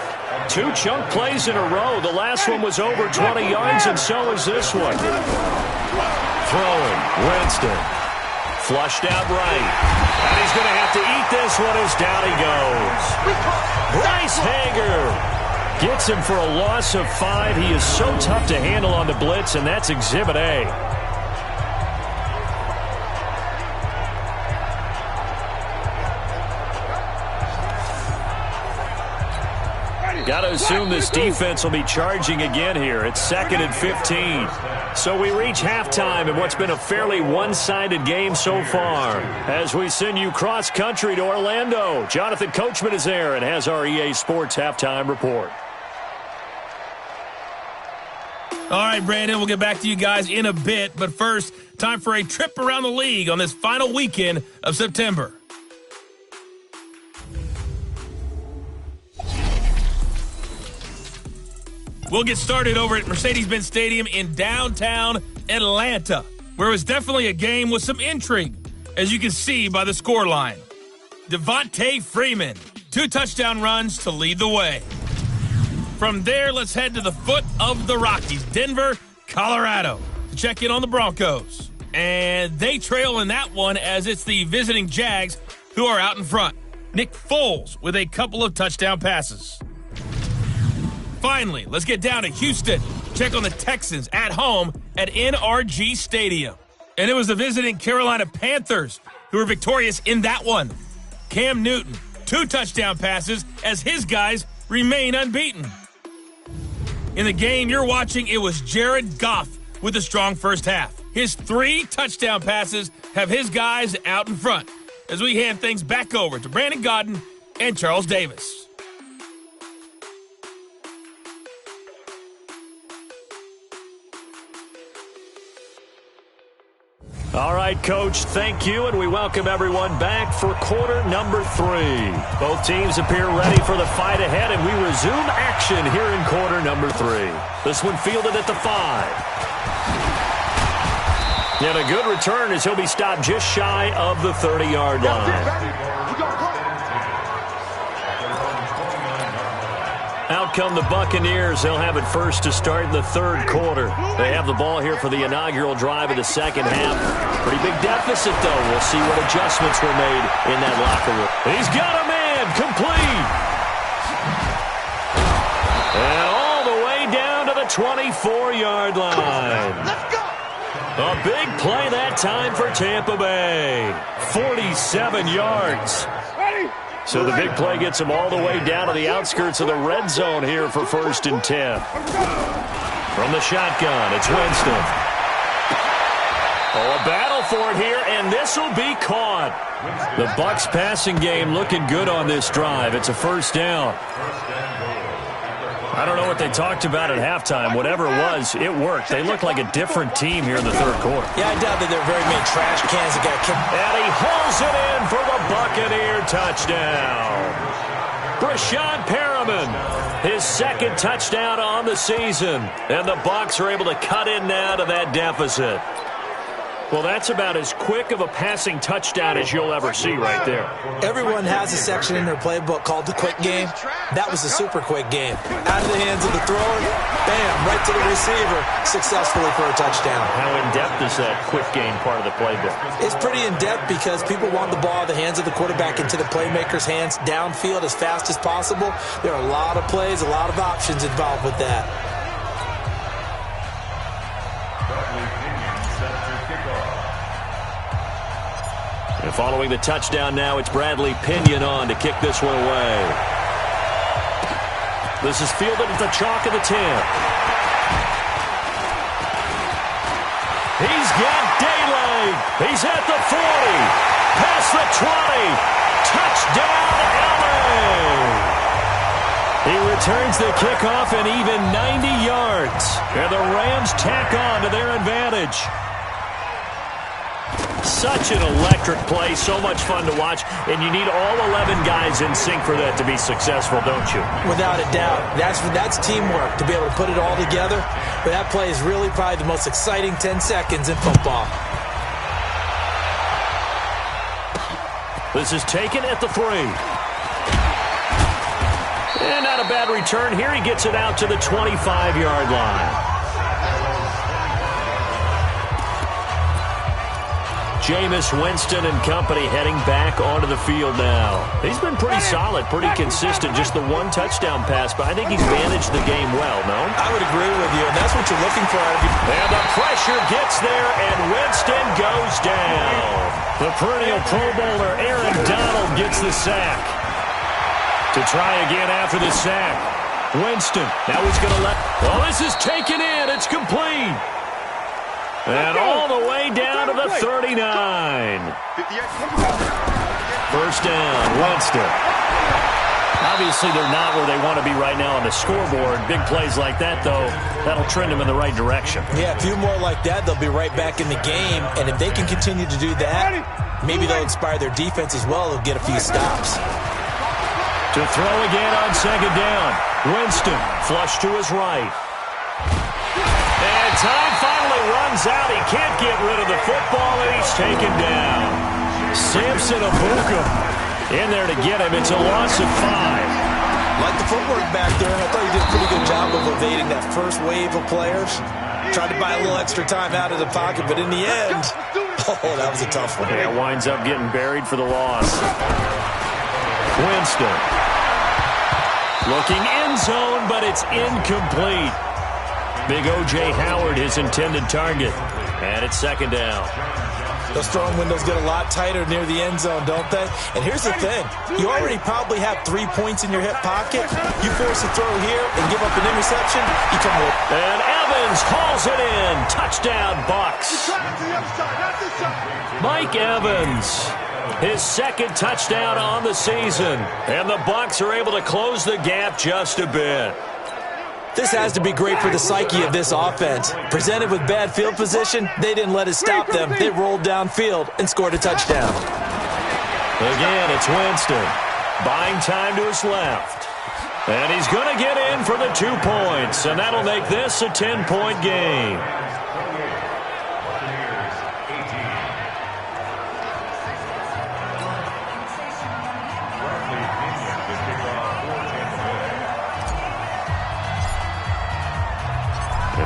2 chunk plays in a row. The last one was over 20 yards, and so is this one. Throwing, Winston. Flushed out right. And he's going to have to eat this one as down he goes. Bryce Hager gets him for a loss of 5. He is so tough to handle on the blitz, and that's Exhibit A. Got to assume this defense will be charging again here. It's 2nd and 15. So we reach halftime in what's been a fairly one-sided game so far. As we send you cross-country to Orlando, Jonathan Coachman is there and has our EA Sports halftime report.
All right, Brandon, we'll get back to you guys in a bit. But first, time for a trip around the league on this final weekend of September. We'll get started over at Mercedes-Benz Stadium in downtown Atlanta, where it was definitely a game with some intrigue, as you can see by the scoreline. Devontae Freeman, 2 touchdown runs to lead the way. From there, let's head to the foot of the Rockies, Denver, Colorado, to check in on the Broncos. And they trail in that one as it's the visiting Jags who are out in front. Nick Foles with a couple of touchdown passes. Finally, let's get down to Houston. Check on the Texans at home at NRG Stadium. And it was the visiting Carolina Panthers who were victorious in that one. Cam Newton, 2 touchdown passes as his guys remain unbeaten. In the game you're watching, it was Jared Goff with a strong first half. His 3 touchdown passes have his guys out in front as we hand things back over to Brandon Godden and Charles Davis.
All right, Coach, thank you, and we welcome everyone back for quarter number 3. Both teams appear ready for the fight ahead, and we resume action here in quarter number 3. This one fielded at the 5. And a good return as he'll be stopped just shy of the 30-yard line. Out come the Buccaneers. They'll have it first to start in the 3rd quarter. They have the ball here for the inaugural drive of the 2nd half. Pretty big deficit, though. We'll see what adjustments were made in that locker room. He's got a man complete. And all the way down to the 24-yard line.
Let's go.
A big play that time for Tampa Bay. 47 yards. So the big play gets him all the way down to the outskirts of the red zone here for 1st and 10. From the shotgun, it's Winston. Oh, a battle for it here, and this will be caught. The Bucs passing game looking good on this drive. It's a 1st down. I don't know what they talked about at halftime. Whatever it was, it worked. They look like a different team here in the 3rd quarter.
Yeah, I doubt that there are very many trash cans that got kicked.
And he hauls it in for the Buccaneer touchdown. Brashad Perriman, his 2nd touchdown on the season. And the Bucs are able to cut in now to that deficit. Well, that's about as quick of a passing touchdown as you'll ever see right there.
Everyone has a section in their playbook called the quick game. That was a super quick game. Out of the hands of the thrower, bam, right to the receiver, successfully for a touchdown.
How in-depth is that quick game part of the playbook?
It's pretty in-depth because people want the ball in the hands of the quarterback into the playmaker's hands downfield as fast as possible. There are a lot of plays, a lot of options involved with that.
And following the touchdown now, it's Bradley Pinion on to kick this one away. This is fielded at the chalk of the 10. He's got daylight. He's at the 40. Past the 20. Touchdown, LA. He returns the kickoff and even 90 yards. And the Rams tack on to their advantage. Such an electric play, so much fun to watch, and you need all 11 guys in sync for that to be successful, don't you?
Without a doubt. That's teamwork, to be able to put it all together. But that play is really probably the most exciting 10 seconds in football.
This is taken at the 3. And not a bad return here. He gets it out to the 25-yard line. Jameis Winston and company heading back onto the field now. He's been pretty solid, pretty consistent. Just the 1 touchdown pass, but I think he's managed the game well, no?
I would agree with you, and that's what you're looking for out of you.
And the pressure gets there, and Winston goes down. The perennial Pro Bowler Aaron Donald gets the sack. To try again after the sack. Winston, now he's going to let... Well, this is taken in. It's complete. And all the way down to the 39. 1st down, Winston. Obviously, they're not where they want to be right now on the scoreboard. Big plays like that, though, that'll trend them in the right direction.
Yeah, a few more like that, they'll be right back in the game. And if they can continue to do that, maybe they'll inspire their defense as well. They'll get a few stops.
To throw again on second down. Winston, flush to his right. And time finally runs out. He can't get rid of the football, and he's taken down. Samson Abuka in there to get him. It's a loss of 5.
Like the footwork back there, I thought he did a pretty good job of evading that first wave of players. Tried to buy a little extra time out of the pocket, but in the end, oh, that was a tough one.
Yeah, winds up getting buried for the loss. Winston. Looking end zone, but it's incomplete. Big O.J. Howard, his intended target. And it's second down.
Those throwing windows get a lot tighter near the end zone, don't they? And here's the thing. You already probably have 3 points in your hip pocket. You force a throw here and give up an interception, you come with.
And Evans hauls it in. Touchdown, Bucs. Mike Evans, his second touchdown on the season. And the Bucs are able to close the gap just a bit.
This has to be great for the psyche of this offense. Presented with bad field position, they didn't let it stop them. They rolled downfield and scored a touchdown.
Again, it's Winston. Buying time to his left. And he's going to get in for the 2 points. And that'll make this a 10-point game.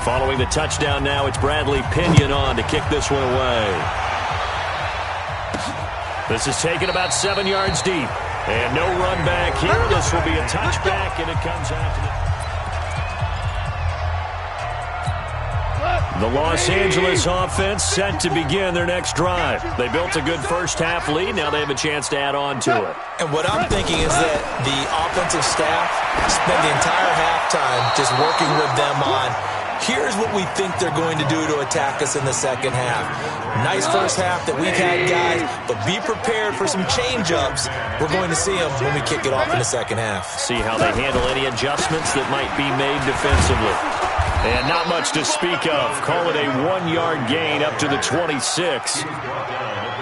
Following the touchdown now, it's Bradley Pinion on to kick this one away. This is taken about 7 yards deep. And no run back here. This will be a touchback, and it comes out to the Los Angeles offense set to begin their next drive. They built a good first-half lead. Now they have a chance to add on to it.
And what I'm thinking is that the offensive staff spent the entire halftime just working with them on here's what we think they're going to do to attack us in the second half. Nice first half that we've had, guys, but be prepared for some change-ups. We're going to see them when we kick it off in the second half.
See how they handle any adjustments that might be made defensively. And not much to speak of. Call it a 1-yard gain up to the 26.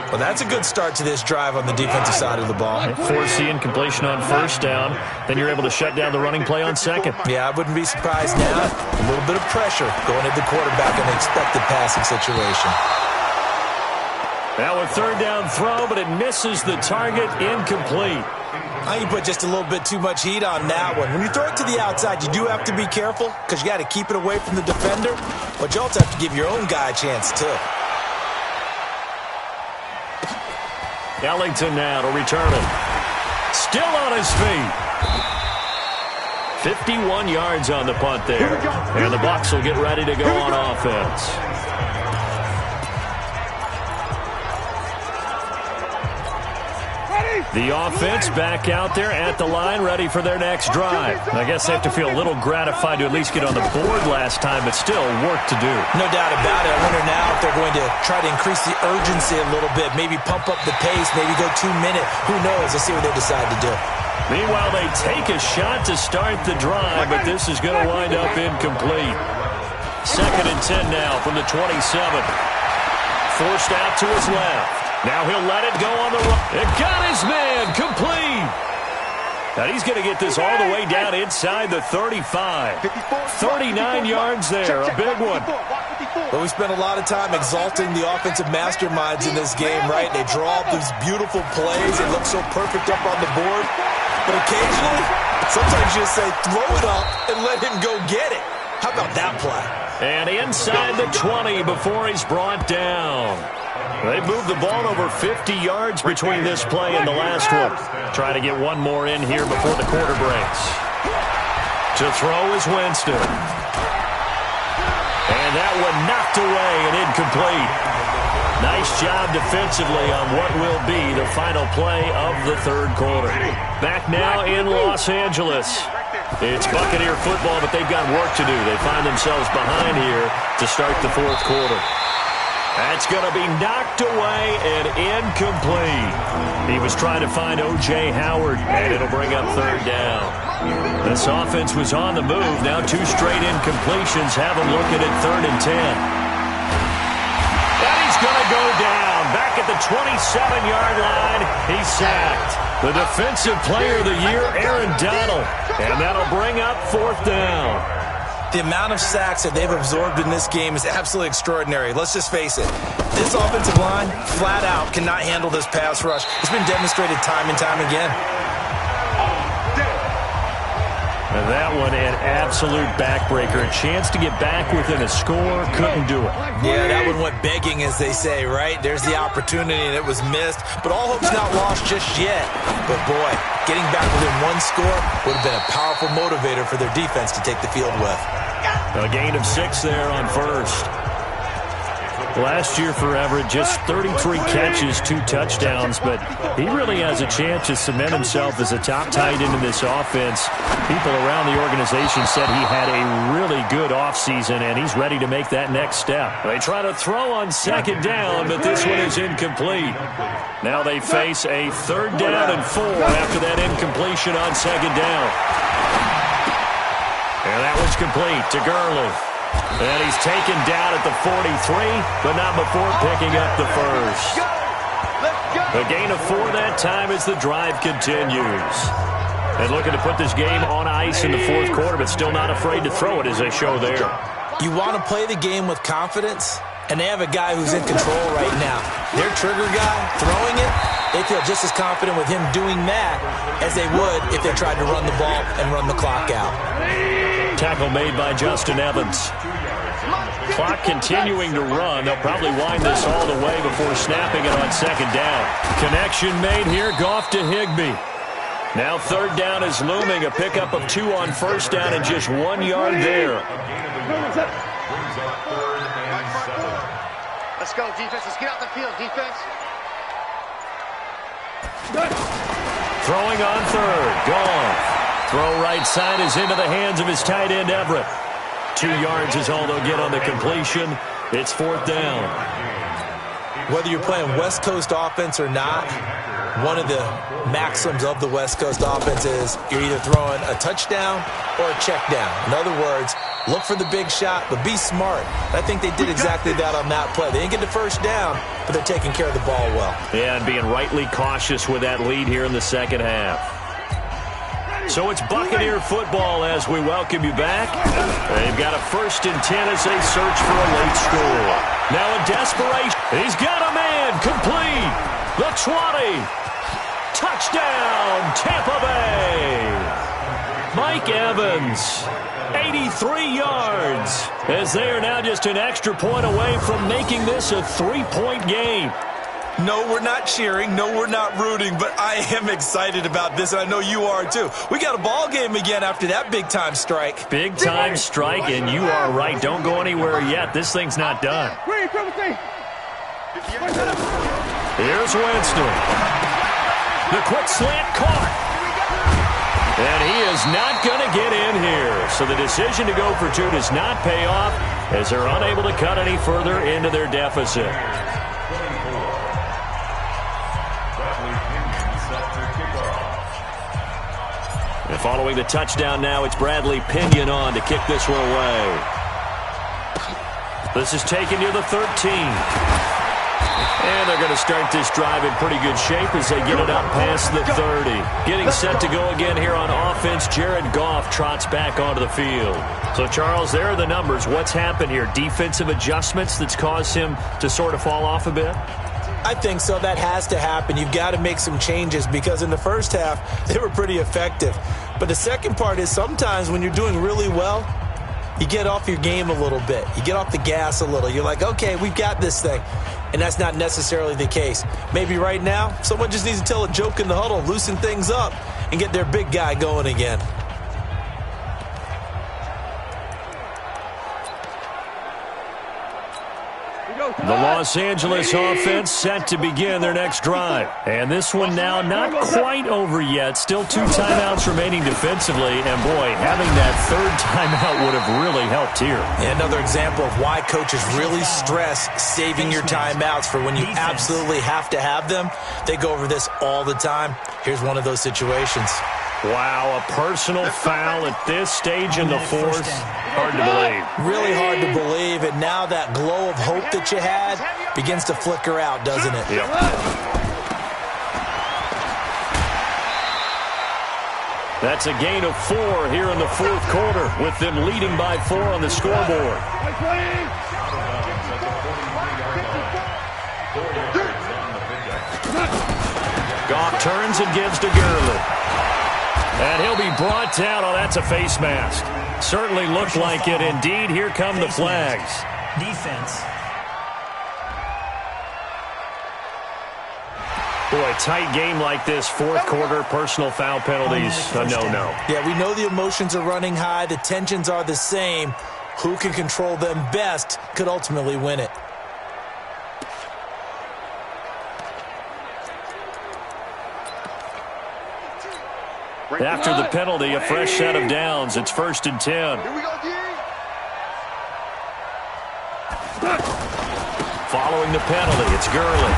Well, that's a good start to this drive on the defensive side of the ball.
Force the incompletion on first down. Then you're able to shut down the running play on second.
Yeah, I wouldn't be surprised now. A little bit of pressure going at the quarterback in an expected passing situation.
Now a third down throw, but it misses the target. Incomplete.
I think you put just a little bit too much heat on that one. When you throw it to the outside, you do have to be careful because you got to keep it away from the defender, but you also have to give your own guy a chance too.
Ellington now to return it. Still on his feet. 51 yards on the punt there. And the Bucs will get ready to go on offense. The offense back out there at the line, ready for their next drive. I guess they have to feel a little gratified to at least get on the board last time, but still work to do.
No doubt about it. I wonder now if they're going to try to increase the urgency a little bit, maybe pump up the pace, maybe go 2-minute. Who knows? Let's see what they decide to do.
Meanwhile, they take a shot to start the drive, but this is going to wind up incomplete. 2nd and 10 now from the 27. Forced out to his left. Now he'll let it go on the right. It got his man complete. Now he's going to get this all the way down inside the 35. 39 yards there, a big one.
Well, we spent a lot of time exalting the offensive masterminds in this game, right? They draw up these beautiful plays. They look so perfect up on the board. But occasionally, sometimes you just say, throw it up and let him go get it. How about that play?
And inside the 20 before he's brought down. They moved the ball over 50 yards between this play and the last one. Trying to get one more in here before the quarter breaks. To throw is Winston. And that one knocked away and incomplete. Nice job defensively on what will be the final play of the third quarter. Back now in Los Angeles. It's Buccaneer football, but they've got work to do. They find themselves behind here to start the fourth quarter. That's going to be knocked away and incomplete. He was trying to find O.J. Howard, and it'll bring up third down. This offense was on the move. Now 2 straight incompletions have him looking at 3rd and 10. And he's going to go down. Back at the 27-yard line, he's sacked. The Defensive Player of the Year, Aaron Donald. And that'll bring up 4th down.
The amount of sacks that they've absorbed in this game is absolutely extraordinary. Let's just face it. This offensive line, flat out, cannot handle this pass rush. It's been demonstrated time and time again.
And that one, an absolute backbreaker. A chance to get back within a score, couldn't do it.
Yeah, that one went begging, as they say, right? There's the opportunity, and it was missed. But all hope's not lost just yet. But, boy, getting back within 1 score would have been a powerful motivator for their defense to take the field with.
A gain of 6 there on first. Last year for Everett, just 33 catches, 2 touchdowns, but he really has a chance to cement himself as a top tight end in this offense. People around the organization said he had a really good offseason, and he's ready to make that next step. They try to throw on 2nd down, but this one is incomplete. Now they face a 3rd down and 4 after that incompletion on 2nd down. And that was complete to Gurley. And he's taken down at the 43, but not before picking up the first. A gain of 4 that time as the drive continues. And looking to put this game on ice in the 4th quarter, but still not afraid to throw it as they show there.
You want to play the game with confidence, and they have a guy who's in control right now. Their trigger guy, throwing it, they feel just as confident with him doing that as they would if they tried to run the ball and run the clock out.
Tackle made by Justin Evans. Clock continuing to run. They'll probably wind this all the way before snapping it on 2nd down. Connection made here. Goff to Higbee. Now 3rd down is looming. A pickup of 2 on 1st down and just 1 yard there.
Let's go, defense. Let's get out the field, defense.
Throwing on 3rd. Goff. Throw right side is into the hands of his tight end, Everett. 2 yards is all they'll get on the completion. It's 4th down.
Whether you're playing West Coast offense or not, one of the maxims of the West Coast offense is you're either throwing a touchdown or a check down. In other words, look for the big shot, but be smart. I think they did exactly that on that play. They didn't get the first down, but they're taking care of the ball well.
Yeah, and being rightly cautious with that lead here in the 2nd half. So it's Buccaneer football as we welcome you back. They've got a 1st and 10 as they search for a late score. Now in desperation, he's got a man complete. The 20. Touchdown, Tampa Bay. Mike Evans, 83 yards, as they are now just an extra point away from making this a 3-point game.
No, we're not cheering. No, we're not rooting, but I am excited about this, and I know you are too. We got a ball game again after that big-time strike.
Big-time strike, and you are right. Don't go anywhere yet. This thing's not done. Here's Winston. The quick slant caught. And he is not going to get in here. So the decision to go for 2 does not pay off as they're unable to cut any further into their deficit. And following the touchdown now, it's Bradley Pinion on to kick this one away. This is taken near the 13. And they're going to start this drive in pretty good shape as they get it up past the 30. Getting set to go again here on offense, Jared Goff trots back onto the field. So, Charles, there are the numbers. What's happened here? Defensive adjustments that's caused him to sort of fall off a bit?
I think so. That has to happen. You've got to make some changes because in the first half, they were pretty effective. But the second part is sometimes when you're doing really well, you get off your game a little bit. You get off the gas a little. You're like, okay, we've got this thing. And that's not necessarily the case. Maybe right now, someone just needs to tell a joke in the huddle, loosen things up, and get their big guy going again.
The Los Angeles offense set to begin their next drive. And this one now not quite over yet. Still 2 timeouts remaining defensively. And, boy, having that third timeout would have really helped here.
Another example of why coaches really stress saving your timeouts for when you absolutely have to have them. They go over this all the time. Here's one of those situations.
Wow, a personal foul at this stage in the fourth. Hard to believe.
Really hard to believe, and now that glow of hope that you had begins to flicker out, doesn't it?
Yep. That's a gain of 4 here in the fourth quarter, with them leading by 4 on the scoreboard. Goff turns and gives to Gurley. And he'll be brought down. Oh, that's a face mask. Certainly looked like it. Indeed, here come the flags.
Defense.
Boy, tight game like this, fourth quarter, personal foul penalties, a no-no.
Yeah, we know the emotions are running high. The tensions are the same. Who can control them best could ultimately win it.
After the penalty, a fresh set of downs. It's 1st and 10. Following the penalty, it's Gurley.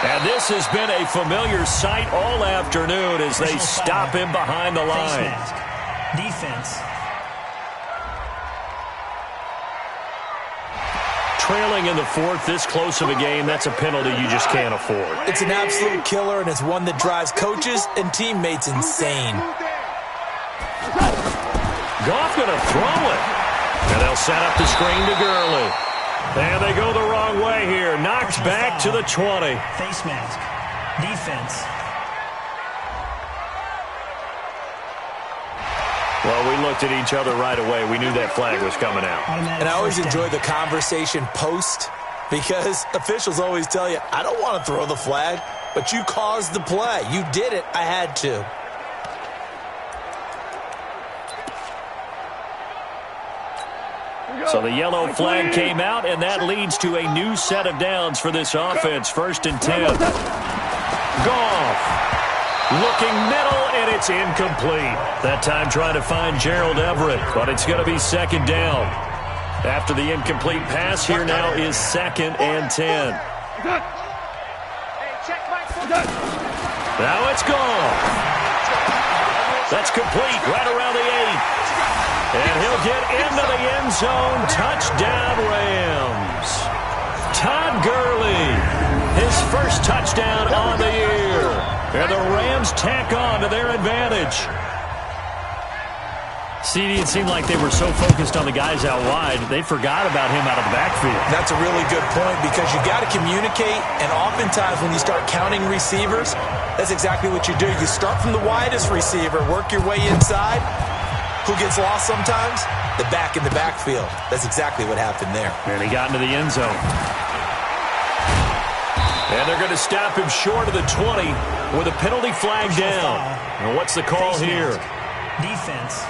And this has been a familiar sight all afternoon as they stop him behind the line.
Defense.
Trailing in the fourth, this close of a game, that's a penalty you just can't afford.
It's an absolute killer, and it's one that drives coaches and teammates insane.
Goff going to throw it. And they'll set up the screen to Gurley. And they go the wrong way here. Knocked back to the 20.
Face mask. Defense.
Well, we looked at each other right away. We knew that flag was coming out.
And I always enjoy the conversation post because officials always tell you, I don't want to throw the flag, but you caused the play. You did it. I had to.
So the yellow flag came out, and that leads to a new set of downs for this offense. 1st and 10. Goff. Looking middle, and it's incomplete. That time trying to find Gerald Everett, but it's going to be 2nd down. After the incomplete pass, here now is 2nd and 10. Now it's gone. That's complete right around the 8. And he'll get into the end zone. Touchdown, Rams. Todd Gurley, his first touchdown on the year. And the Rams tack on to their advantage. CD, it seemed like they were so focused on the guys out wide, they forgot about him out of the backfield.
That's a really good point because you got to communicate, and oftentimes when you start counting receivers, that's exactly what you do. You start from the widest receiver, work your way inside. Who gets lost sometimes? The back in the backfield. That's exactly what happened there.
And he got into the end zone. And they're going to stop him short of the 20 with a penalty flag down. And what's the call here?
Defense.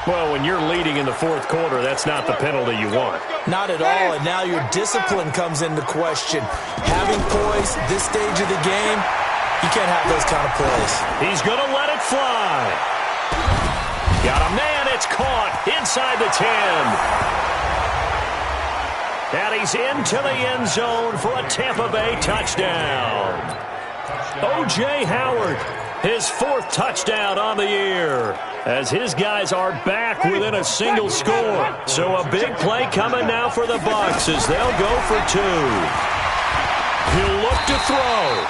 Well, when you're leading in the fourth quarter, that's not the penalty you want.
Not at all, and now your discipline comes into question. Having poise this stage of the game, you can't have those kind of plays.
He's going to let it fly. Got a man, it's caught inside the 10. And he's into the end zone for a Tampa Bay touchdown. O.J. Howard, his 4th touchdown on the year, as his guys are back within a single score. So a big play coming now for the Bucs as they'll go for 2. He'll look to throw.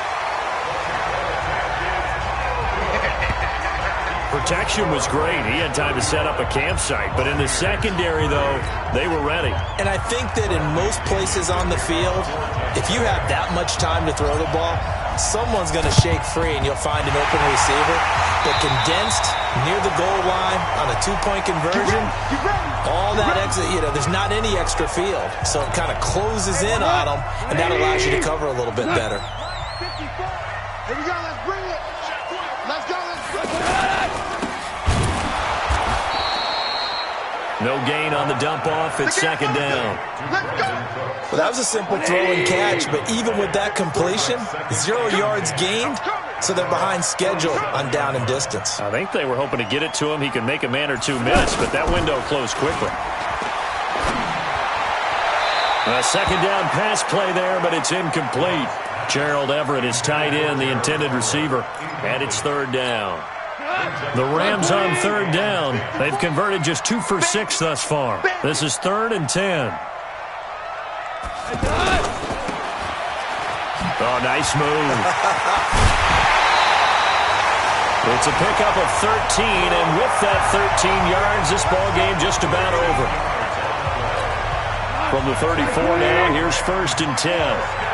Protection was great. He had time to set up a campsite. But in the secondary, though, they were ready.
And I think that in most places on the field, if you have that much time to throw the ball, someone's going to shake free and you'll find an open receiver. But condensed near the goal line on a 2-point conversion, all that exit, there's not any extra field. So it kind of closes in on them, and that allows you to cover a little bit better.
Here we go, let's bring it. Let's go, let's bring it.
No gain on the dump-off. It's second down.
Well, that was a simple throw and catch, but even with that completion, 0 yards gained, so they're behind schedule on down and distance.
I think they were hoping to get it to him. He could make a man or two miss, but that window closed quickly. A second down pass play there, but it's incomplete. Gerald Everett is tight end, the intended receiver, and it's third down. The Rams on third down. They've converted just 2 for 6 thus far. This is 3rd and 10. Oh, nice move. It's a pickup of 13, and with that 13 yards, this ball game just about over. From the 34 now, here's 1st and 10.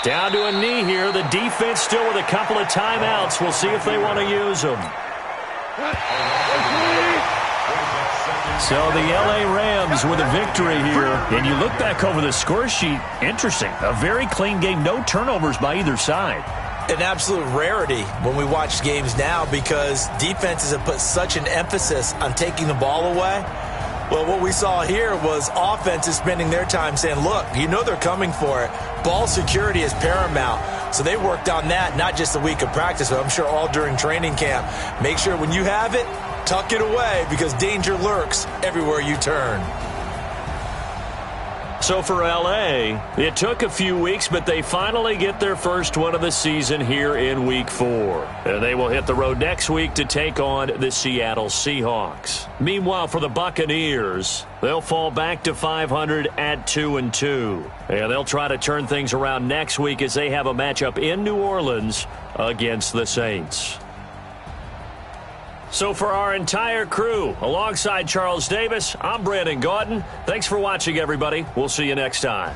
Down to a knee here. The defense still with a couple of timeouts. We'll see if they want to use them. So the L.A. Rams with a victory here. And you look back over the score sheet, interesting. A very clean game, no turnovers by either side.
An absolute rarity when we watch games now because defenses have put such an emphasis on taking the ball away. Well, what we saw here was offenses spending their time saying, look, you know they're coming for it. Ball security is paramount. So they worked on that not just a week of practice, but I'm sure all during training camp. Make sure when you have it, tuck it away because danger lurks everywhere you turn.
So for L.A., it took a few weeks, but they finally get their first one of the season here in Week 4. And they will hit the road next week to take on the Seattle Seahawks. Meanwhile, for the Buccaneers, they'll fall back to 500 at 2-2. And they'll try to turn things around next week as they have a matchup in New Orleans against the Saints. So for our entire crew, alongside Charles Davis, I'm Brandon Gaudin. Thanks for watching, everybody. We'll see you next time.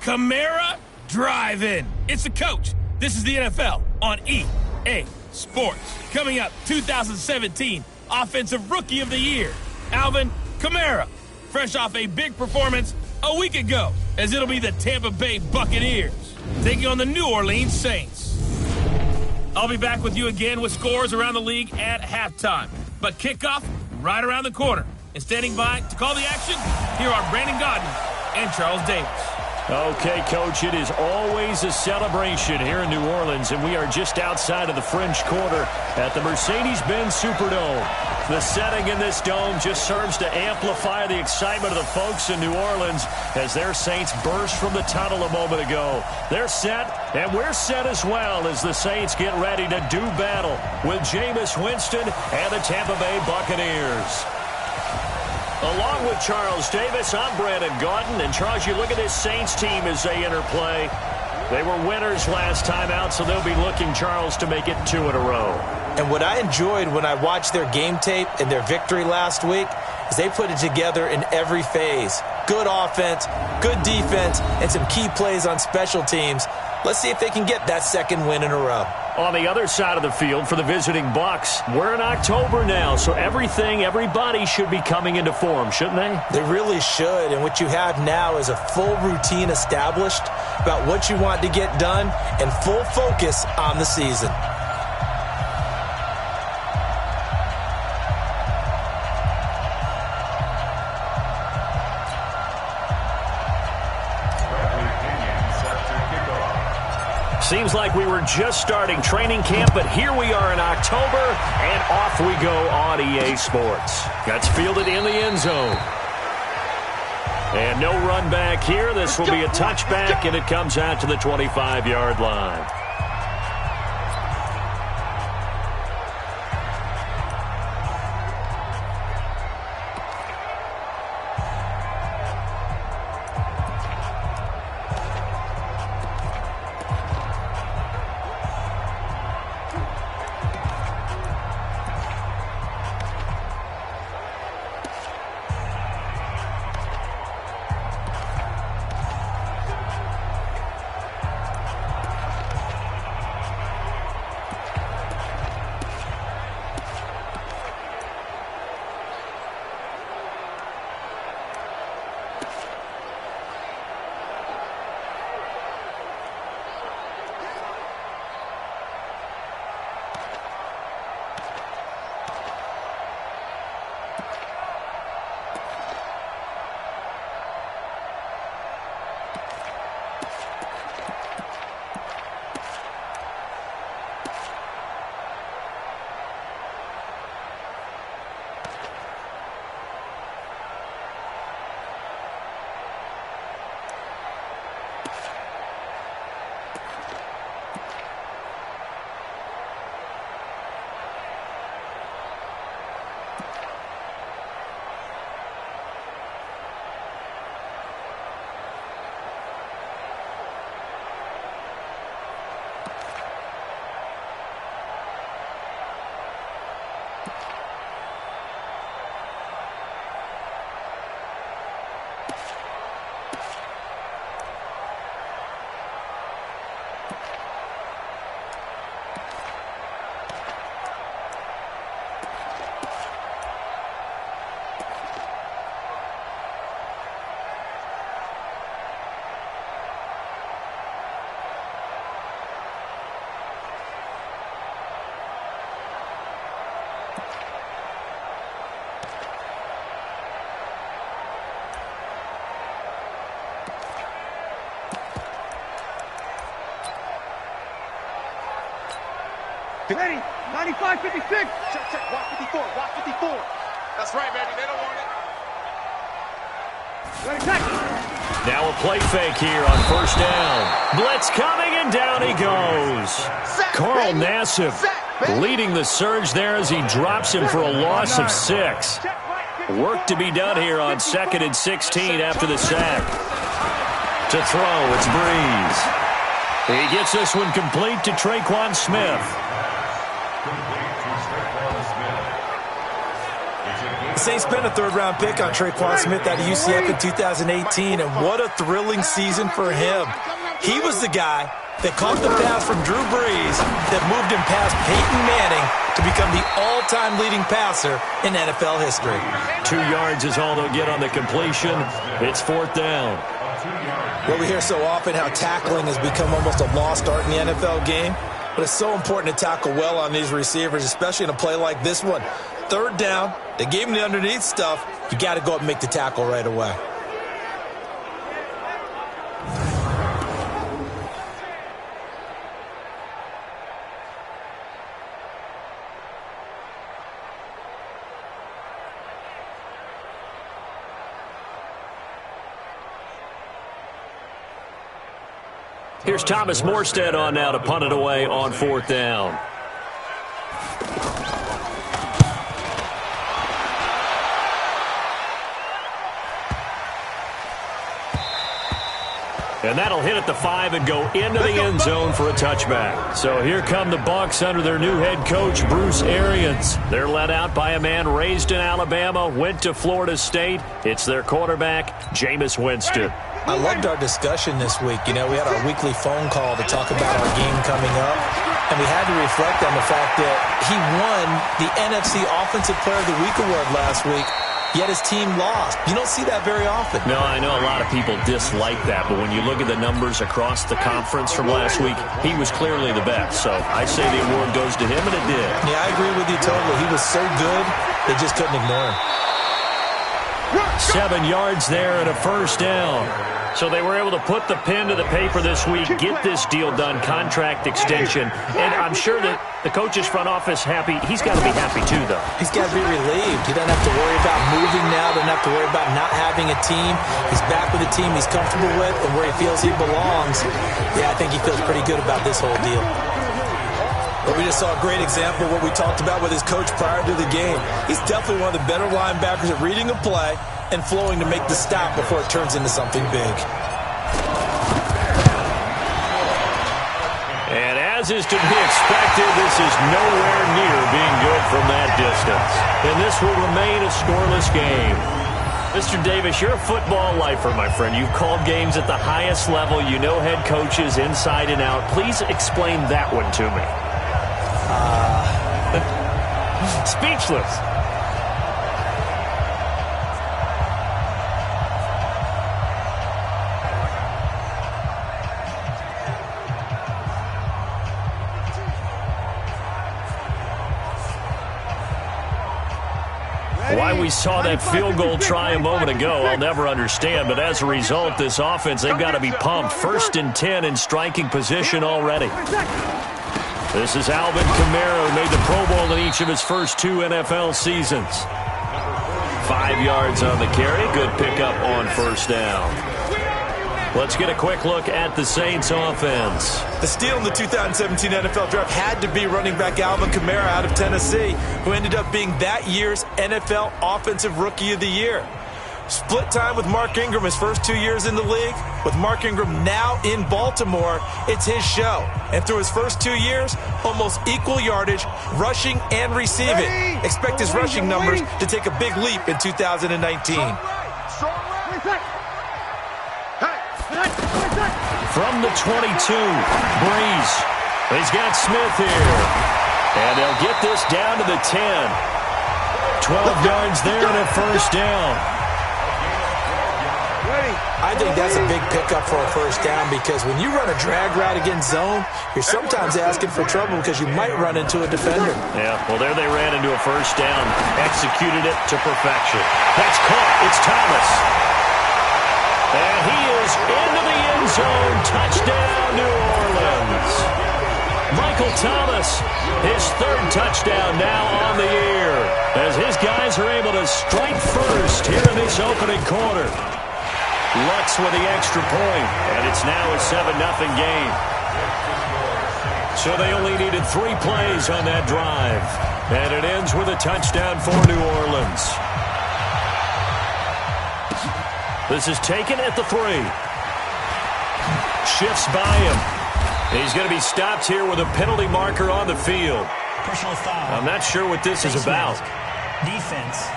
Kamara Drive-In. It's the coach. This is the NFL on EA Sports. Coming up, 2017 Offensive Rookie of the Year, Alvin Kamara, fresh off a big performance a week ago, as it'll be the Tampa Bay Buccaneers taking on the New Orleans Saints. I'll be back with you again with scores around the league at halftime. But kickoff right around the corner. And standing by to call the action, here are Brandon Gaudin and Charles Davis.
Okay, Coach, it is always a celebration here in New Orleans, and we are just outside of the French Quarter at the Mercedes-Benz Superdome. The setting in this dome just serves to amplify the excitement of the folks in New Orleans as their Saints burst from the tunnel a moment ago. They're set, and we're set as well as the Saints get ready to do battle with Jameis Winston and the Tampa Bay Buccaneers. Along with Charles Davis, I'm Brandon Gaudin. And, Charles, you look at this Saints team as they interplay. They were winners last time out, so they'll be looking, Charles, to make it 2 in a row.
And what I enjoyed when I watched their game tape and their victory last week is they put it together in every phase. Good offense, good defense, and some key plays on special teams. Let's see if they can get that second win in a row.
On the other side of the field for the visiting Bucs, we're in October now, so everybody should be coming into form, shouldn't they?
They really should, and what you have now is a full routine established about what you want to get done and full focus on the season.
Seems like we were just starting training camp, but here we are in October, and off we go on EA Sports. That's fielded in the end zone. And no run back here. This will be a touchback, and it comes out to the 25-yard line.
Ready, 95, 56. Check, walk 54, walk 54. That's right, baby, they don't want it. Ready, check.
Now a play fake here on first down. Blitz coming, and down he goes. Carl Nassib leading the surge there as he drops him for a loss of 6. Work to be done here on 2nd and 16 after the sack. To throw, it's Breeze. He gets this one complete to Traquan Smith.
The Saints spent a third-round pick on Traquan Smith out of UCF in 2018, and what a thrilling season for him. He was the guy that caught the pass from Drew Brees that moved him past Peyton Manning to become the all-time leading passer in NFL history.
2 yards is all they'll get on the completion. It's 4th down.
Well, we hear so often how tackling has become almost a lost art in the NFL game, but it's so important to tackle well on these receivers, especially in a play like this one. 3rd down, they gave him the underneath stuff. You got to go up and make the tackle right away.
Here's Thomas Morstead on now to punt it away on 4th down. And that'll hit at the 5 and go into the end zone for a touchback. So here come the Bucs under their new head coach, Bruce Arians. They're led out by a man raised in Alabama, went to Florida State. It's their quarterback, Jameis Winston.
I loved our discussion this week. You know, we had our weekly phone call to talk about our game coming up, and we had to reflect on the fact that he won the NFC Offensive Player of the Week award last week, yet his team lost. You don't see that very often.
No, I know a lot of people dislike that, but when you look at the numbers across the conference from last week, he was clearly the best. So I say the award goes to him, and it did.
Yeah, I agree with you totally. He was so good, they just couldn't ignore him.
7 yards there and a 1st down. So they were able to put the pen to the paper this week, get this deal done, contract extension. And I'm sure that the coach's front office happy. He's got to be happy too, though.
He's got to be relieved. He doesn't have to worry about moving now. Doesn't have to worry about not having a team. He's back with a team he's comfortable with and where he feels he belongs. Yeah, I think he feels pretty good about this whole deal. But we just saw a great example of what we talked about with his coach prior to the game. He's definitely one of the better linebackers at reading a play and flowing to make the stop before it turns into something big.
And as is to be expected, this is nowhere near being good from that distance. And this will remain a scoreless game. Mr. Davis, you're a football lifer, my friend. You've called games at the highest level. You know head coaches inside and out. Please explain that one to me. Speechless. Why we saw that field goal try a moment ago, I'll never understand. But as a result, this offense, they've got to be pumped. 1st and 10 in striking position already. This is Alvin Kamara, who made the Pro Bowl in each of his first 2 NFL seasons. 5 yards on the carry. Good pickup on 1st down. Let's get a quick look at the Saints offense.
The steal in the 2017 NFL Draft had to be running back Alvin Kamara out of Tennessee, who ended up being that year's NFL Offensive Rookie of the Year. Split time with Mark Ingram his first 2 years in the league. With Mark Ingram now in Baltimore, it's his show. And through his first 2 years, almost equal yardage, rushing and receiving. Expect his rushing numbers to take a big leap in 2019.
From the 22, Breeze. He's got Smith here. And they'll get this down to the 10. 12 yards there and a 1st down.
I think that's a big pickup for a 1st down because when you run a drag route against zone, you're sometimes asking for trouble because you might run into a defender.
Yeah, well, there they ran into a 1st down. Executed it to perfection. That's caught. It's Thomas. And he is into the end zone. Touchdown, New Orleans. Michael Thomas, his 3rd touchdown now on the year, as his guys are able to strike first here in this opening quarter. Lutz with the extra point, and it's now a 7-0 game. So they only needed 3 plays on that drive, and it ends with a touchdown for New Orleans. This is taken at the 3. Shifts by him. He's going to be stopped here with a penalty marker on the field.
Personal foul.
I'm not sure what this is about.
Defense.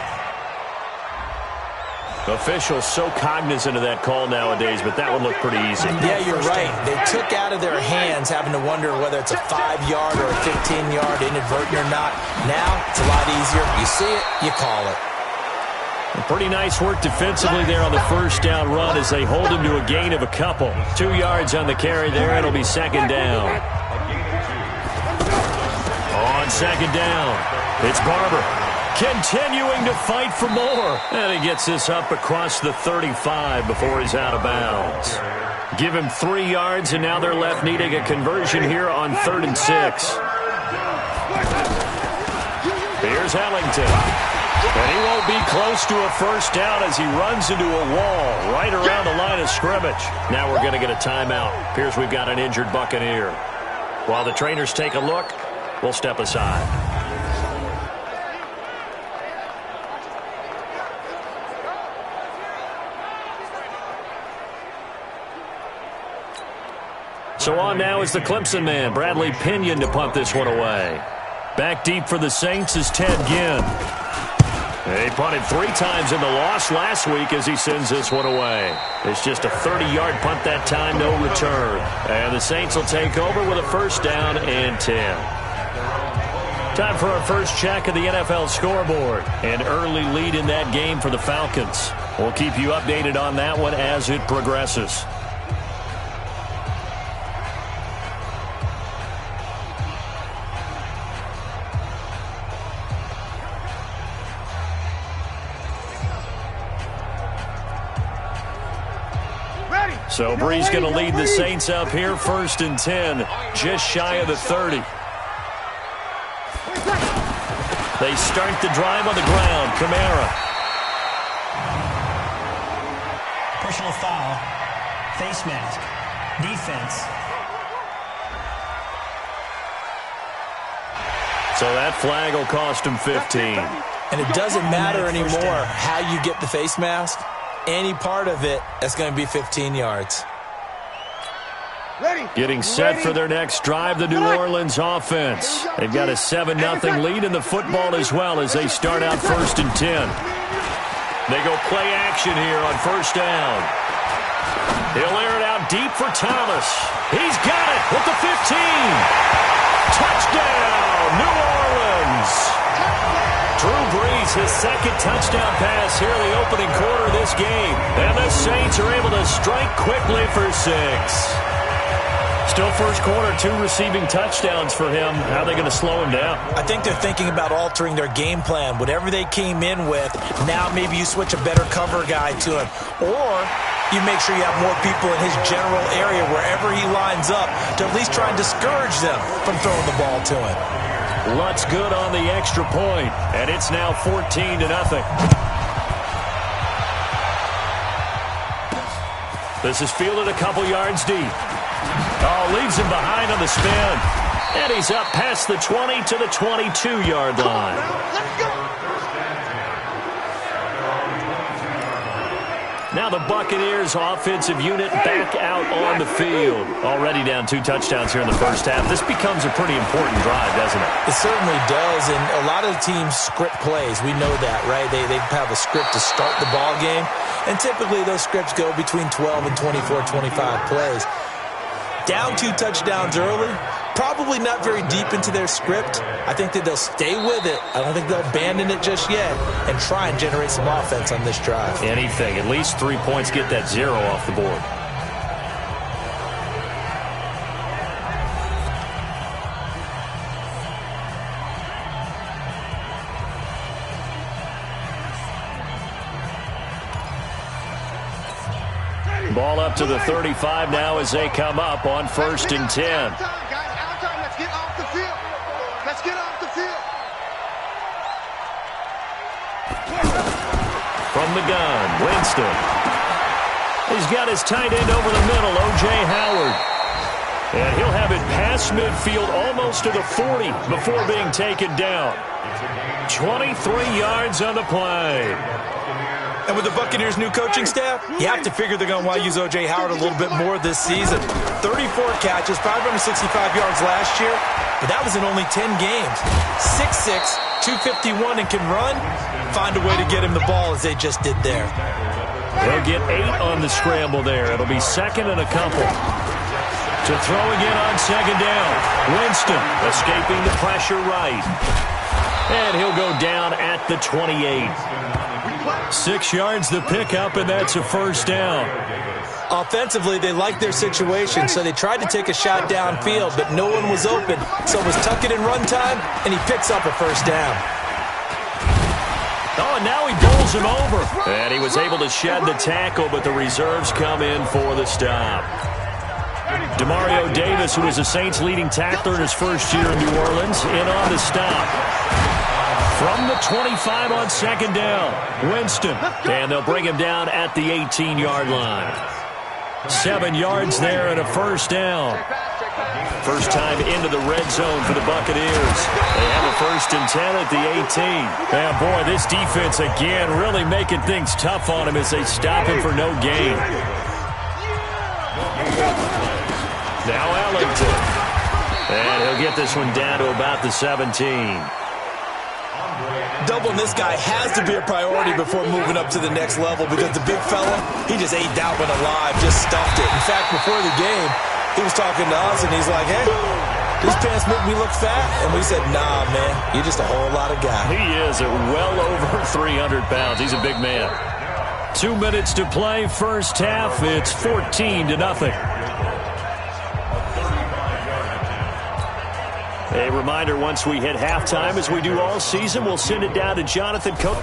Officials so cognizant of that call nowadays, but that would look pretty easy.
Yeah, you're right. They took out of their hands having to wonder whether it's a 5-yard or a 15-yard, inadvertent or not. Now, it's a lot easier. You see it, you call it.
Pretty nice work defensively there on the first down run as they hold him to a gain of a couple. 2 yards on the carry there. It'll be second down. On second down, it's Barber. Continuing to fight for more. And he gets this up across the 35 before he's out of bounds. Give him 3 yards, and now they're left needing a conversion here on 3rd and 6. Here's Ellington. And he won't be close to a first down as he runs into a wall right around the line of scrimmage. Now we're going to get a timeout. Appears we've got an injured Buccaneer. While the trainers take a look, we'll step aside. So on now is the Clemson man, Bradley Pinion, to punt this one away. Back deep for the Saints is Ted Ginn. He punted 3 times in the loss last week as he sends this one away. It's just a 30-yard punt that time, no return. And the Saints will take over with a first down and 10. Time for our first check of the NFL scoreboard. An early lead in that game for the Falcons. We'll keep you updated on that one as it progresses. So Bree's going to lead the Saints up here, 1st and 10, just shy of the 30. They start the drive on the ground. Kamara.
Personal foul. Face mask. Defense.
So that flag will cost him 15.
And it doesn't matter anymore how you get the face mask. Any part of it, that's going to be 15 yards.
Getting set for their next drive, the New Orleans offense. They've got a 7-0 lead in the football as well as they start out 1st and 10. They go play action here on first down. He'll air it out deep for Thomas. He's got it with the 15. Touchdown, New Orleans. Drew Brees, his 2nd touchdown pass here in the opening quarter of this game. And the Saints are able to strike quickly for 6. Still first quarter, 2 receiving touchdowns for him. How are they going to slow him down?
I think they're thinking about altering their game plan. Whatever they came in with, now maybe you switch a better cover guy to him. Or you make sure you have more people in his general area wherever he lines up to at least try and discourage them from throwing the ball to him.
Lutz good on the extra point, and it's now 14-0. This is fielded a couple yards deep. Oh, leaves him behind on the spin. And he's up past the 20 to the 22-yard line.
Let's go.
Now the Buccaneers offensive unit back out on the field. Already down 2 touchdowns here in the first half. This becomes a pretty important drive, doesn't it?
It certainly does, and a lot of the teams script plays. We know that, right? They have a script to start the ball game, and typically those scripts go between 12 and 24, 25 plays. Down 2 touchdowns early, probably not very deep into their script. I think that they'll stay with it. I don't think they'll abandon it just yet and try and generate some offense on this drive.
Anything. At least 3 points, get that 0 off the board. Ball up to the 35 now as they come up on 1st and 10.
Our time. Let's get off the field. Let's get off the field.
From the gun, Winston. He's got his tight end over the middle, O.J. Howard. And he'll have it past midfield almost to the 40 before being taken down. 23 yards on the play.
And with the Buccaneers' new coaching staff, you have to figure they're going to want to use O.J. Howard a little bit more this season. 34 catches, 565 yards last year, but that was in only 10 games. 6'6", 251, and can run. Find a way to get him the ball as they just did there.
He'll get 8 on the scramble there. It'll be second and a couple. To throw again on second down. Winston escaping the pressure right. And he'll go down at the 28. 6 yards the pickup, and that's a first down.
Offensively, they liked their situation, so they tried to take a shot downfield, but no one was open. So it was tuck it in run time, and he picks up a first down.
Oh, and now he bowls him over. And he was able to shed the tackle, but the reserves come in for the stop. Demario Davis, who is the Saints' leading tackler in his first year in New Orleans, in on the stop. From the 25 on second down, Winston. And they'll bring him down at the 18-yard line. 7 yards there and a first down. First time into the red zone for the Buccaneers. They have a 1st and 10 at the 18. And boy, this defense again really making things tough on him as they stop him for no gain. Now Ellington. And he'll get this one down to about the 17.
Doubling this guy has to be a priority before moving up to the next level because the big fella, he just ate that one alive, just stuffed it. In fact, before the game, he was talking to us, and he's like, hey, these pants make me look fat. And we said, nah, man, you're just a whole lot of guy.
He is at well over 300 pounds. He's a big man. 2 minutes to play, first half. It's 14-0. A reminder, once we hit halftime, as we do all season, we'll send it down to Jonathan Cope.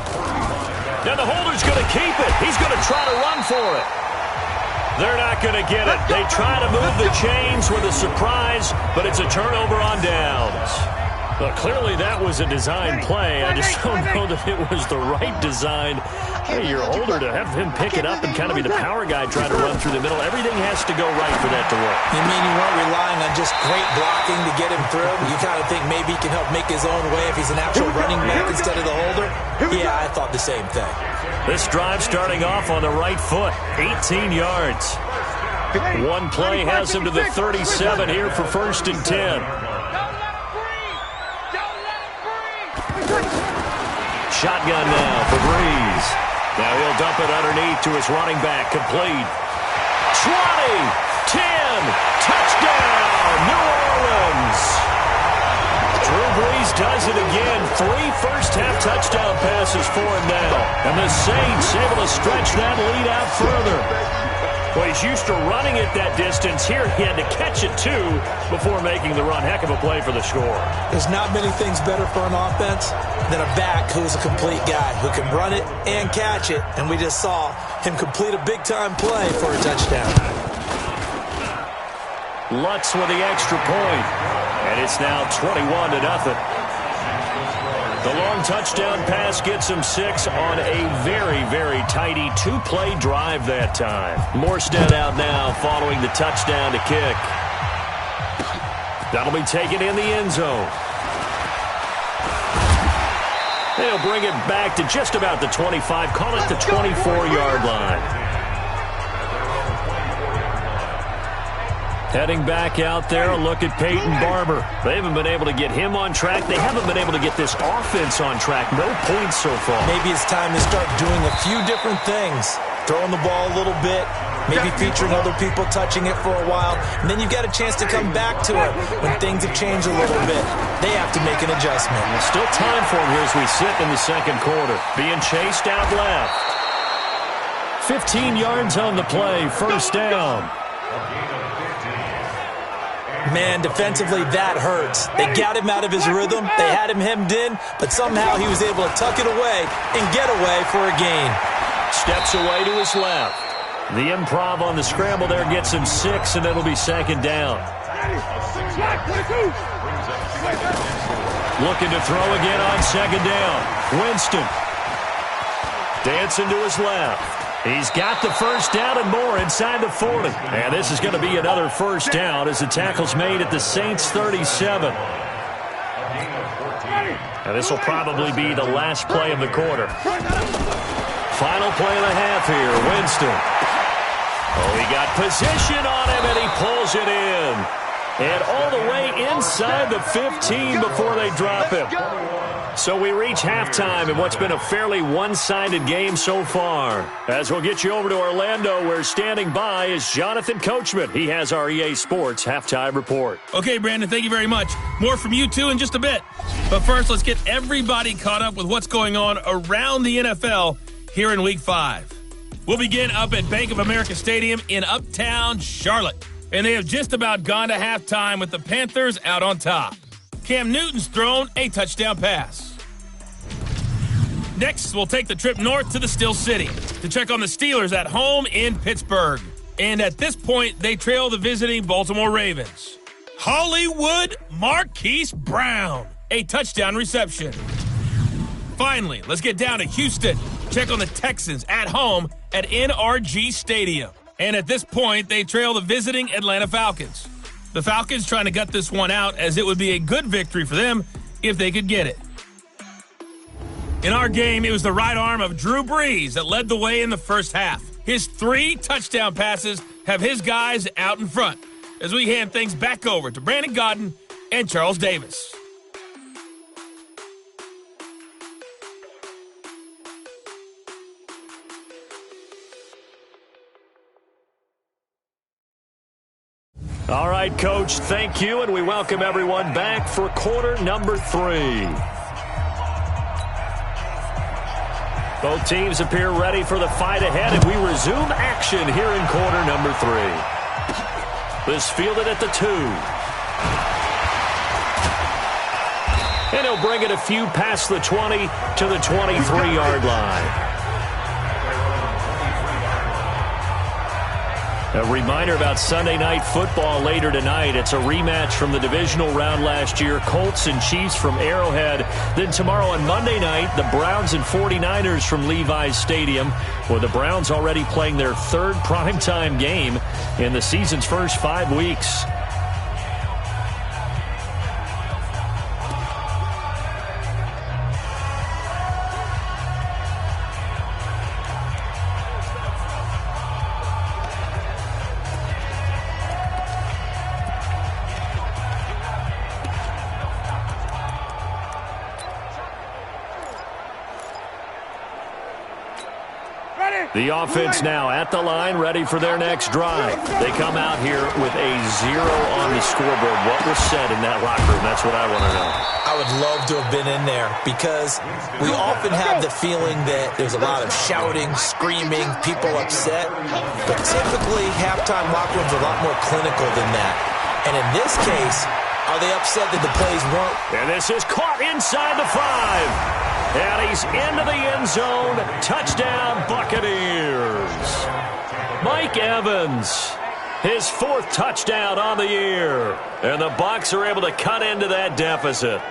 Now the holder's going to keep it. He's going to try to run for it. They're not going to get it. They try to move the chains with a surprise, but it's a turnover on downs. Well, clearly that was a design play. I just don't know that it was the right design. Hey, you're older to have him pick it up and kind of be the power guy trying to run through the middle. Everything has to go right for that to work.
You mean you weren't relying on just great blocking to get him through? You kind of think maybe he can help make his own way if he's an actual running back instead of the holder? Yeah, I thought the same thing.
This drive starting off on the right foot, 18 yards. One play has him to the 37 here for 1st and 10. Shotgun now for Breeze. Now he'll dump it underneath to his running back. Complete. 20, 10, touchdown, New Orleans. Drew Brees does it again. 3 first-half touchdown passes for him now. And the Saints able to stretch that lead out further. Well, he's used to running it that distance. Here he had to catch it, too, before making the run. Heck of a play for the score.
There's not many things better for an offense than a back who's a complete guy who can run it and catch it. And we just saw him complete a big-time play for a touchdown.
Lutz with the extra point. And it's now 21-0. The long touchdown pass gets him 6 on a very, very tidy 2-play drive that time. Morstead out now following the touchdown to kick. That'll be taken in the end zone. They'll bring it back to just about the 25, call it the 24-yard line. Heading back out there, a look at Peyton Barber. They haven't been able to get him on track. They haven't been able to get this offense on track. No points so far.
Maybe it's time to start doing a few different things. Throwing the ball a little bit, maybe featuring other people touching it for a while, and then you've got a chance to come back to it when things have changed a little bit. They have to make an adjustment.
There's still time for him here as we sit in the second quarter. Being chased out left. 15 yards on the play, first down.
Man, defensively, that hurts. They got him out of his rhythm. They had him hemmed in, but somehow he was able to tuck it away and get away for a gain.
Steps away to his left. The improv on the scramble there gets him 6, and it'll be second down. Looking to throw again on second down. Winston. Dancing to his left. He's got the first down and more inside the 40. And this is going to be another first down as the tackle's made at the Saints' 37. And this will probably be the last play of the quarter. Final play of the half here, Winston. Oh, he got position on him, and he pulls it in. And all the way inside the 15 before they drop him. So we reach halftime in what's been a fairly one-sided game so far. As we'll get you over to Orlando, where standing by is Jonathan Coachman. He has our EA Sports halftime report.
Okay, Brandon, thank you very much. More from you two in just a bit. But first, let's get everybody caught up with what's going on around the NFL here in Week 5. We'll begin up at Bank of America Stadium in Uptown Charlotte. And they have just about gone to halftime with the Panthers out on top. Cam Newton's thrown a touchdown pass. Next, we'll take the trip north to the Steel City to check on the Steelers at home in Pittsburgh. And at this point, they trail the visiting Baltimore Ravens. Hollywood Marquise Brown, a touchdown reception. Finally, let's get down to Houston. Check on the Texans at home at NRG Stadium. And at this point, they trail the visiting Atlanta Falcons. The Falcons trying to gut this one out, as it would be a good victory for them if they could get it. In our game, it was the right arm of Drew Brees that led the way in the first half. His 3 touchdown passes have his guys out in front, as we hand things back over to Brandon Godden and Charles Davis.
All right, Coach, thank you, and we welcome everyone back for quarter number 3. Both teams appear ready for the fight ahead, and we resume action here in quarter number 3. This fielded at the 2. And he'll bring it a few past the 20 to the 23-yard line. A reminder about Sunday Night Football later tonight. It's a rematch from the divisional round last year. Colts and Chiefs from Arrowhead. Then tomorrow on Monday night, the Browns and 49ers from Levi's Stadium, with the Browns already playing their 3rd primetime game in the season's first 5 weeks. The offense now at the line, ready for their next drive. They come out here with a 0 on the scoreboard. What was said in that locker room? That's what I want to know.
I would love to have been in there, because we often have the feeling that there's a lot of shouting, screaming, people upset. But typically, halftime locker rooms are a lot more clinical than that. And in this case, are they upset that the plays weren't?
And this is caught inside the 5. And he's into the end zone. Touchdown, Buccaneers. Mike Evans, his 4th touchdown on the year. And the Bucs are able to cut into that deficit.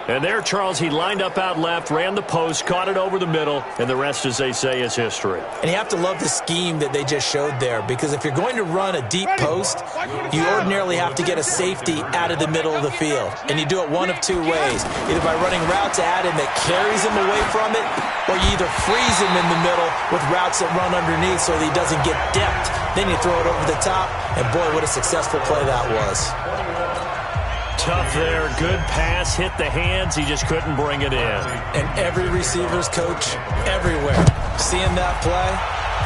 And there, Charles, he lined up out left, ran the post, caught it over the middle, and the rest, as they say, is history.
And you have to love the scheme that they just showed there, because if you're going to run a deep post, you ordinarily have to get a safety out of the middle of the field. And you do it one of 2 ways, either by running routes at him that carries him away from it, or you either freeze him in the middle with routes that run underneath so that he doesn't get depth. Then you throw it over the top, and boy, what a successful play that was.
Tough there, good pass, hit the hands, he just couldn't bring it in.
And every receiver's coach, everywhere, seeing that play,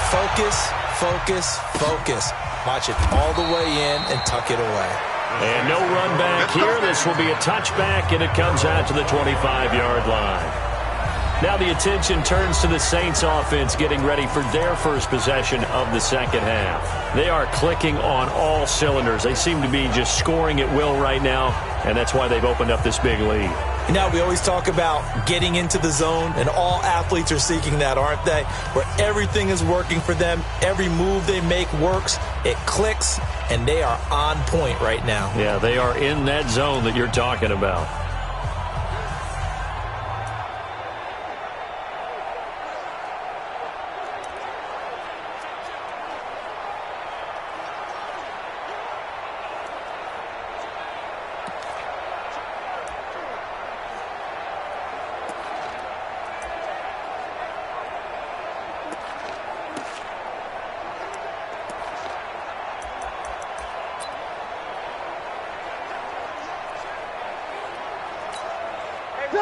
focus, focus, focus. Watch it all the way in and tuck it away.
And no run back here. This will be a touchback, and it comes out to the 25-yard line. Now the attention turns to the Saints offense getting ready for their first possession of the second half. They are clicking on all cylinders. They seem to be just scoring at will right now, and that's why they've opened up this big lead.
You know, we always talk about getting into the zone, and all athletes are seeking that, aren't they? Where everything is working for them, every move they make works, it clicks, and they are on point right now.
Yeah, they are in that zone that you're talking about.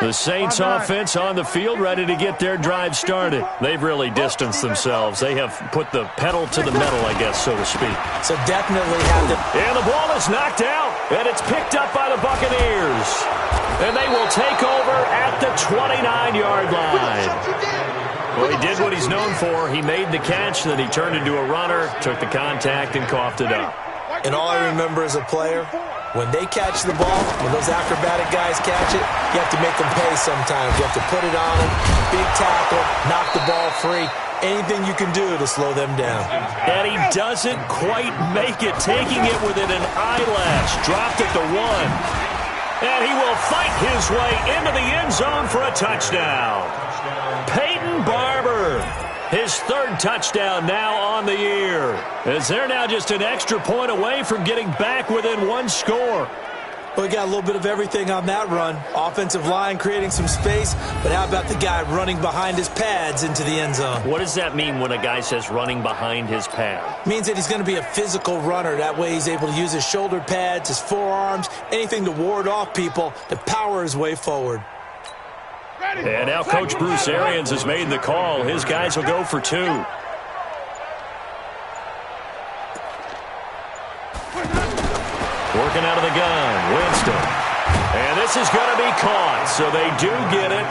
The Saints offense on the field, ready to get their drive started. They've really distanced themselves. They have put the pedal to the metal, I guess, so to speak.
So definitely have to.
And the ball is knocked out, and it's picked up by the Buccaneers. And they will take over at the 29-yard line. Well, he did what he's known for. He made the catch, then he turned into a runner, took the contact, and coughed it up.
And all I remember as a player, when they catch the ball, when those acrobatic guys catch it, you have to make them pay sometimes. You have to put it on them, big tackle, knock the ball free. Anything you can do to slow them down.
And he doesn't quite make it, taking it within an eyelash. Dropped at the 1. And he will fight his way into the end zone for a touchdown. Peyton Barber, his third touchdown now on the year, as they're now just an extra point away from getting back within one score.
Well, we got a little bit of everything on that run. Offensive line creating some space, but how about the guy running behind his pads into the end zone?
What does that mean when a guy says running behind his pad?
Means that he's going to be a physical runner. That way he's able to use his shoulder pads, his forearms, anything to ward off people to power his way forward.
And now Coach Bruce Arians has made the call. His guys will go for 2. Working out of the gun, Winston. And this is going to be caught, so they do get it.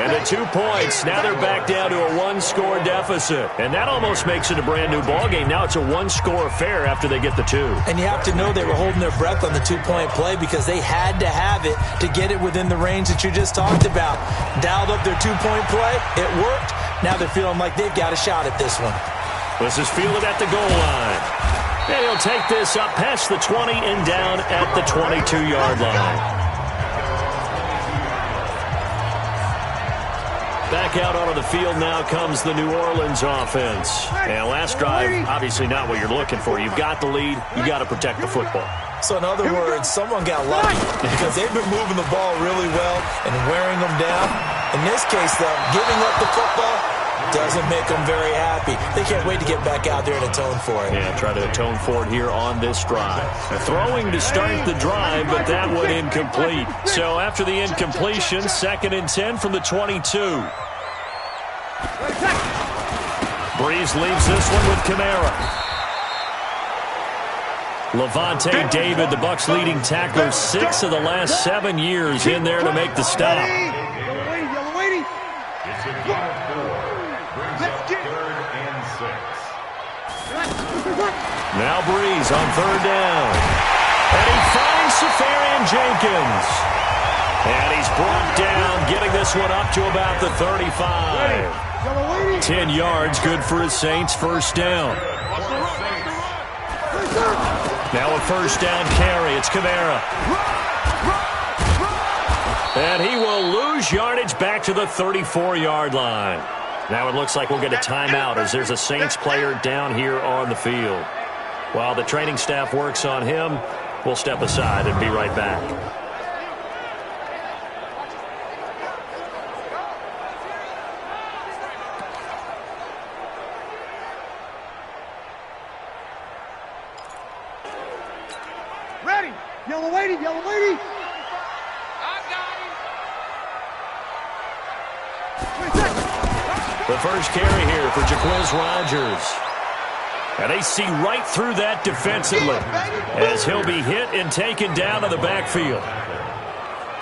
And at 2 points, now they're back down to a 1-score deficit. And that almost makes it a brand-new ballgame. Now it's a 1-score affair after they get the 2.
And you have to know they were holding their breath on the 2-point play because they had to have it to get it within the range that you just talked about. Dialed up their 2-point play. It worked. Now they're feeling like they've got a shot at this one.
This is fielded at the goal line. And he'll take this up past the 20 and down at the 22-yard line. Back out onto the field now comes the New Orleans offense. And last drive, obviously not what you're looking for. You've got the lead. You've got to protect the football.
So in other words, someone got lucky because they've been moving the ball really well and wearing them down. In this case, though, giving up the football doesn't make them very happy. They can't wait to get back out there and atone for it.
Yeah, try to atone for it here on this drive. Throwing to start the drive, but that one incomplete. So after the incompletion, 2nd and 10 from the 22. Breeze leaves this one with Kamara. Levante David, the Bucs' leading tackler, 6 of the last 7 years in there to make the stop. Now Breeze on 3rd down. And he finds Safarian Jenkins. And he's brought down, getting this one up to about the 35. 10 yards, good for his Saints, 1st down. Now a 1st down carry. It's Kamara. And he will lose yardage back to the 34-yard line. Now it looks like we'll get a timeout as there's a Saints player down here on the field. While the training staff works on him, we'll step aside and be right back.
Ready! Yellow lady! Yellow lady!
The first carry here for Jaquiz Rodgers. And they see right through that defensively as he'll be hit and taken down to the backfield.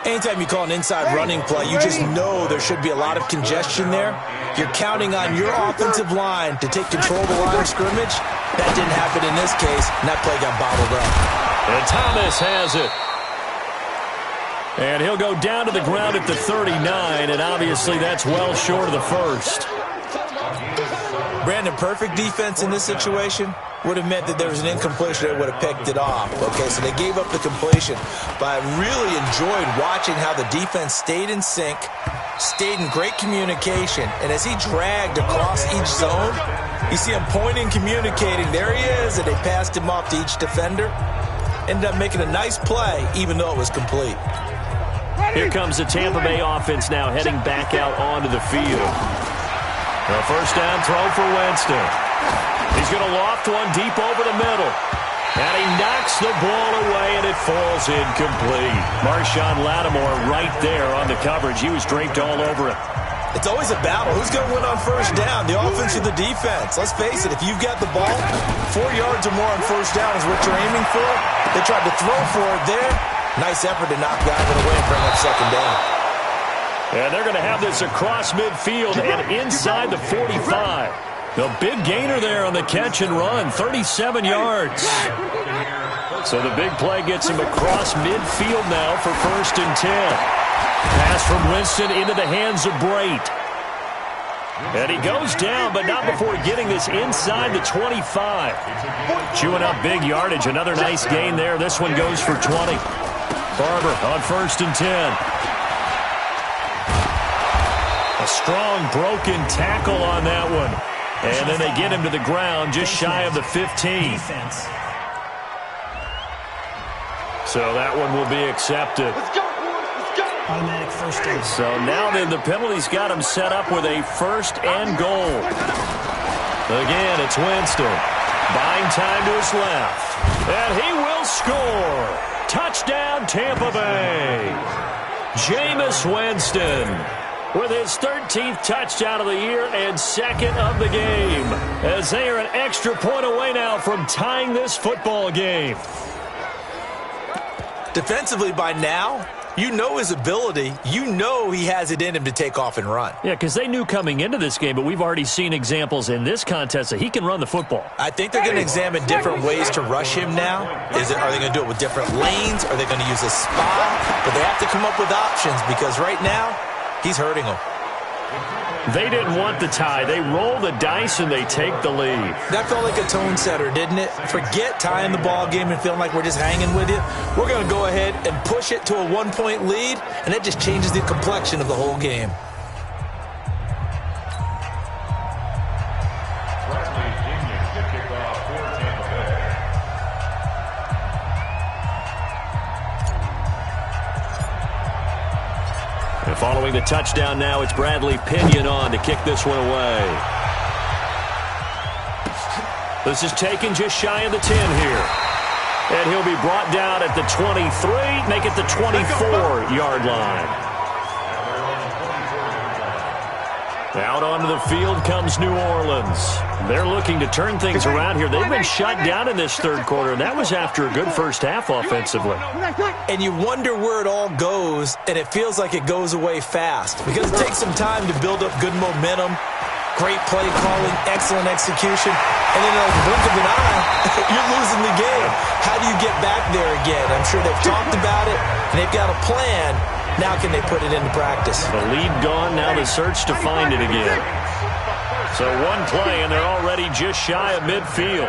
Anytime you call an inside running play, you just know there should be a lot of congestion there. You're counting on your offensive line to take control of the line of scrimmage. That didn't happen in this case, and that play got bottled up.
And Thomas has it. And he'll go down to the ground at the 39, and obviously that's well short of the first.
Brandon, perfect defense in this situation would have meant that there was an incompletion that would have picked it off. Okay, so they gave up the completion. But I really enjoyed watching how the defense stayed in sync, stayed in great communication, and as he dragged across each zone, you see him pointing, communicating. There he is, and they passed him off to each defender. Ended up making a nice play, even though it was complete.
Here comes the Tampa Bay offense now heading back out onto the field. A 1st down throw for Winston. He's going to loft one deep over the middle. And he knocks the ball away, and it falls incomplete. Marshawn Lattimore right there on the coverage. He was draped all over it.
It's always a battle. Who's going to win on first down, the offense or the defense? Let's face it, if you've got the ball, 4 yards or more on first down is what you're aiming for. They tried to throw for it there. Nice effort to knock that one away and bring up second down.
And they're going to have this across midfield and inside the 45. The big gainer there on the catch and run, 37 yards. So the big play gets him across midfield now for 1st and 10. Pass from Winston into the hands of Brait. And he goes down, but not before getting this inside the 25. Chewing up big yardage. Another nice gain there. This one goes for 20. Barber on 1st and 10. A strong broken tackle on that one. And then they get him to the ground just shy of the 15. So that one will be accepted.
Automatic first down.
So now then the penalty's got him set up with a 1st and goal. Again, it's Winston. Buying time to his left. And he will score. Touchdown, Tampa Bay. Jameis Winston with his 13th touchdown of the year and 2nd of the game, as they are an extra point away now from tying this football game.
Defensively by now, you know his ability. You know he has it in him to take off and run.
Yeah, because they knew coming into this game, but we've already seen examples in this contest that he can run the football.
I think they're going to examine different ways to rush him now. Are they going to do it with different lanes? Are they going to use a spy? But they have to come up with options because right now, he's hurting them.
They didn't want the tie. They roll the dice and they take the lead.
That felt like a tone setter, didn't it? Forget tying the ball game and feeling like we're just hanging with you. We're going to go ahead and push it to a 1-point lead, and that just changes the complexion of the whole game.
And following the touchdown now, it's Bradley Pinion on to kick this one away. This is taken just shy of the 10 here. And he'll be brought down at the 23, make it the 24-yard line. Out onto the field comes New Orleans. They're looking to turn things around here. They've been shut down in this third quarter, and that was after a good first half offensively.
And you wonder where it all goes, and it feels like it goes away fast because it takes some time to build up good momentum, great play calling, excellent execution, and then in the blink of an eye, you're losing the game. How do you get back there again? I'm sure they've talked about it, and they've got a plan. Now can they put it into practice?
The lead gone, now the search to find it again. So one play, and they're already just shy of midfield.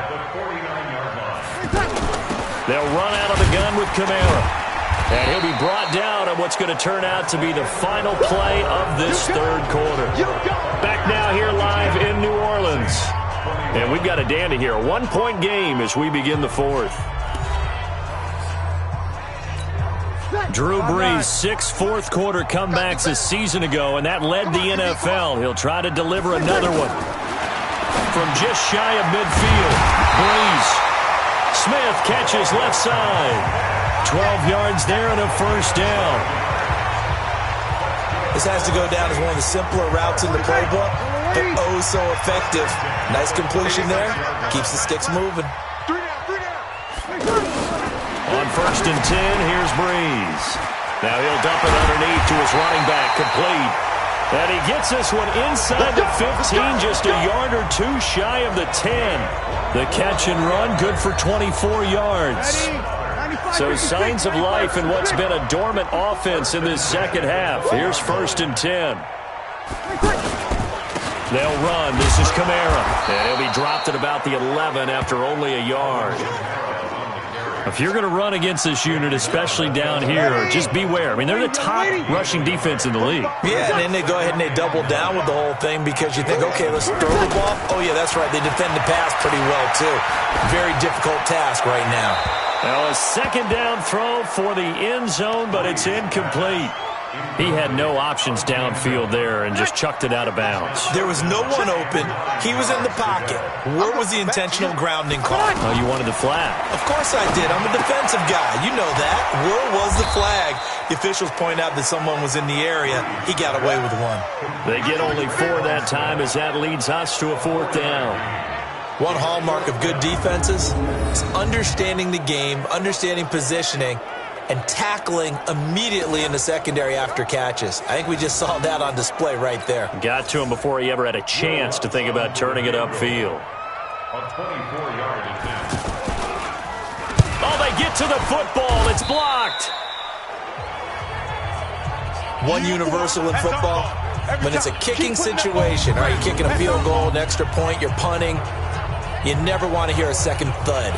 They'll run out of the gun with Kamara. And he'll be brought down on what's going to turn out to be the final play of this third quarter. Back now here live in New Orleans. And we've got a dandy here. A 1-point game as we begin the fourth. Drew Brees, 6 fourth-quarter comebacks a season ago, and that led the NFL. He'll try to deliver another one from just shy of midfield. Brees. Smith catches left side. 12 yards there and a first down.
This has to go down as one of the simpler routes in the playbook, but oh so effective. Nice completion there. Keeps the sticks moving.
On 1st and 10, here's Brees. Now he'll dump it underneath to his running back, complete. And he gets this one inside the 15, just a yard or two shy of the 10. The catch and run, good for 24 yards. So signs of life in what's been a dormant offense in this second half. Here's 1st and 10. They'll run. This is Kamara. And he'll be dropped at about the 11 after only a yard. If you're going to run against this unit, especially down here, just beware. I mean, they're the top rushing defense in the league.
Yeah, and then they go ahead and they double down with the whole thing because you think, okay, let's throw the ball. Oh, yeah, that's right. They defend the pass pretty well, too. Very difficult task right now.
Now, a second down throw for the end zone, but it's incomplete. He had no options downfield there and just chucked it out of bounds.
There was no one open. He was in the pocket. Where was the intentional grounding call?
Oh, you wanted the flag.
Of course I did. I'm a defensive guy. You know that. Where was the flag? The officials point out that someone was in the area. He got away with one.
They get only 4 that time as that leads us to a 4th down.
One hallmark of good defenses is understanding the game, understanding positioning, and tackling immediately in the secondary after catches. I think we just saw that on display right there.
Got to him before he ever had a chance to think about turning it upfield.
A 24-yard attempt.
Oh, they get to the football. It's blocked.
One universal in football, when it's a kicking situation, are you kicking a field goal, an extra point, you're punting, you never want to hear a second thud.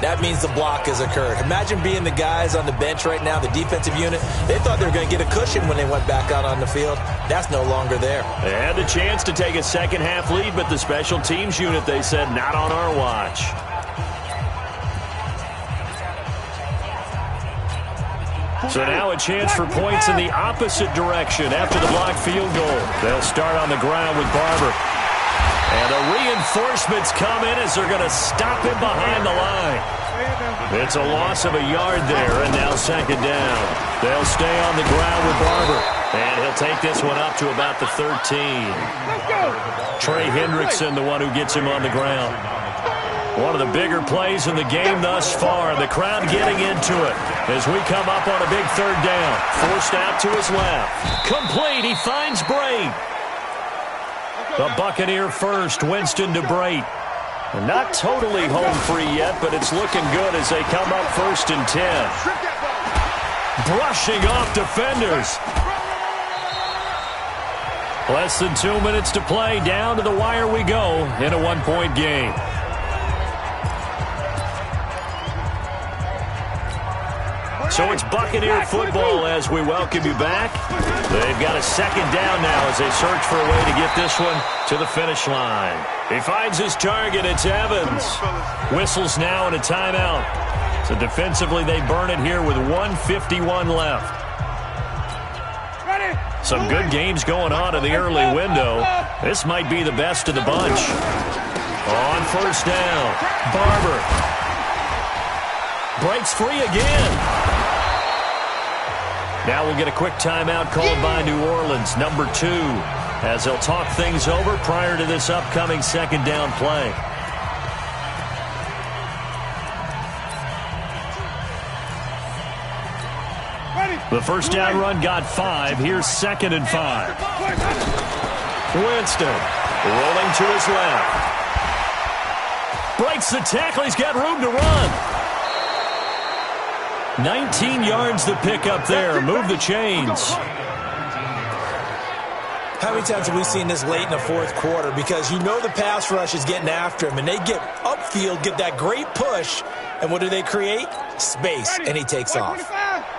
That means the block has occurred. Imagine being the guys on the bench right now, the defensive unit. They thought they were going to get a cushion when they went back out on the field. That's no longer there.
They had the chance to take a second-half lead, but the special teams unit, they said, not on our watch. So now a chance for points in the opposite direction after the blocked field goal. They'll start on the ground with Barber. And the reinforcements come in as they're going to stop him behind the line. It's a loss of a yard there, and now 2nd down. They'll stay on the ground with Barber. And he'll take this one up to about the 13. Trey Hendrickson, the one who gets him on the ground. One of the bigger plays in the game thus far. The crowd getting into it as we come up on a big 3rd down. Forced out to his left. Complete. He finds Bray. The Buccaneer first, Winston to Bray. Not totally home free yet, but it's looking good as they come up 1st and 10. Brushing off defenders. Less than 2 minutes to play. Down to the wire we go in a 1-point game. So it's Buccaneer football as we welcome you back. They've got a 2nd down now as they search for a way to get this one to the finish line. He finds his target. It's Evans. Whistles now and a timeout. So defensively they burn it here with 1:51 left. Some good games going on in the early window. This might be the best of the bunch. On 1st down, Barber breaks free again. Now we'll get a quick timeout called by New Orleans, number 2, as they'll talk things over prior to this upcoming 2nd down play. The 1st down run got 5. Here's 2nd and 5. Winston rolling to his left. Breaks the tackle. He's got room to run. 19 yards to pick up there. Move the chains.
How many times have we seen this late in the 4th quarter? Because you know the pass rush is getting after him, and they get upfield, get that great push, and what do they create? Space, and he takes off.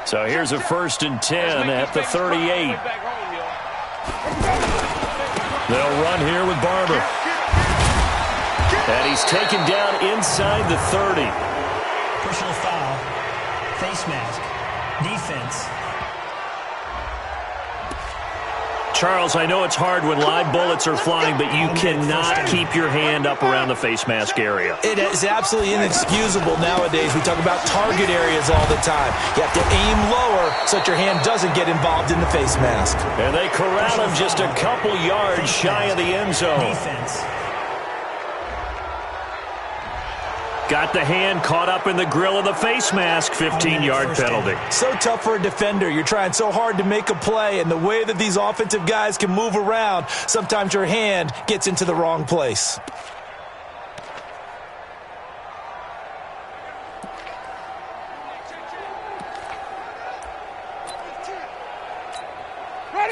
So here's a 1st and 10 at the 38. They'll run here with Barber. And he's taken down inside the 30.
Personal foul. Face mask. Defense.
Charles, I know it's hard when live bullets are flying, but you cannot keep your hand up around the face mask area.
It is absolutely inexcusable nowadays. We talk about target areas all the time. You have to aim lower so that your hand doesn't get involved in the face mask.
And they corral him just a couple yards shy of the end zone.
Defense.
Got the hand caught up in the grill of the face mask. 15-yard penalty.
So tough for a defender. You're trying so hard to make a play, and the way that these offensive guys can move around, sometimes your hand gets into the wrong place.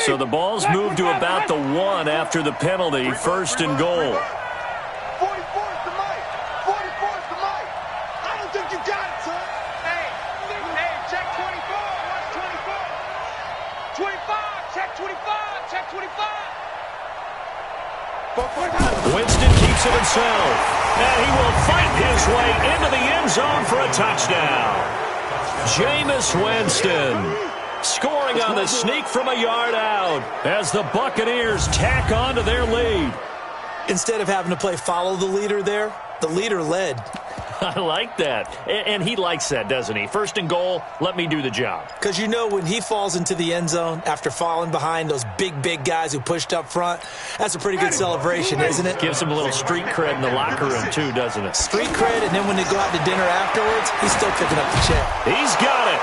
So the ball's moved to about the 1 after the penalty. 1st and goal. Winston keeps it himself, and he will fight his way into the end zone for a touchdown. Jameis Winston Scoring on the sneak from a yard out as the Buccaneers tack on to their lead.
Instead of having to play follow the leader there, the leader led.
I like that. And he likes that, doesn't he? First and goal, let me do the job.
Because you know when he falls into the end zone after falling behind those big guys who pushed up front, that's a pretty good celebration, isn't it?
Gives him a little street cred in the locker room, too, doesn't it?
Street cred, and then when they go out to dinner afterwards, he's still picking up the check.
He's got it.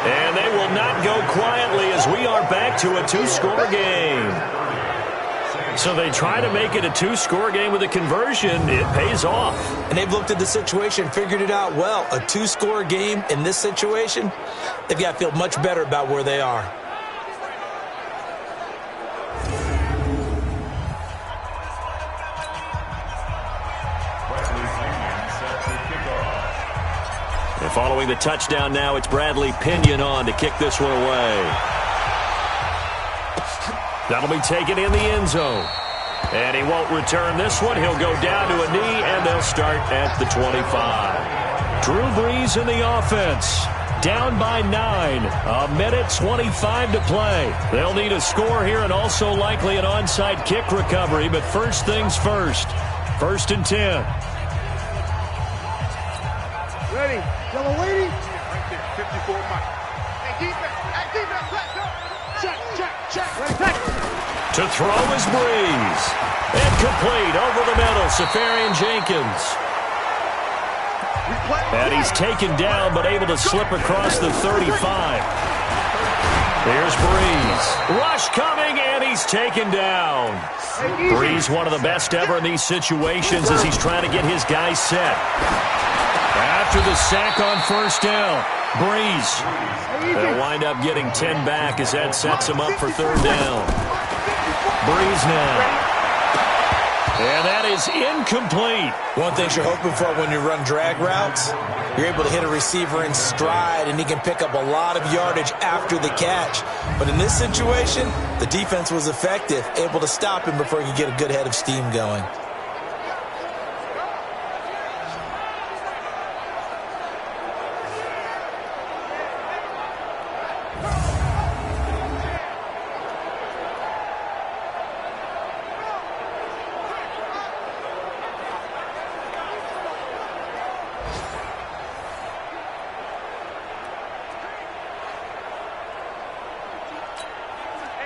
And they will not go quietly as we are back to a two-score game. So they try to make it a two-score game with a conversion. It pays off.
And they've looked at the situation, figured it out well. A two-score game in this situation, they've got to feel much better about where they are.
And following the touchdown now, it's Bradley Pinion on to kick this one away. That'll be taken in the end zone. And he won't return this one. He'll go down to a knee, and they'll start at the 25. Drew Brees in the offense. Down by 9. A minute 25 to play. They'll need a score here and also likely an onside kick recovery. But first things first. 1st and 10.
Ready. Yellow lady. Right there. 54 Mike. Hey, defense. Hey, defense. Let's go. Check. Ready, check.
To throw is Brees. Incomplete over the middle. Safarian Jenkins. And he's taken down but able to slip across the 35. Here's Brees. Rush coming, and he's taken down. Brees, one of the best ever in these situations as he's trying to get his guys set. After the sack on first down, Brees. They'll wind up getting 10 back as that sets him up for 3rd down. Brees now. And that is incomplete.
One thing you're hoping for when you run drag routes, you're able to hit a receiver in stride, and he can pick up a lot of yardage after the catch. But in this situation, the defense was effective, able to stop him before he could get a good head of steam going.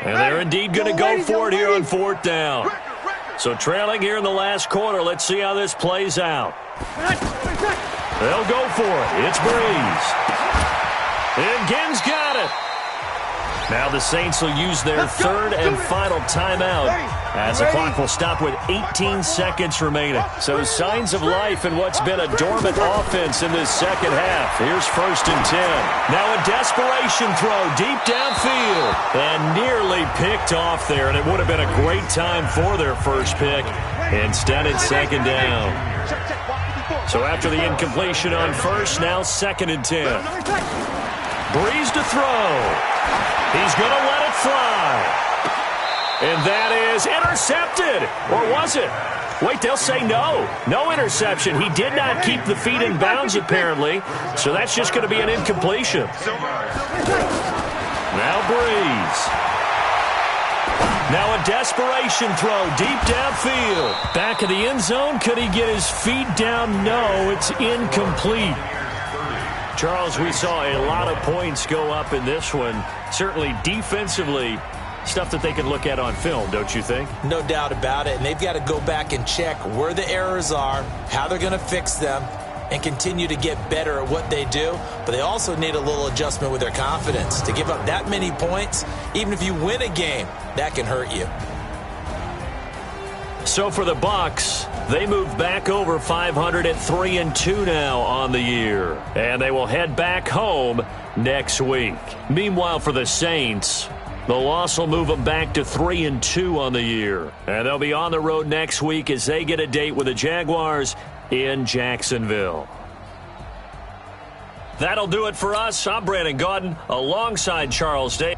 And they're indeed going to go for it here on 4th down. So trailing here in the last quarter. Let's see how this plays out. They'll go for it. It's Brees. And Ginn's got it. Now the Saints will use their 3rd and final timeout as the clock will stop with 18 seconds remaining. So signs of life in what's been a dormant offense in this second half. Here's 1st and 10. Now a desperation throw deep downfield and nearly picked off there, and it would have been a great time for their first pick. Instead, it's 2nd down. So after the incompletion on first, now 2nd and 10. Brees to throw. He's going to let it fly. And that is intercepted. Or was it? Wait, they'll say no. No interception. He did not keep the feet in bounds, apparently. So that's just going to be an incompletion. Now Brees. Now a desperation throw deep downfield. Back of the end zone. Could he get his feet down? No, it's incomplete. Charles, we saw a lot of points go up in this one. Certainly defensively, stuff that they can look at on film, don't you think?
No doubt about it. And they've got to go back and check where the errors are, how they're going to fix them, and continue to get better at what they do. But they also need a little adjustment with their confidence. To give up that many points, even if you win a game, that can hurt you.
So for the Bucs, they move back over 500 at 3-2 now on the year. And they will head back home next week. Meanwhile, for the Saints, the loss will move them back to 3-2 on the year. And they'll be on the road next week as they get a date with the Jaguars in Jacksonville. That'll do it for us. I'm Brandon Gaudin alongside Charles Day.